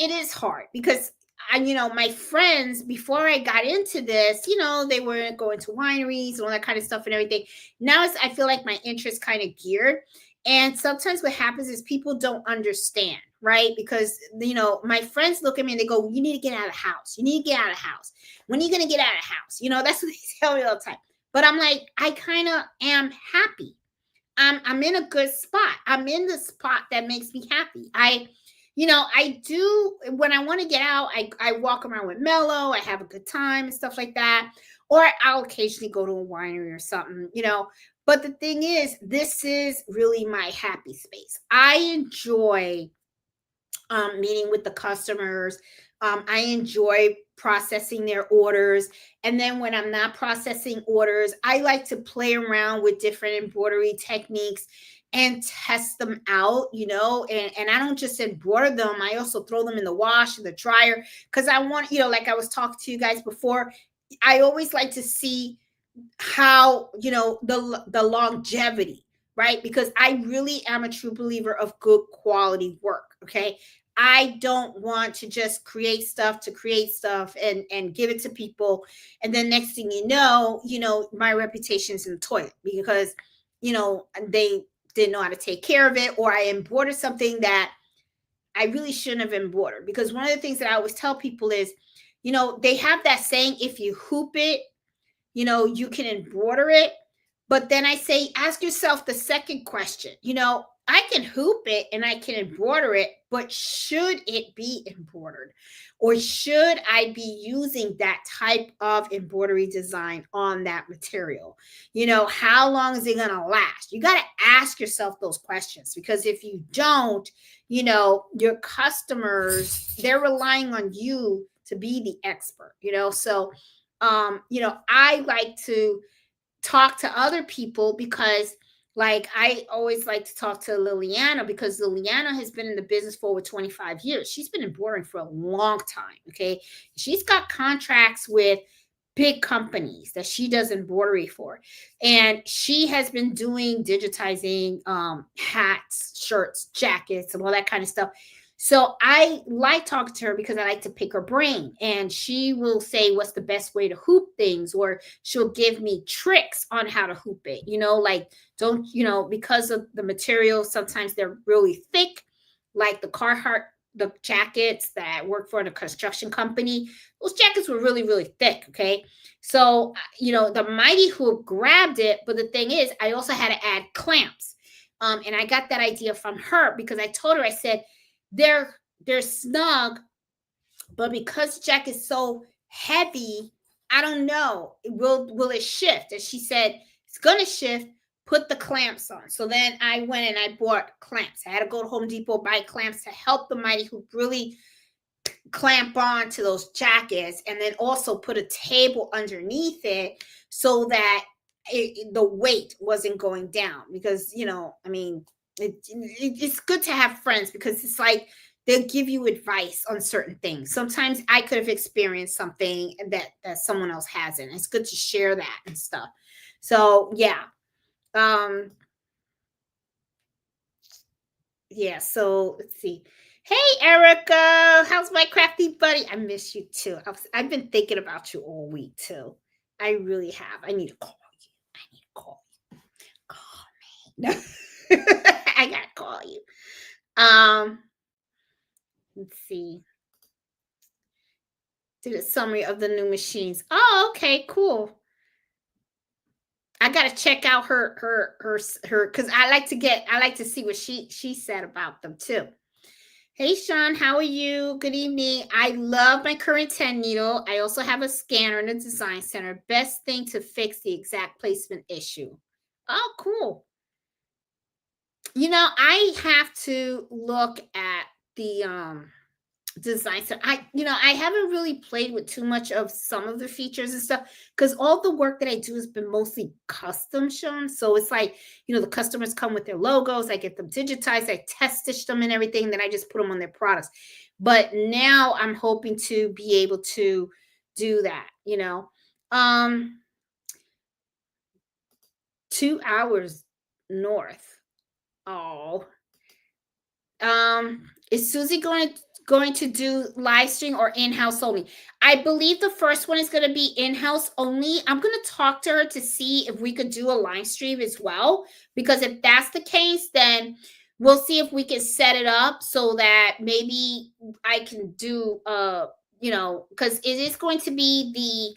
is hard because my friends, before I got into this, they were going to wineries and all that kind of stuff and everything. Now I feel like my interest kind of geared. And sometimes what happens is people don't understand, right? Because, my friends look at me and they go, you need to get out of the house. You need to get out of the house. When are you going to get out of the house? That's what they tell me all the time. But I'm like, I kind of am happy. I'm in a good spot. I'm in the spot that makes me happy. I do, when I want to get out, I walk around with Mello. I have a good time and stuff like that. Or I'll occasionally go to a winery or something, But the thing is, this is really my happy space. I enjoy meeting with the customers. I enjoy processing their orders. And then when I'm not processing orders, I like to play around with different embroidery techniques and test them out, and I don't just embroider them. I also throw them in the wash and the dryer because I want, like I was talking to you guys before, I always like to see how, the longevity, right? Because I really am a true believer of good quality work. Okay. I don't want to just create stuff to create stuff and give it to people. And then next thing you know, my reputation's in the toilet because, they didn't know how to take care of it, or I embroidered something that I really shouldn't have embroidered. Because one of the things that I always tell people is, they have that saying, if you hoop it, you can embroider it. But then I say, ask yourself the second question. I can hoop it and I can embroider it, but should it be embroidered? Or should I be using that type of embroidery design on that material? How long is it going to last? You got to ask yourself those questions, because if you don't, your customers, they're relying on you to be the expert, so I like to talk to other people, because like I always like to talk to Liliana, because Liliana has been in the business for over 25 years. She's been embroidering for a long time. Okay. She's got contracts with big companies that she does embroidery for. And she has been doing digitizing hats, shirts, jackets, and all that kind of stuff. So I like talking to her because I like to pick her brain, and she will say what's the best way to hoop things, or she'll give me tricks on how to hoop it. Like, don't, because of the material, sometimes they're really thick, like the jackets that work for the construction company. Those jackets were really, really thick. Okay. So, the Mighty Hoop grabbed it. But the thing is, I also had to add clamps. And I got that idea from her, because I told her, I said, they're snug, but because the jacket is so heavy, I don't know, will it shift? And she said, it's gonna shift. Put the clamps on. So then I went and I bought clamps. I had to go to Home Depot, buy clamps to help the Mighty Hoop really clamp on to those jackets, and then also put a table underneath it so that the weight wasn't going down. Because it's good to have friends, because it's like they'll give you advice on certain things. Sometimes I could have experienced something that someone else hasn't. It's good to share that and stuff. So yeah. Yeah, so let's see. Hey, Erica, how's my crafty buddy? I miss you too. I've been thinking about you all week too. I really have. I need to call you. I need to call you. Call me. No, I gotta call you. Let's see. Do the summary of the new machines. Oh, okay, cool. I gotta check out her because I like to see what she said about them too. Hey Sean, how are you? Good evening. I love my current 10 needle. I also have a scanner in the design center. Best thing to fix the exact placement issue. Oh, cool. I have to look at the design center. I haven't really played with too much of some of the features and stuff, because all the work that I do has been mostly custom shown. So it's like, the customers come with their logos, I get them digitized, I test stitch them and everything, then I just put them on their products. But now I'm hoping to be able to do that. 2 hours north. Oh, is Susie going to do live stream or in-house only? I believe the first one is going to be in-house only. I'm going to talk to her to see if we could do a live stream as well, because if that's the case, then we'll see if we can set it up so that maybe I can do because it is going to be the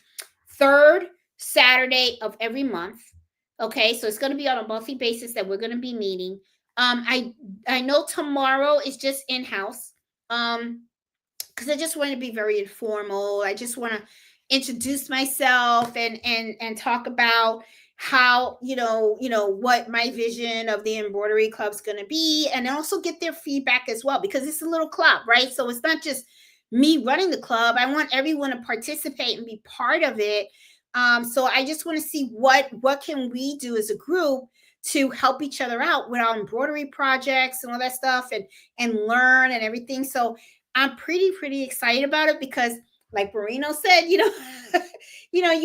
third Saturday of every month. Okay, so it's going to be on a monthly basis that we're going to be meeting. I know tomorrow is just in-house. Because I just want to be very informal. I just want to introduce myself and talk about how what my vision of the embroidery club's going to be, and also get their feedback as well, because it's a little club, right? So it's not just me running the club. I want everyone to participate and be part of it. So I just want to see what can we do as a group to help each other out with our embroidery projects and all that stuff, and learn and everything. So I'm pretty excited about it, because like Marino said, you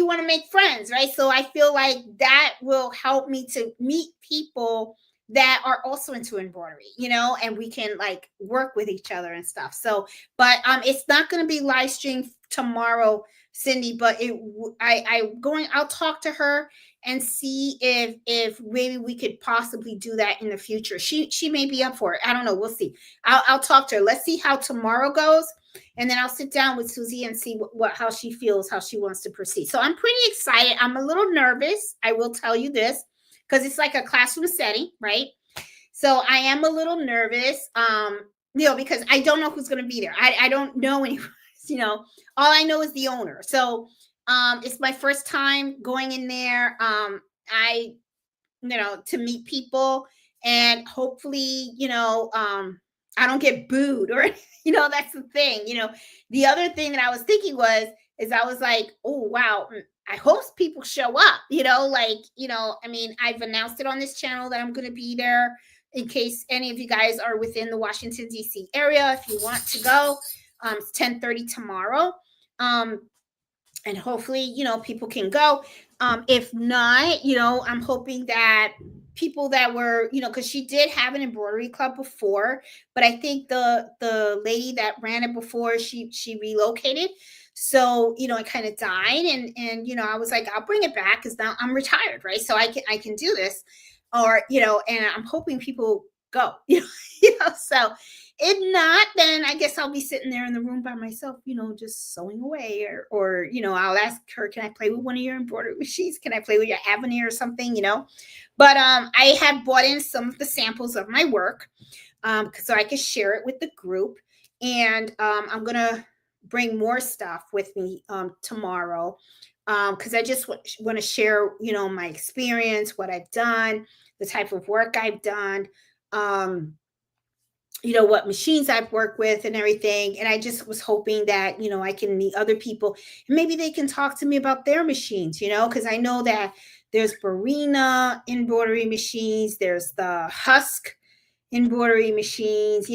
want to make friends, right? So I feel like that will help me to meet people that are also into embroidery, and we can like work with each other and stuff. So, but it's not going to be live streamed tomorrow, Cindy, but I'll talk to her and see if maybe we could possibly do that in the future. She may be up for it. I don't know. We'll see. I'll talk to her. Let's see how tomorrow goes, and then I'll sit down with Susie and see what how she feels, how she wants to proceed. So I'm pretty excited. I'm a little nervous. I will tell you this, because it's like a classroom setting, right? So I am a little nervous, because I don't know who's going to be there. I don't know anyone. All I know is the owner. So it's my first time going in there. I to meet people, and hopefully I don't get booed, or that's the thing. The other thing that I was thinking is I was like, oh wow, I hope people show up. I mean, I've announced it on this channel that I'm going to be there, in case any of you guys are within the Washington D.C. area. If you want to go, it's 10:30 tomorrow. And hopefully, people can go. If not, I'm hoping that people that were, because she did have an embroidery club before, but I think the lady that ran it before, she relocated. So, it kind of died. And I was like, I'll bring it back, because now I'm retired, right? So I can do this. Or, and I'm hoping people go, so if not, then I guess I'll be sitting there in the room by myself, just sewing away, or I'll ask her, can I play with one of your embroidery machines? Can I play with your Avenir or something, But I have bought in some of the samples of my work, so I can share it with the group. And I'm going to bring more stuff with me tomorrow, because I just want to share, my experience, what I've done, the type of work I've done, what machines I've worked with and everything. And I just was hoping that, I can meet other people, and maybe they can talk to me about their machines, because I know that there's Barina embroidery machines, there's the Husk embroidery machines,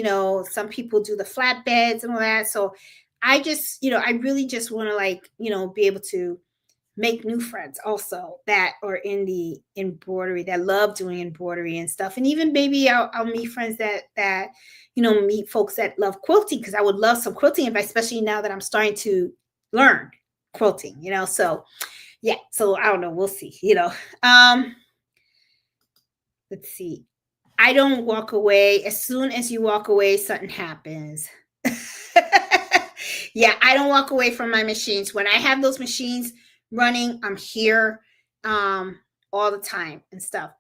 some people do the flatbeds and all that. So I just, I really just want to be able to make new friends also that are in the embroidery, that love doing embroidery and stuff. And even maybe I'll meet friends that meet folks that love quilting, because I would love some quilting advice, especially now that I'm starting to learn quilting, so yeah. So I don't know, we'll see. Let's see. I don't walk away. As soon as you walk away, something happens. Yeah, I don't walk away from my machines. When I have those machines running, I'm here all the time and stuff.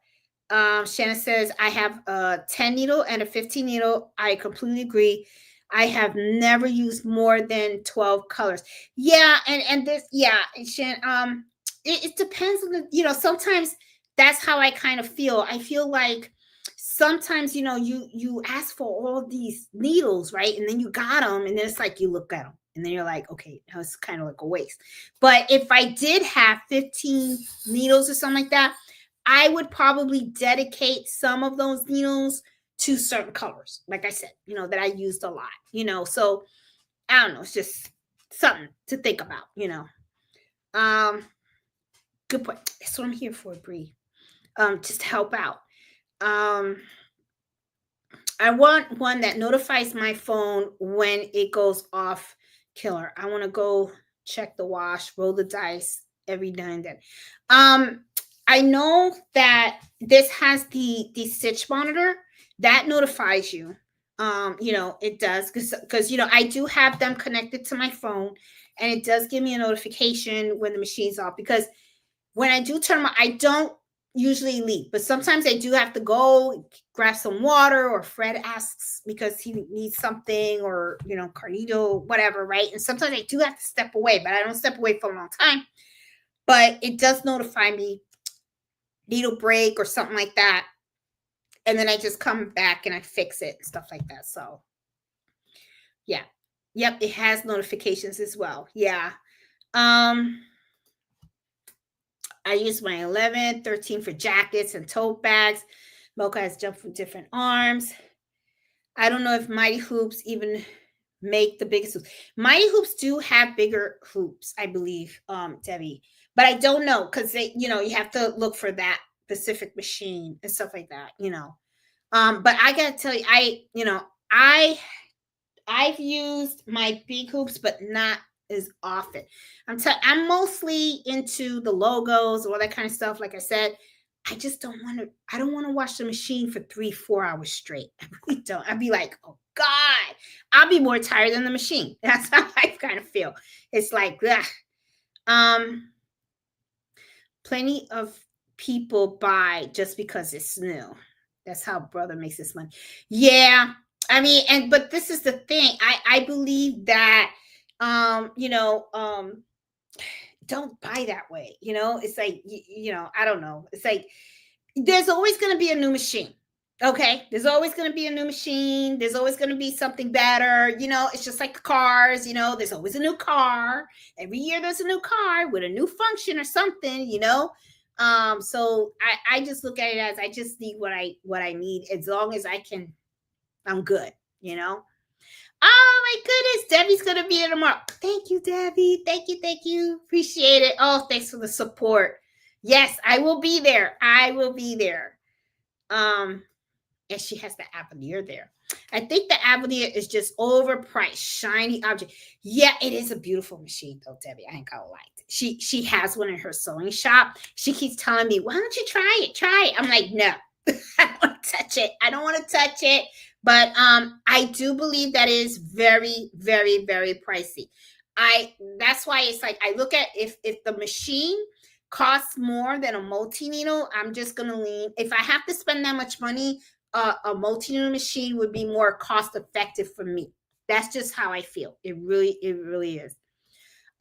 Shannon says, I have a 10 needle and a 15 needle. I completely agree. I have never used more than 12 colors. Yeah, and this, yeah, Shannon, it depends on the, sometimes that's how I kind of feel. I feel like sometimes, you ask for all these needles, right? And then you got them, and then it's like you look at them, and then you're like, okay, now it's kind of like a waste. But if I did have 15 needles or something like that, I would probably dedicate some of those needles to certain colors, like I said, that I used a lot, so I don't know, it's just something to think about, good point. That's what I'm here for, Bree. Just to help out. I want one that notifies my phone when it goes off killer. I want to go check the wash, roll the dice every now and then. I know that this has the stitch monitor that notifies you. It does, because I do have them connected to my phone, and it does give me a notification when the machine's off, because when I do turn I don't usually leave, but sometimes I do have to go grab some water, or Fred asks because he needs something, or Carnito, whatever, right? And sometimes I do have to step away, but I don't step away for a long time. But it does notify me, needle break or something like that, and then I just come back and I fix it and stuff like that. So yeah, yep, it has notifications as well. Yeah. I use my 11, 13 for jackets and tote bags. Mocha has jumped from different arms. I don't know if Mighty Hoops even make the biggest hoops. Mighty Hoops do have bigger hoops, I believe, Debbie. But I don't know, because they, you have to look for that specific machine and stuff like that, But I gotta tell you, I've used my big hoops, but not as often. I'm mostly into the logos, all that kind of stuff. Like I said, I don't want to watch the machine for 3-4 hours straight. I really don't. I'd be like, oh God, I'll be more tired than the machine. That's how I kind of feel. It's like, ugh. Plenty of people buy just because it's new. That's how brother makes his money. Yeah. I mean, but this is the thing. I believe that don't buy that way. It's like I don't know. It's like there's always going to be a new machine. Okay, there's always going to be a new machine. There's always going to be something better. It's just like cars. There's always a new car. Every year there's a new car with a new function or something. So I just look at it as I just need what I need. As long as I'm good. Oh my goodness, Debbie's gonna be there tomorrow. Thank you, Debbie. Thank you. Appreciate it. Oh, thanks for the support. Yes, I will be there. I will be there. And she has the Avenir there. I think the Avenir is just overpriced, shiny object. Yeah, it is a beautiful machine though, Debbie. I ain't gonna lie. She has one in her sewing shop. She keeps telling me, why don't you try it? Try it. I'm like, no, I don't want to touch it. I don't want to touch it. But I do believe that is very, very, very pricey. That's why it's like I look at if the machine costs more than a multi-needle, I'm just gonna lean. If I have to spend that much money, a multi-needle machine would be more cost effective for me. That's just how I feel. It really is.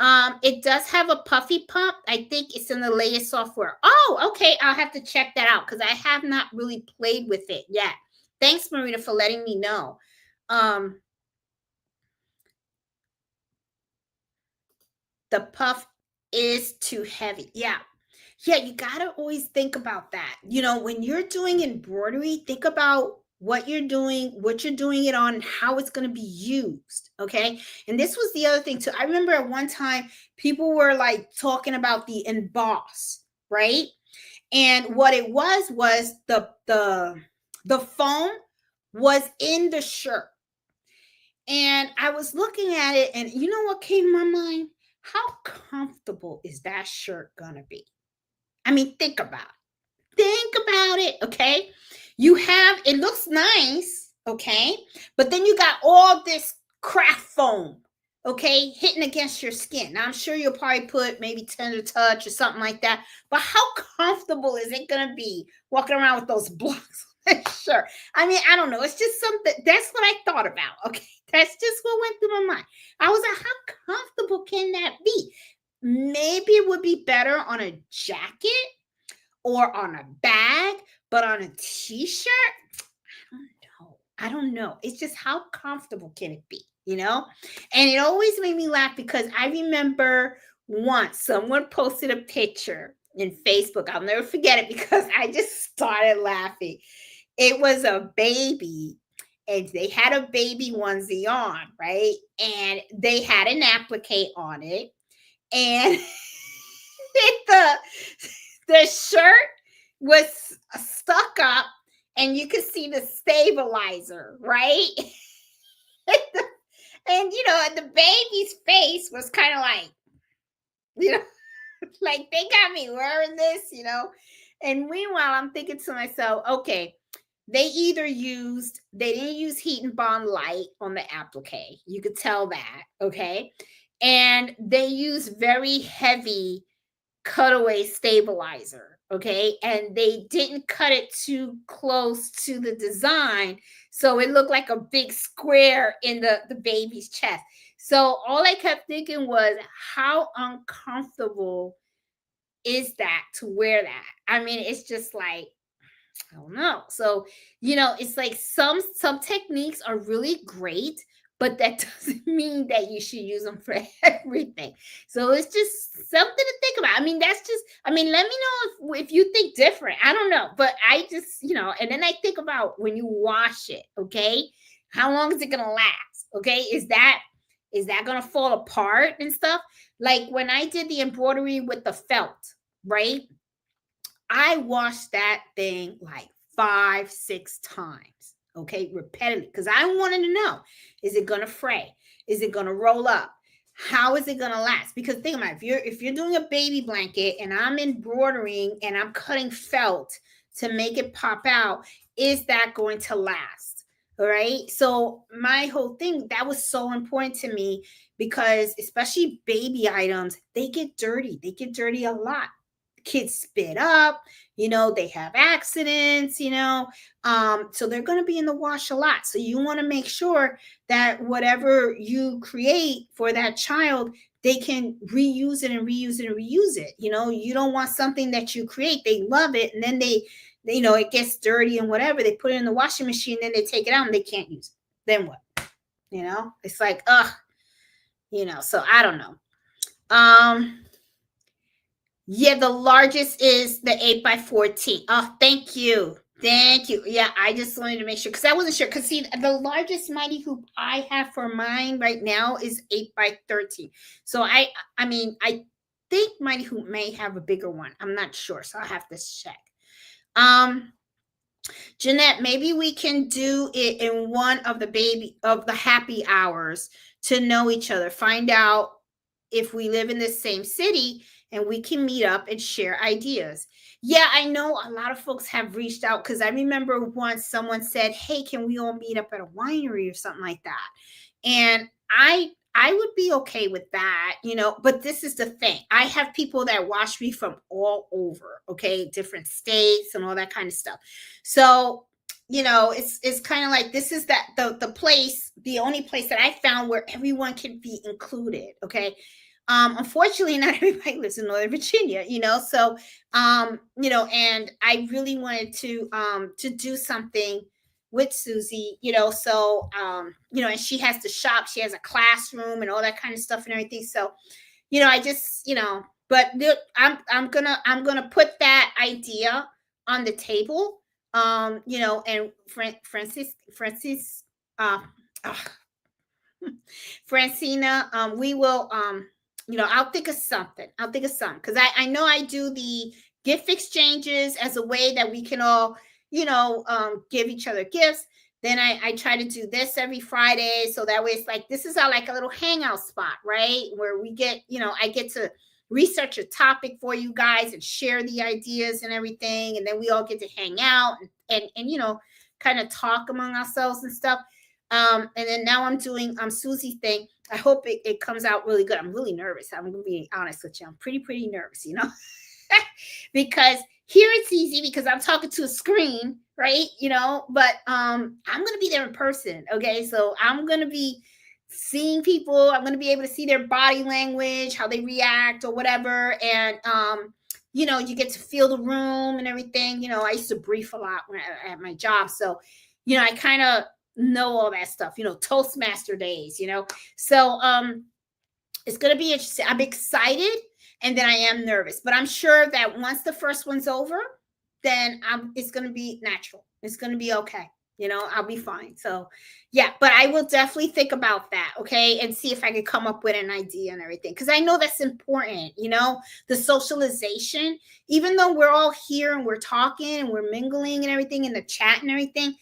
It does have a puffy pump. I think it's in the latest software. Oh, okay. I'll have to check that out because I have not really played with it yet. Thanks, Marita, for letting me know. The puff is too heavy. Yeah, you gotta always think about that. When you're doing embroidery, think about what you're doing it on, and how it's going to be used. Okay. And this was the other thing too. I remember at one time people were like talking about the emboss, right? And what it was the foam was in the shirt. And I was looking at it, and you know what came to my mind? How comfortable is that shirt gonna be? I mean, think about it, okay? It looks nice, okay? But then you got all this craft foam, okay, hitting against your skin. Now, I'm sure you'll probably put maybe Tender Touch or something like that. But how comfortable is it gonna be walking around with those blocks? Sure. I mean, I don't know. It's just something. That's what I thought about. Okay. That's just what went through my mind. I was like, how comfortable can that be? Maybe it would be better on a jacket or on a bag, but on a t-shirt, I don't know. It's just how comfortable can it be, And it always made me laugh because I remember once someone posted a picture in Facebook. I'll never forget it because I just started laughing. It was a baby, and they had a baby onesie on, right? And they had an applique on it, and the shirt was stuck up, and you could see the stabilizer, right? And the baby's face was kind of like, like they got me wearing this, And meanwhile, I'm thinking to myself, okay, they didn't use Heat and Bond Light on the applique. You could tell that, okay? And they used very heavy cutaway stabilizer, okay? And they didn't cut it too close to the design, so it looked like a big square in the baby's chest. So all I kept thinking was, how uncomfortable is that to wear that? I mean, it's just like, I don't know. So, it's like some techniques are really great, but that doesn't mean that you should use them for everything. So it's just something to think about. I mean, let me know if you think different. I don't know, but I just, and then I think about when you wash it, okay? How long is it going to last? Okay. Is that going to fall apart and stuff? Like when I did the embroidery with the felt, right? I washed that thing like 5-6 times, okay, repetitively, because I wanted to know, is it going to fray? Is it going to roll up? how is it going to last? Because think about it, if you're doing a baby blanket and I'm embroidering and I'm cutting felt to make it pop out, is that going to last? All right. So my whole thing, that was so important to me, because especially baby items, they get dirty. They get dirty a lot. Kids spit up, they have accidents, so they're going to be in the wash a lot. So you want to make sure that whatever you create for that child, they can reuse it and reuse it and reuse it. You don't want something that you create, they love it, and then they it gets dirty and whatever, they put it in the washing machine, then they take it out and they can't use it. Then what? It's like, so I don't know. Yeah, the largest is the 8x14. Oh, thank you. Thank you. Yeah, I just wanted to make sure, because I wasn't sure. Because see, the largest mighty hoop I have for mine right now is 8x13. So I mean, I think mighty hoop may have a bigger one. I'm not sure, so I'll have to check. Jeanette, maybe we can do it in one of the happy hours to know each other. Find out if we live in the same city, and we can meet up and share ideas. Yeah, I know a lot of folks have reached out, because I remember once someone said, hey, can we all meet up at a winery or something like that? And I would be okay with that, but this is the thing. I have people that watch me from all over, okay, different states and all that kind of stuff. So, it's kind of like, this is the only place that I found where everyone can be included, okay? Unfortunately, not everybody lives in Northern Virginia, so, and I really wanted to do something with Susie, so, and she has the shop, she has a classroom and all that kind of stuff and everything. So, I just, but I'm gonna put that idea on the table, and Francina, we will, I'll think of something. Because I know I do the gift exchanges as a way that we can all, give each other gifts. Then I try to do this every Friday. So that way it's like, this is our like a little hangout spot, right? Where we get, I get to research a topic for you guys and share the ideas and everything. And then we all get to hang out and kind of talk among ourselves and stuff. And then now I'm doing Susie's thing. I hope it comes out really good. I'm really nervous. I'm gonna be honest with you. I'm pretty nervous, because here it's easy because I'm talking to a screen, right? But I'm gonna be there in person. Okay, so I'm gonna be seeing people. I'm gonna be able to see their body language, how they react or whatever, and you get to feel the room and everything. I used to brief a lot at my job, so I kind of know all that stuff, Toastmaster days, so it's going to be interesting. I'm excited, and then I am nervous, but I'm sure that once the first one's over, then it's going to be natural. It's going to be okay. I'll be fine. So yeah, but I will definitely think about that, okay, and see if I can come up with an idea and everything, because I know that's important, the socialization. Even though we're all here and we're talking and we're mingling and everything in the chat and everything,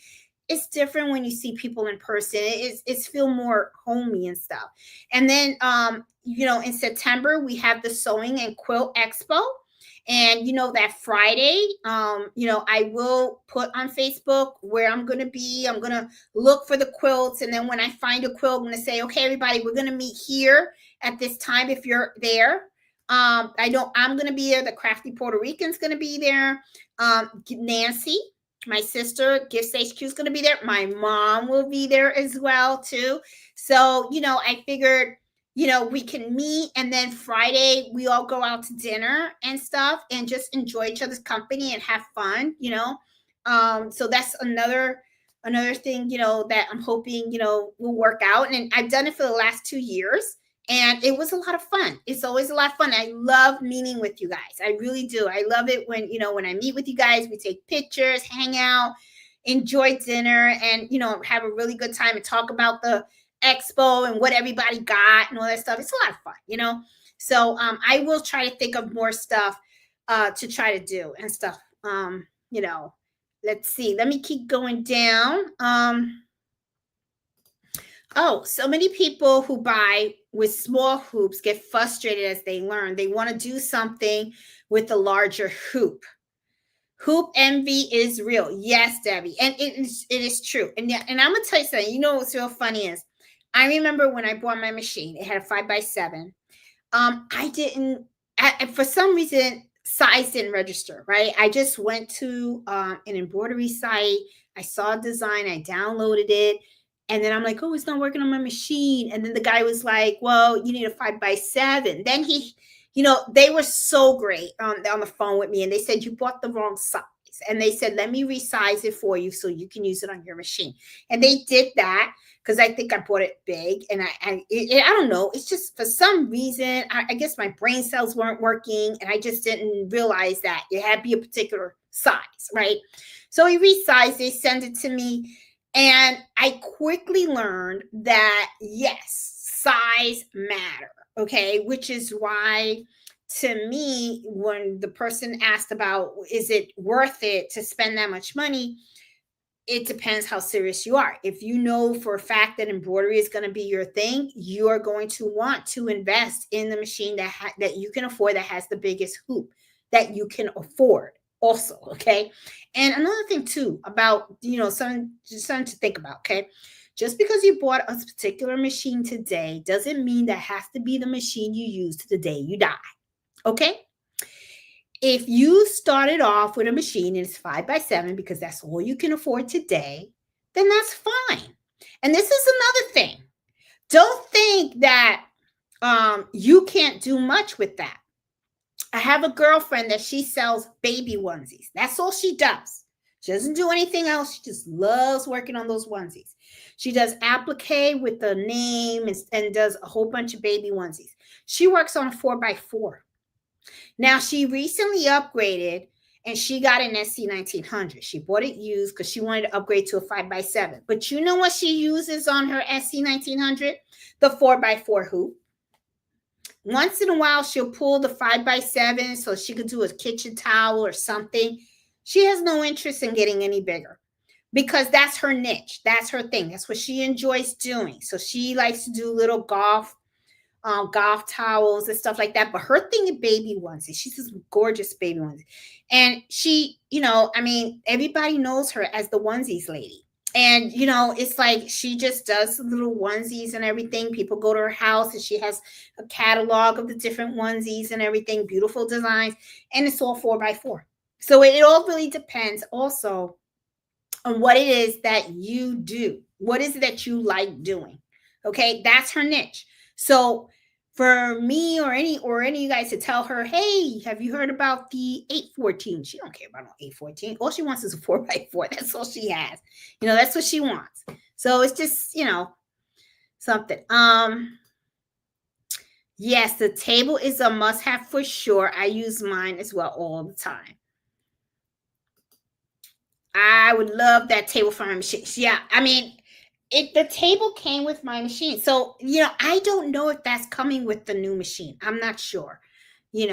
it's different when you see people in person. It's feel more homey and stuff. And then, in September, we have the Sewing and Quilt Expo. And, that Friday, I will put on Facebook where I'm going to be. I'm going to look for the quilts. And then when I find a quilt, I'm going to say, okay, everybody, we're going to meet here at this time if you're there. I know I'm going to be there. The Crafty Puerto Rican's going to be there. Nancy, my sister, Gifts HQ, is going to be there. My mom will be there as well, too. So, I figured, we can meet, and then Friday we all go out to dinner and stuff and just enjoy each other's company and have fun, so that's another thing, that I'm hoping, will work out. And I've done it for the last 2 years, and it was a lot of fun. It's always a lot of fun. I love meeting with you guys. I really do. I love it when, when I meet with you guys, we take pictures, hang out, enjoy dinner, and, have a really good time and talk about the expo and what everybody got and all that stuff. It's a lot of fun, So I will try to think of more stuff to try to do and stuff. Let's see. Let me keep going down. Oh, so many people who buy with small hoops get frustrated as they learn. They want to do something with a larger hoop. Hoop envy is real. Yes, Debbie. And it is true. And yeah, and I'm gonna tell you something. You know what's real funny is I remember when I bought my machine, it had a 5x7. I didn't for some reason size didn't register, right? I just went to an embroidery site. I saw a design, I downloaded it, and then I'm like, oh, it's not working on my machine. And then the guy was like, well, you need a 5x7. Then they were so great on the phone with me, and they said you bought the wrong size. And they said, let me resize it for you so you can use it on your machine. And they did that because I think I bought it big, and I don't know. It's just for some reason, I guess my brain cells weren't working, and I just didn't realize that it had to be a particular size, right? So he resized it, sent it to me, and I quickly learned that yes, size matter, okay, which is why to me, when the person asked about is it worth it to spend that much money, it depends how serious you are. If you know for a fact that embroidery is going to be your thing, you are going to want to invest in the machine that you can afford, that has the biggest hoop that you can afford also, okay? And another thing too about, something to think about, okay? Just because you bought a particular machine today doesn't mean that has to be the machine you use to the day you die. Okay. If you started off with a machine and it's 5x7 because that's all you can afford today, then that's fine. And this is another thing. Don't think that you can't do much with that. I have a girlfriend that she sells baby onesies. That's all she does. She doesn't do anything else. She just loves working on those onesies. She does applique with the name and does a whole bunch of baby onesies. She works on a 4x4. Now, she recently upgraded and she got an SC1900. She bought it used because she wanted to upgrade to a 5x7. But you know what she uses on her SC1900? The 4x4 hoop. Once in a while, she'll pull the 5x7 so she could do a kitchen towel or something. She has no interest in getting any bigger because that's her niche. That's her thing. That's what she enjoys doing. So she likes to do little golf towels and stuff like that. But her thing is baby onesies. She's this gorgeous baby onesie. And she, everybody knows her as the onesies lady. And, it's like she just does little onesies and everything. People go to her house and she has a catalog of the different onesies and everything, beautiful designs. And it's all 4x4. So it all really depends also on what it is that you do. What is it that you like doing? Okay, that's her niche. So for me or any of you guys to tell her, hey, have you heard about the 814? She don't care about no 814. All she wants is a 4x4. That's all she has. That's what she wants. So it's just, something. Yes, the table is a must-have for sure. I use mine as well all the time. I would love that table for my machine. Yeah, the table came with my machine. So, I don't know if that's coming with the new machine. I'm not sure. Hey,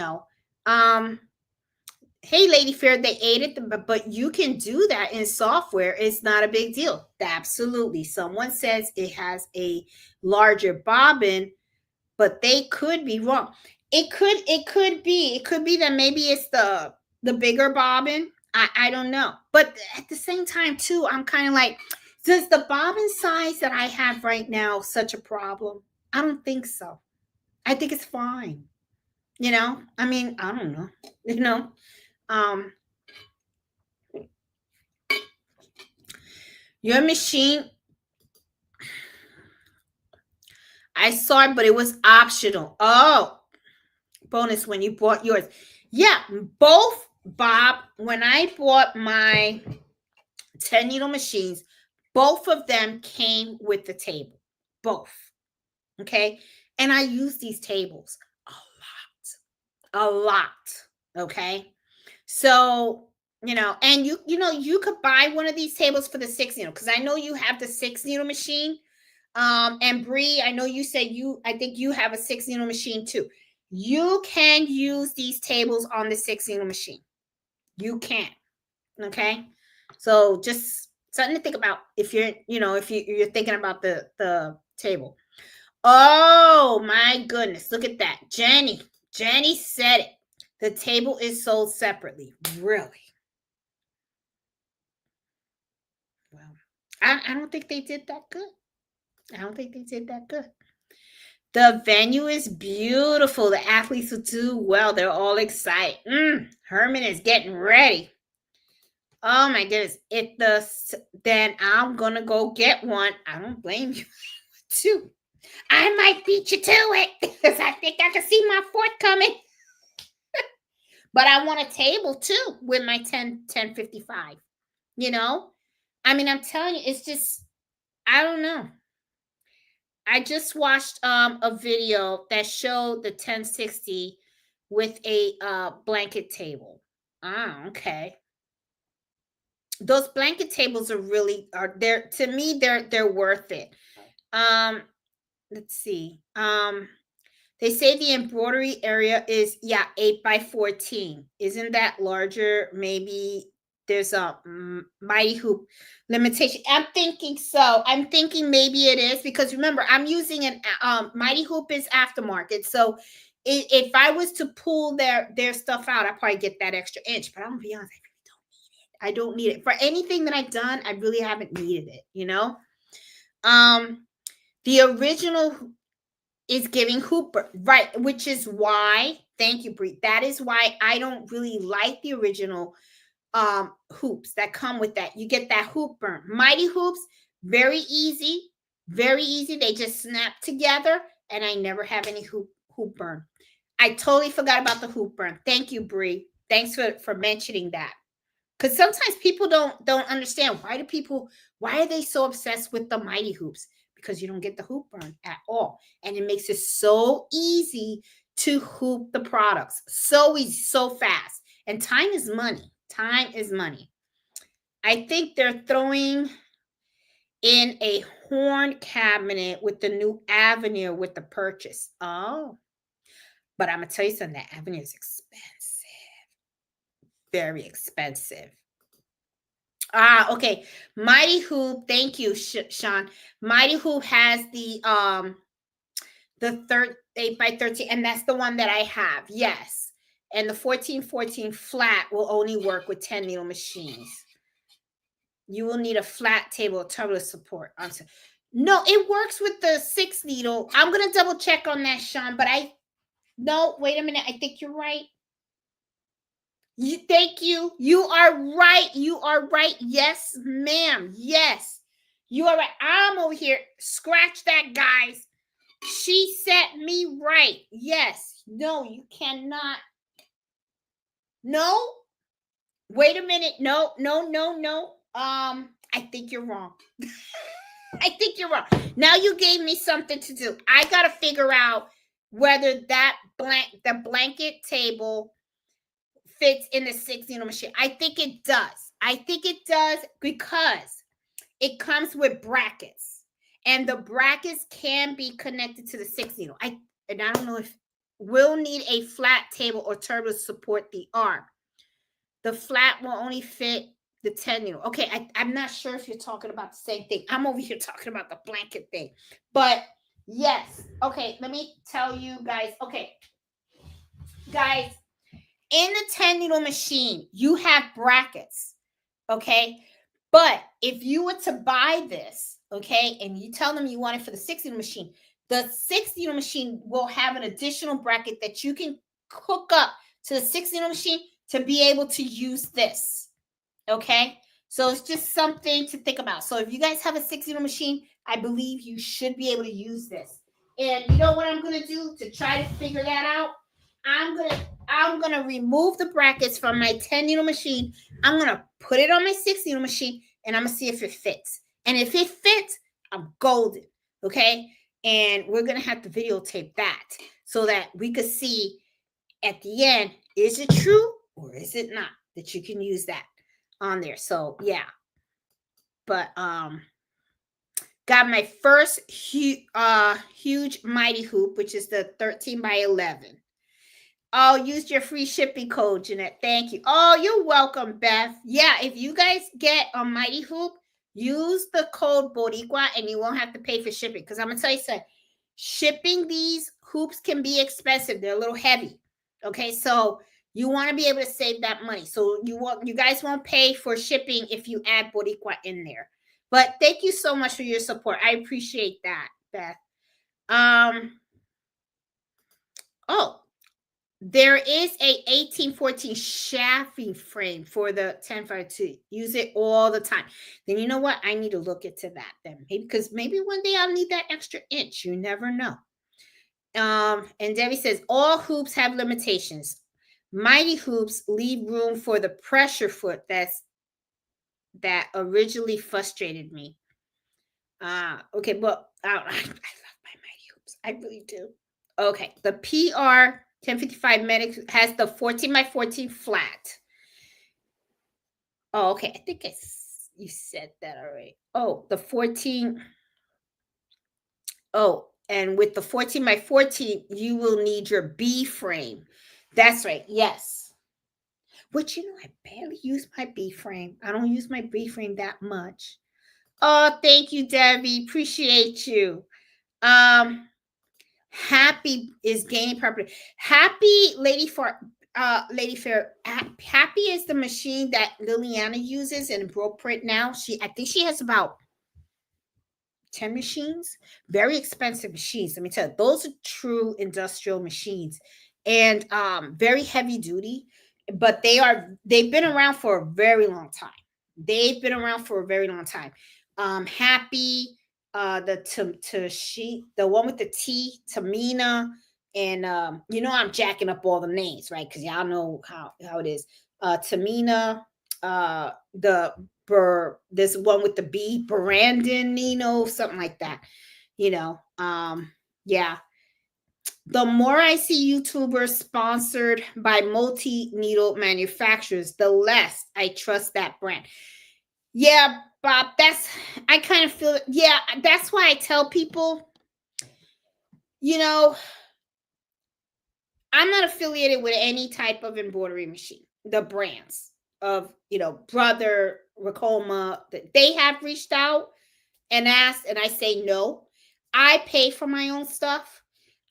Lady Fair, they added but you can do that in software. It's not a big deal. Absolutely. Someone says it has a larger bobbin, but they could be wrong. It could be that maybe it's the bigger bobbin. I don't know. But at the same time, too, I'm kind of like, does the bobbin size that I have right now such a problem? I don't think so. I think it's fine. I don't know. Your machine, I saw it, but it was optional. Oh, bonus when you bought yours. Yeah, both, Bob. When I bought my 10 needle machines, both of them came with the table. Both. Okay. And I use these tables a lot. Okay. So, and you could buy one of these tables for the 6 needle, because I know you have the 6 needle machine. And Bree, I know you said I think you have a 6 needle machine too. You can use these tables on the 6 needle machine. You can. Okay. So just something to think about if you're thinking about the table. Oh my goodness. Look at that. Jenny said it. The table is sold separately. Really? Well, I don't think they did that good. I don't think they did that good. The venue is beautiful. The athletes will do well. They're all excited. Herman is getting ready. Oh my goodness. Then I'm gonna go get one. I don't blame you too. I might beat you to it because I think I can see my fourth coming. But I want a table too with my 1055. You know? I mean, I'm telling you, it's just, I don't know. I just watched a video that showed the 1060 with a blanket table. Ah, okay. Those blanket tables are there to me, they're worth it. Let's see. They say the embroidery area is 8 by 14. Isn't that larger? Maybe there's a mighty hoop limitation. I'm thinking so. I'm thinking maybe it is because remember I'm using an mighty hoop is aftermarket. So if I was to pull their stuff out, I'd probably get that extra inch. But I'm gonna be honest, I don't need it for anything that I've done. I really haven't needed it. You know, the original is giving hooper, right? Which is why, thank you, Bree. That is why I don't really like the original hoops that come with that. You get that hoop burn. Mighty hoops, very easy, very easy. They just snap together, and I never have any hoop burn. I totally forgot about the hoop burn. Thank you, Bree. Thanks for mentioning that. Because sometimes people don't understand why are they so obsessed with the mighty hoops? Because you don't get the hoop burn at all. And it makes it so easy to hoop the products. So easy, so fast. And time is money. Time is money. I think they're throwing in a horn cabinet with the new Avenir with the purchase. Oh. But I'm going to tell you something. That Avenir is expensive. Very expensive. Okay. Mighty Hoop, thank you, Sean. Mighty Hoop has the 8 by 13, and that's the one that I have. Yes. And the 1414 flat will only work with 10 needle machines. You will need a flat table turbo support. No, it works with the 6 needle. I'm gonna double check on that, Sean. But wait a minute. I think you're right. Thank you. You are right. You are right. Yes, ma'am. Yes, you are right. I'm over here. Scratch that, guys. She set me right. Yes. No, you cannot. No. Wait a minute. No. I think you're wrong. I think you're wrong. Now you gave me something to do. I got to figure out whether the blanket table fits in the 6 needle machine. I think it does. I think it does because it comes with brackets, and the brackets can be connected to the 6 needle. I don't know if we'll need a flat table or turbo to support the arm. The flat will only fit the 10 needle. Okay, I'm not sure if you're talking about the same thing. I'm over here talking about the blanket thing. But yes. Okay, let me tell you guys. Okay, guys, in the 10 needle machine, you have brackets. Okay, but if you were to buy this, okay, and you tell them you want it for the 6 needle machine, the 6 needle machine will have an additional bracket that you can hook up to the 6 needle machine to be able to use this. Okay, so it's just something to think about. So if you guys have a 6 needle machine, I believe you should be able to use this. And you know what I'm going to do to try to figure that out? I'm gonna remove the brackets from my 10 needle machine. I'm gonna put it on my 6 needle machine, and I'm gonna see if it fits. And if it fits, I'm golden. Okay, and we're gonna have to videotape that so that we could see at the end, is it true or is it not that you can use that on there. So yeah, but got my first huge mighty hoop, which is the 13 by 11. Oh, use your free shipping code, Jeanette. Thank you. Oh, you're welcome, Beth. Yeah, if you guys get a mighty hoop, use the code Boricua and you won't have to pay for shipping. Because I'm going to tell you something. shipping these hoops can be expensive. They're a little heavy. Okay, so you want to be able to save that money. So you guys won't pay for shipping if you add Boricua in there. But thank you so much for your support. I appreciate that, Beth. Oh, there is a 1814 shafting frame for the 1052. Use it all the time. Then you know what? I need to look into that then. Because maybe one day I'll need that extra inch. You never know. And Debbie says, all hoops have limitations. Mighty hoops leave room for the pressure foot that originally frustrated me. Okay, but I love my mighty hoops. I really do. Okay, the PR 1055 Medic has the 14x14 flat. Oh, okay. I think you said that already. Oh, the 14. Oh, and with the 14x14, you will need your B frame. That's right. Yes. Which, I barely use my B frame. I don't use my B frame that much. Oh, thank you, Debbie. Appreciate you. Happy is gaining property. Happy Lady Fair. Happy is the machine that Liliana uses in Embroidery now. I think she has about 10 machines. Very expensive machines. Let me tell you, those are true industrial machines, and very heavy duty. But they've been around for a very long time. Happy. The one with the T, Tamina, and I'm jacking up all the names, right? Because y'all know how it is. Tamina, there's one with the B, Brandon, something like that. Yeah. The more I see YouTubers sponsored by multi-needle manufacturers, the less I trust that brand. Yeah, Bob, I kind of feel, yeah, that's why I tell people, I'm not affiliated with any type of embroidery machine. The brands of, Brother, Racoma, they have reached out and asked, and I say no. I pay for my own stuff.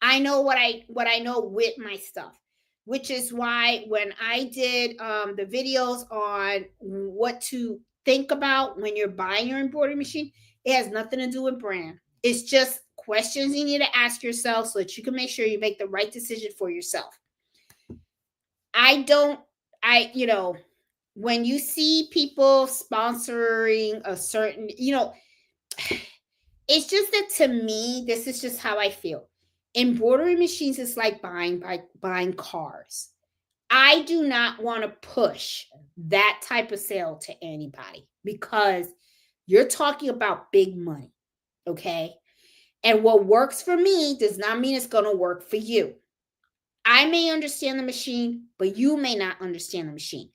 I know what I know with my stuff, which is why when I did the videos on what to think about when you're buying your embroidery machine, it has nothing to do with brand. It's just questions you need to ask yourself so that you can make sure you make the right decision for yourself. When you see people sponsoring a certain, it's just that, to me, this is just how I feel. Embroidery machines is like buying cars. I do not want to push that type of sale to anybody because you're talking about big money, okay? And what works for me does not mean it's going to work for you. I may understand the machine, but you may not understand the machine.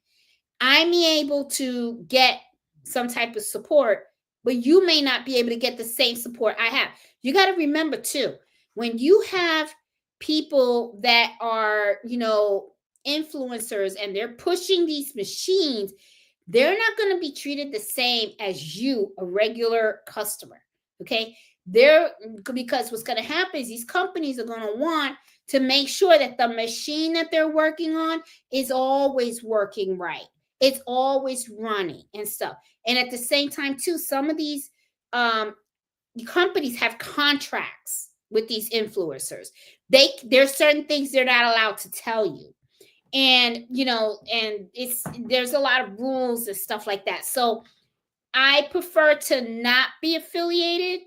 I may be able to get some type of support, but you may not be able to get the same support I have. You got to remember too, when you have people that are, influencers and they're pushing these machines, they're not going to be treated the same as you, a regular customer. Okay. Because what's going to happen is these companies are going to want to make sure that the machine that they're working on is always working right. It's always running and stuff. And at the same time, too, some of these companies have contracts with these influencers. There's certain things they're not allowed to tell you. And, there's a lot of rules and stuff like that. So I prefer to not be affiliated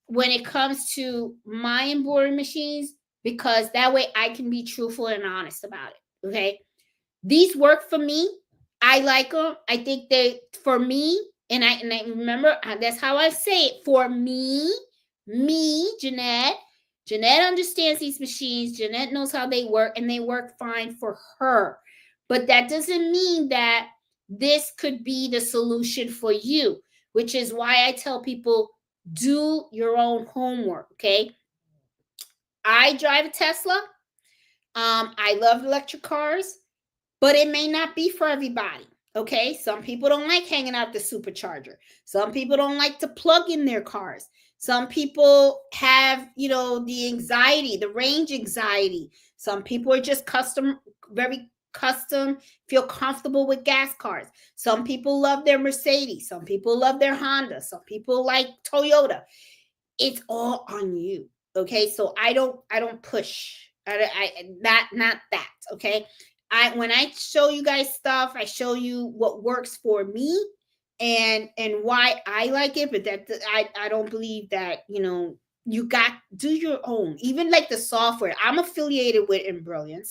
when it comes to my embroidery machines, because that way I can be truthful and honest about it. Okay. These work for me. I like them. I think for me, and I remember, that's how I say it. For me, Jeanette understands these machines. Jeanette knows how they work, and they work fine for her. But that doesn't mean that this could be the solution for you, which is why I tell people, do your own homework, okay? I drive a Tesla. I love electric cars, but it may not be for everybody. Okay, some people don't like hanging out the supercharger. Some people don't like to plug in their cars. Some people have, the anxiety, the range anxiety. Some people are just very custom, feel comfortable with gas cars. Some people love their Mercedes. Some people love their Honda. Some people like Toyota. It's all on you. Okay, so I don't push. Not that. Okay, when I show you guys stuff, I show you what works for me and why I like it. But that I don't believe that you got do your own. Even like the software, I'm affiliated with Embroidery.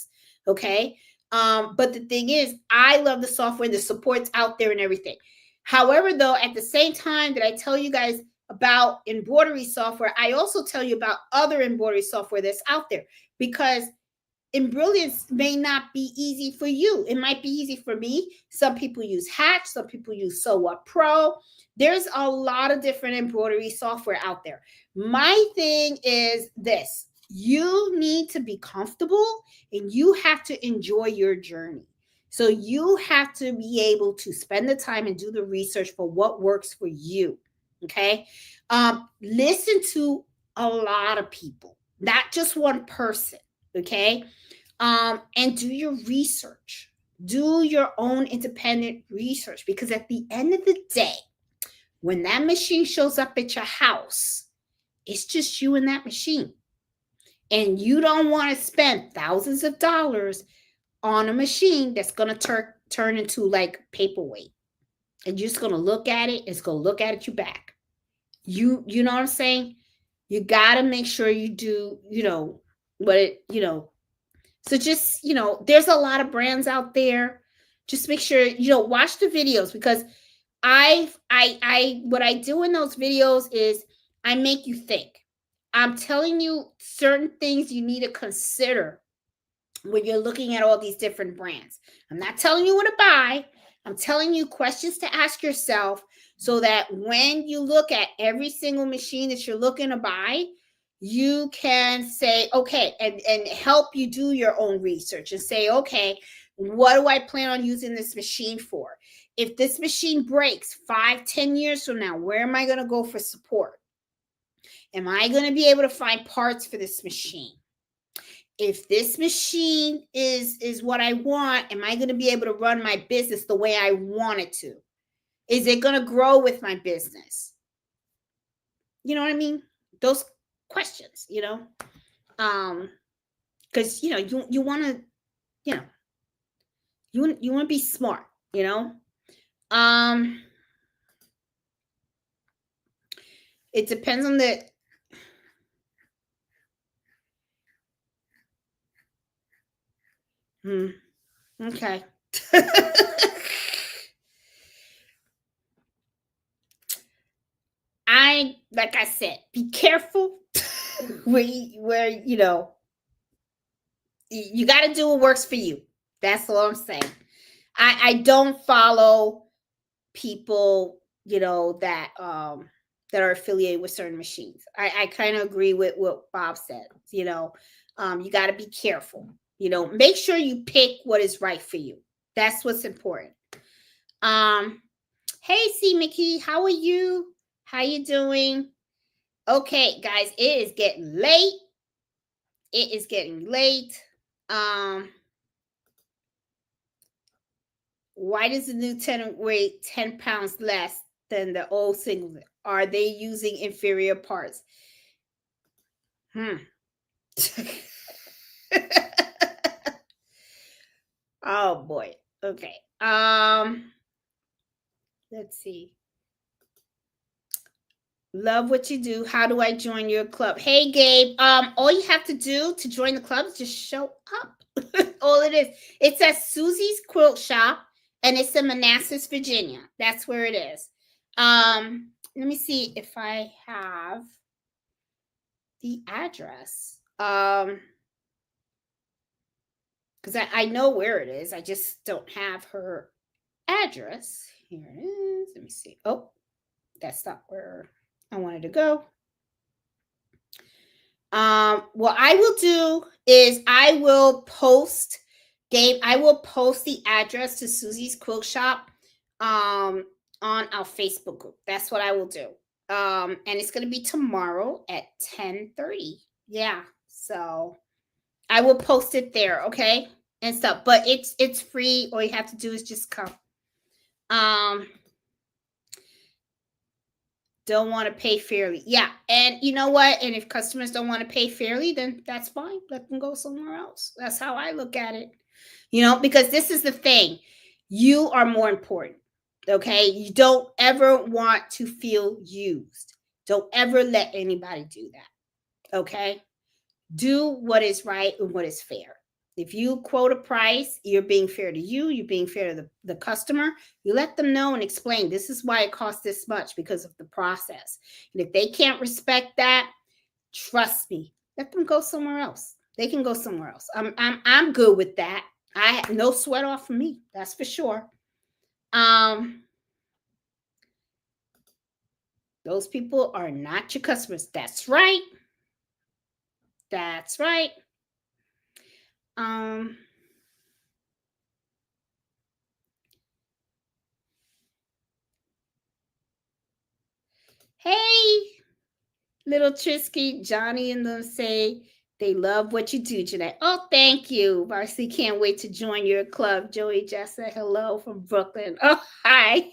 Okay, but the thing is, I love the software, the support's out there and everything. However, though, at the same time that I tell you guys about embroidery software, I also tell you about other embroidery software that's out there, because embroidery may not be easy for you. It might be easy for me. Some people use Hatch, some people use Sew What Pro. There's a lot of different embroidery software out there. My thing is this: you need to be comfortable and you have to enjoy your journey. So you have to be able to spend the time and do the research for what works for you. Okay. Listen to a lot of people, not just one person. Okay. And do your research. Do your own independent research, because at the end of the day, when that machine shows up at your house, it's just you and that machine. And you don't want to spend thousands of dollars on a machine that's going to turn into like paperweight. And you're just going to look at it. It's going to look at you back. You know what I'm saying? You got to make sure you do, what it, so just, there's a lot of brands out there. Just make sure, watch the videos, because what I do in those videos is I make you think. I'm telling you certain things you need to consider when you're looking at all these different brands. I'm not telling you what to buy. I'm telling you questions to ask yourself, so that when you look at every single machine that you're looking to buy, you can say, okay, and help you do your own research and say, okay, what do I plan on using this machine for? If this machine breaks 5-10 years from now, where am I going to go for support? Am I going to be able to find parts for this machine? If this machine is what I want, am I going to be able to run my business the way I want it to? Is it going to grow with my business? You know what I mean? Those questions, because you want to, you want to be smart, it depends on the okay. Like I said, be careful where you got to do what works for you. That's all I'm saying. I don't follow people, that are affiliated with certain machines. I kind of agree with what Bob said. You got to be careful. Make sure you pick what is right for you. That's what's important. Hey, C. McKee, how are you? How you doing? Okay, guys, it is getting late. It is getting late. Why does the new tenant weigh 10 pounds less than the old single? Are they using inferior parts? Oh boy. Okay. Let's see. Love what you do. How do I join your club? Hey, Gabe. All you have to do to join the club is just show up. All it is. It's at Susie's Quilt Shop, and it's in Manassas, Virginia. That's where it is. Let me see if I have the address. Because I know where it is. I just don't have her address. Here it is. Let me see. Oh, that's not where I wanted to go. What I will do is I will post the address to Susie's Quilt Shop on our Facebook group. That's what I will do. And it's going to be tomorrow at 10:30. Yeah. So I will post it there, okay? And stuff. But it's free. All you have to do is just come. Don't want to pay fairly. Yeah. And you know what? And if customers don't want to pay fairly, then that's fine. Let them go somewhere else. That's how I look at it. Because this is the thing. You are more important. Okay. You don't ever want to feel used. Don't ever let anybody do that. Okay. Do what is right and what is fair. If you quote a price, you're being fair to you, you're being fair to the customer. You let them know and explain this is why it costs this much because of the process. And if they can't respect that, trust me, let them go somewhere else. They can go somewhere else. I'm good with that. I have no sweat off of me, that's for sure. Those people are not your customers. That's right. That's right. Hey, little Trisky, Johnny and them say they love what you do, Jeanette. Oh, thank you. Marcy can't wait to join your club. Joey just said hello from Brooklyn. Oh, hi.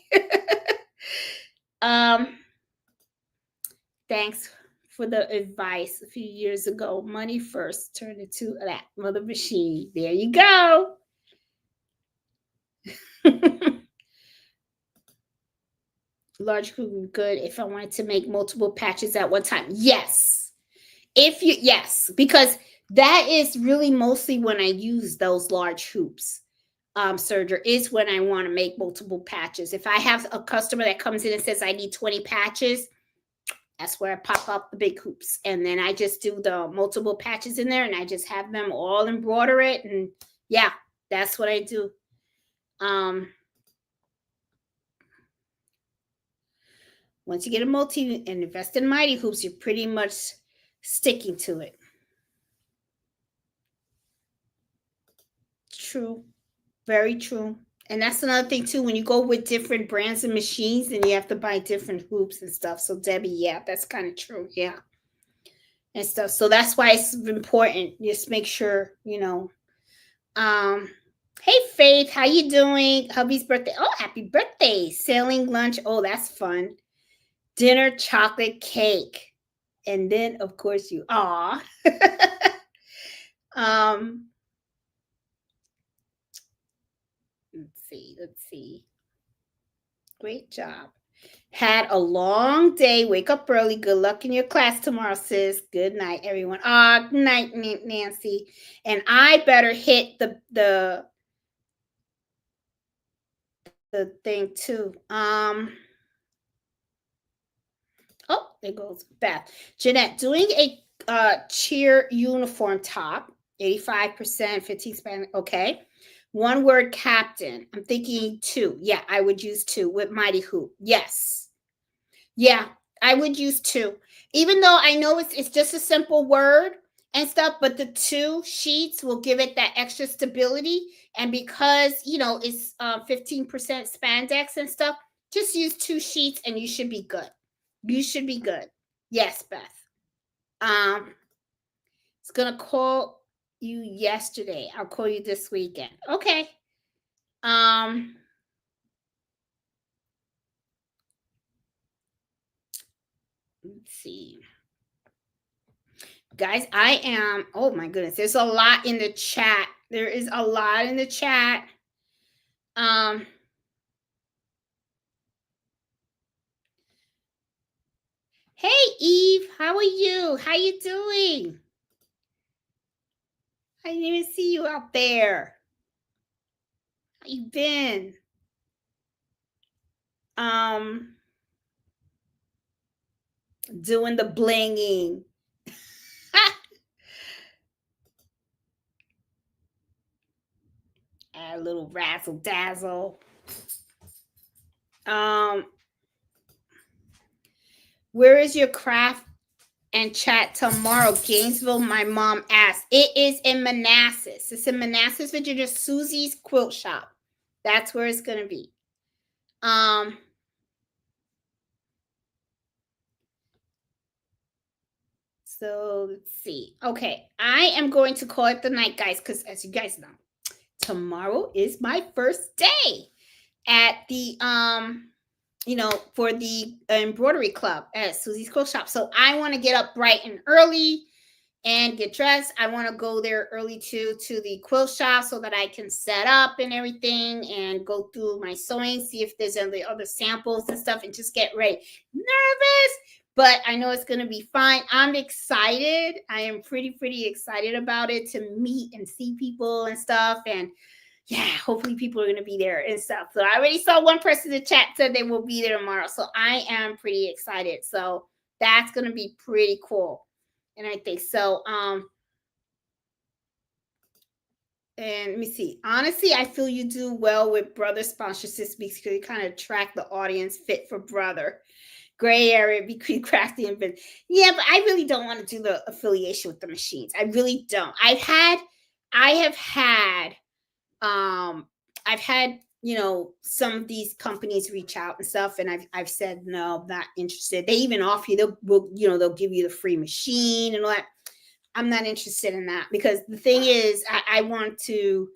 Thanks for the advice a few years ago. Money first turned into that mother machine. There you go. Large group would be good if I wanted to make multiple patches at one time. Yes. Yes, because that is really mostly when I use those large hoops. Serger, is when I want to make multiple patches. If I have a customer that comes in and says I need 20 patches, that's where I pop up the big hoops. And then I just do the multiple patches in there and I just have them all embroider it. And yeah, that's what I do. Once you get a multi and invest in mighty hoops, you're pretty much sticking to it. True. Very true. And that's another thing too, when you go with different brands and machines, then you have to buy different hoops and stuff. So Debbie, yeah, that's kind of true. Yeah. And stuff. So that's why it's important. Just make sure, hey Faith, how you doing? Hubby's birthday. Oh, happy birthday. Sailing lunch. Oh, that's fun. Dinner, chocolate cake. And then of course you Let's see. Great job. Had a long day. Wake up early. Good luck in your class tomorrow, sis. Good night, everyone. Good night, Nancy. And I better hit the thing too. Oh, there goes Beth. Jeanette, doing a cheer uniform top, 85%, 15 span. Okay. One word captain. I'm thinking 2. Yeah, I would use 2 with mighty hoop. Yes. Yeah, I would use 2. Even though I know it's just a simple word and stuff, but the 2 sheets will give it that extra stability. And because, it's 15% spandex and stuff, just use 2 sheets and you should be good. You should be good. Yes, Beth. It's going to call you yesterday. I'll call you this weekend. Okay. Let's see. Guys, oh my goodness, there's a lot in the chat. There is a lot in the chat. Hey Eve, how are you? How you doing? I didn't even see you out there. How you been? Doing the blinging. A little razzle dazzle. Where is your craft and chat tomorrow? Gainesville, my mom asked. It is in Manassas. It's in Manassas, Virginia. Susie's Quilt Shop. That's where it's going to be. So let's see. Okay, I am going to call it the night, guys, because as you guys know, tomorrow is my first day at the for the embroidery club at Susie's Quilt Shop. So I want to get up bright and early and get dressed. I want to go there early to the quilt shop so that I can set up and everything and go through my sewing, see if there's any other samples and stuff, and just get ready. Nervous, but I know it's going to be fine. I'm excited. I am pretty excited about it, to meet and see people and stuff. And yeah, hopefully people are going to be there and stuff. So I already saw one person in the chat said they will be there tomorrow. So I am pretty excited. So that's going to be pretty cool. And I think so. And let me see. Honestly, I feel you do well with brother sponsorships because you kind of attract the audience fit for brother. Gray area between crafty and business. Yeah, but I really don't want to do the affiliation with the machines. I really don't. I've had some of these companies reach out and stuff, and I've said no, I'm not interested. They even offer you, they'll give you the free machine and all that. I'm not interested in that, because the thing is, I want to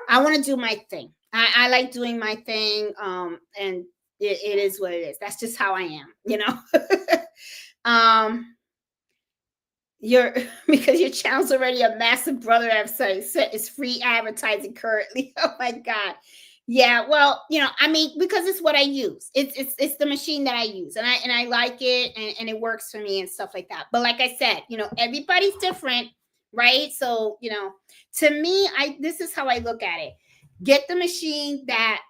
do my thing. I like doing my thing, and it is what it is. That's just how I am, because your channel's already a massive brother website. So it's free advertising currently. Oh my God. Yeah, well, because it's what I use. It's the machine that I use, and I like it, and it works for me and stuff like that. But like I said, everybody's different, right? So, to me, this is how I look at it. Get the machine that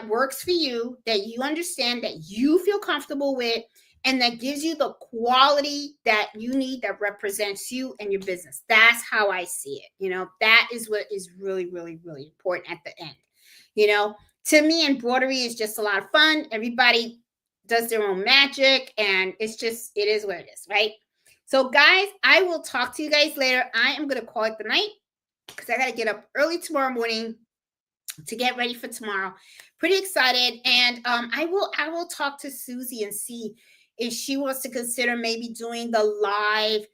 works for you, that you understand, that you feel comfortable with, and that gives you the quality that you need, that represents you and your business. That's how I see it. That is what is really important at the end. To me, embroidery is just a lot of fun. Everybody does their own magic, and it is what it is, right? So guys, I will talk to you guys later. I am going to call it the night, because I got to get up early tomorrow morning to get ready for tomorrow. Pretty excited. And I will talk to Susie and see if she wants to consider maybe doing the live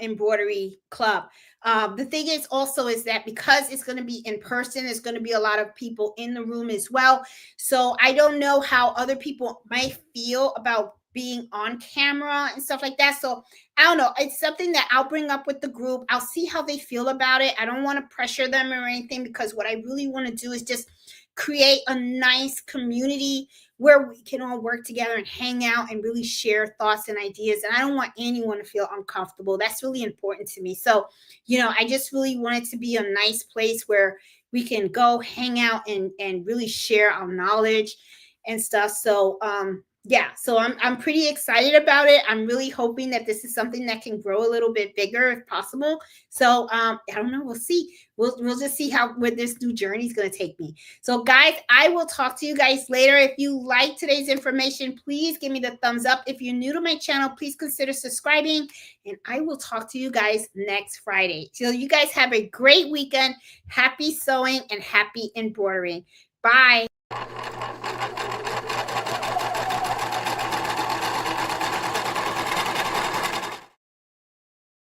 embroidery club. The thing is also is that because it's going to be in person, there's going to be a lot of people in the room as well. So I don't know how other people might feel about being on camera and stuff like that. So I don't know. It's something that I'll bring up with the group. I'll see how they feel about it. I don't want to pressure them or anything, because what I really want to do is just create a nice community where we can all work together and hang out and really share thoughts and ideas. And I don't want anyone to feel uncomfortable. That's really important to me. So, I just really want it to be a nice place where we can go hang out and really share our knowledge and stuff. So, yeah, so I'm pretty excited about it. I'm really hoping that this is something that can grow a little bit bigger if possible. So I don't know. We'll see. We'll just see where this new journey is going to take me. So guys, I will talk to you guys later. If you like today's information, please give me the thumbs up. If you're new to my channel, please consider subscribing, and I will talk to you guys next Friday. So you guys have a great weekend. Happy sewing and happy embroidering. Bye.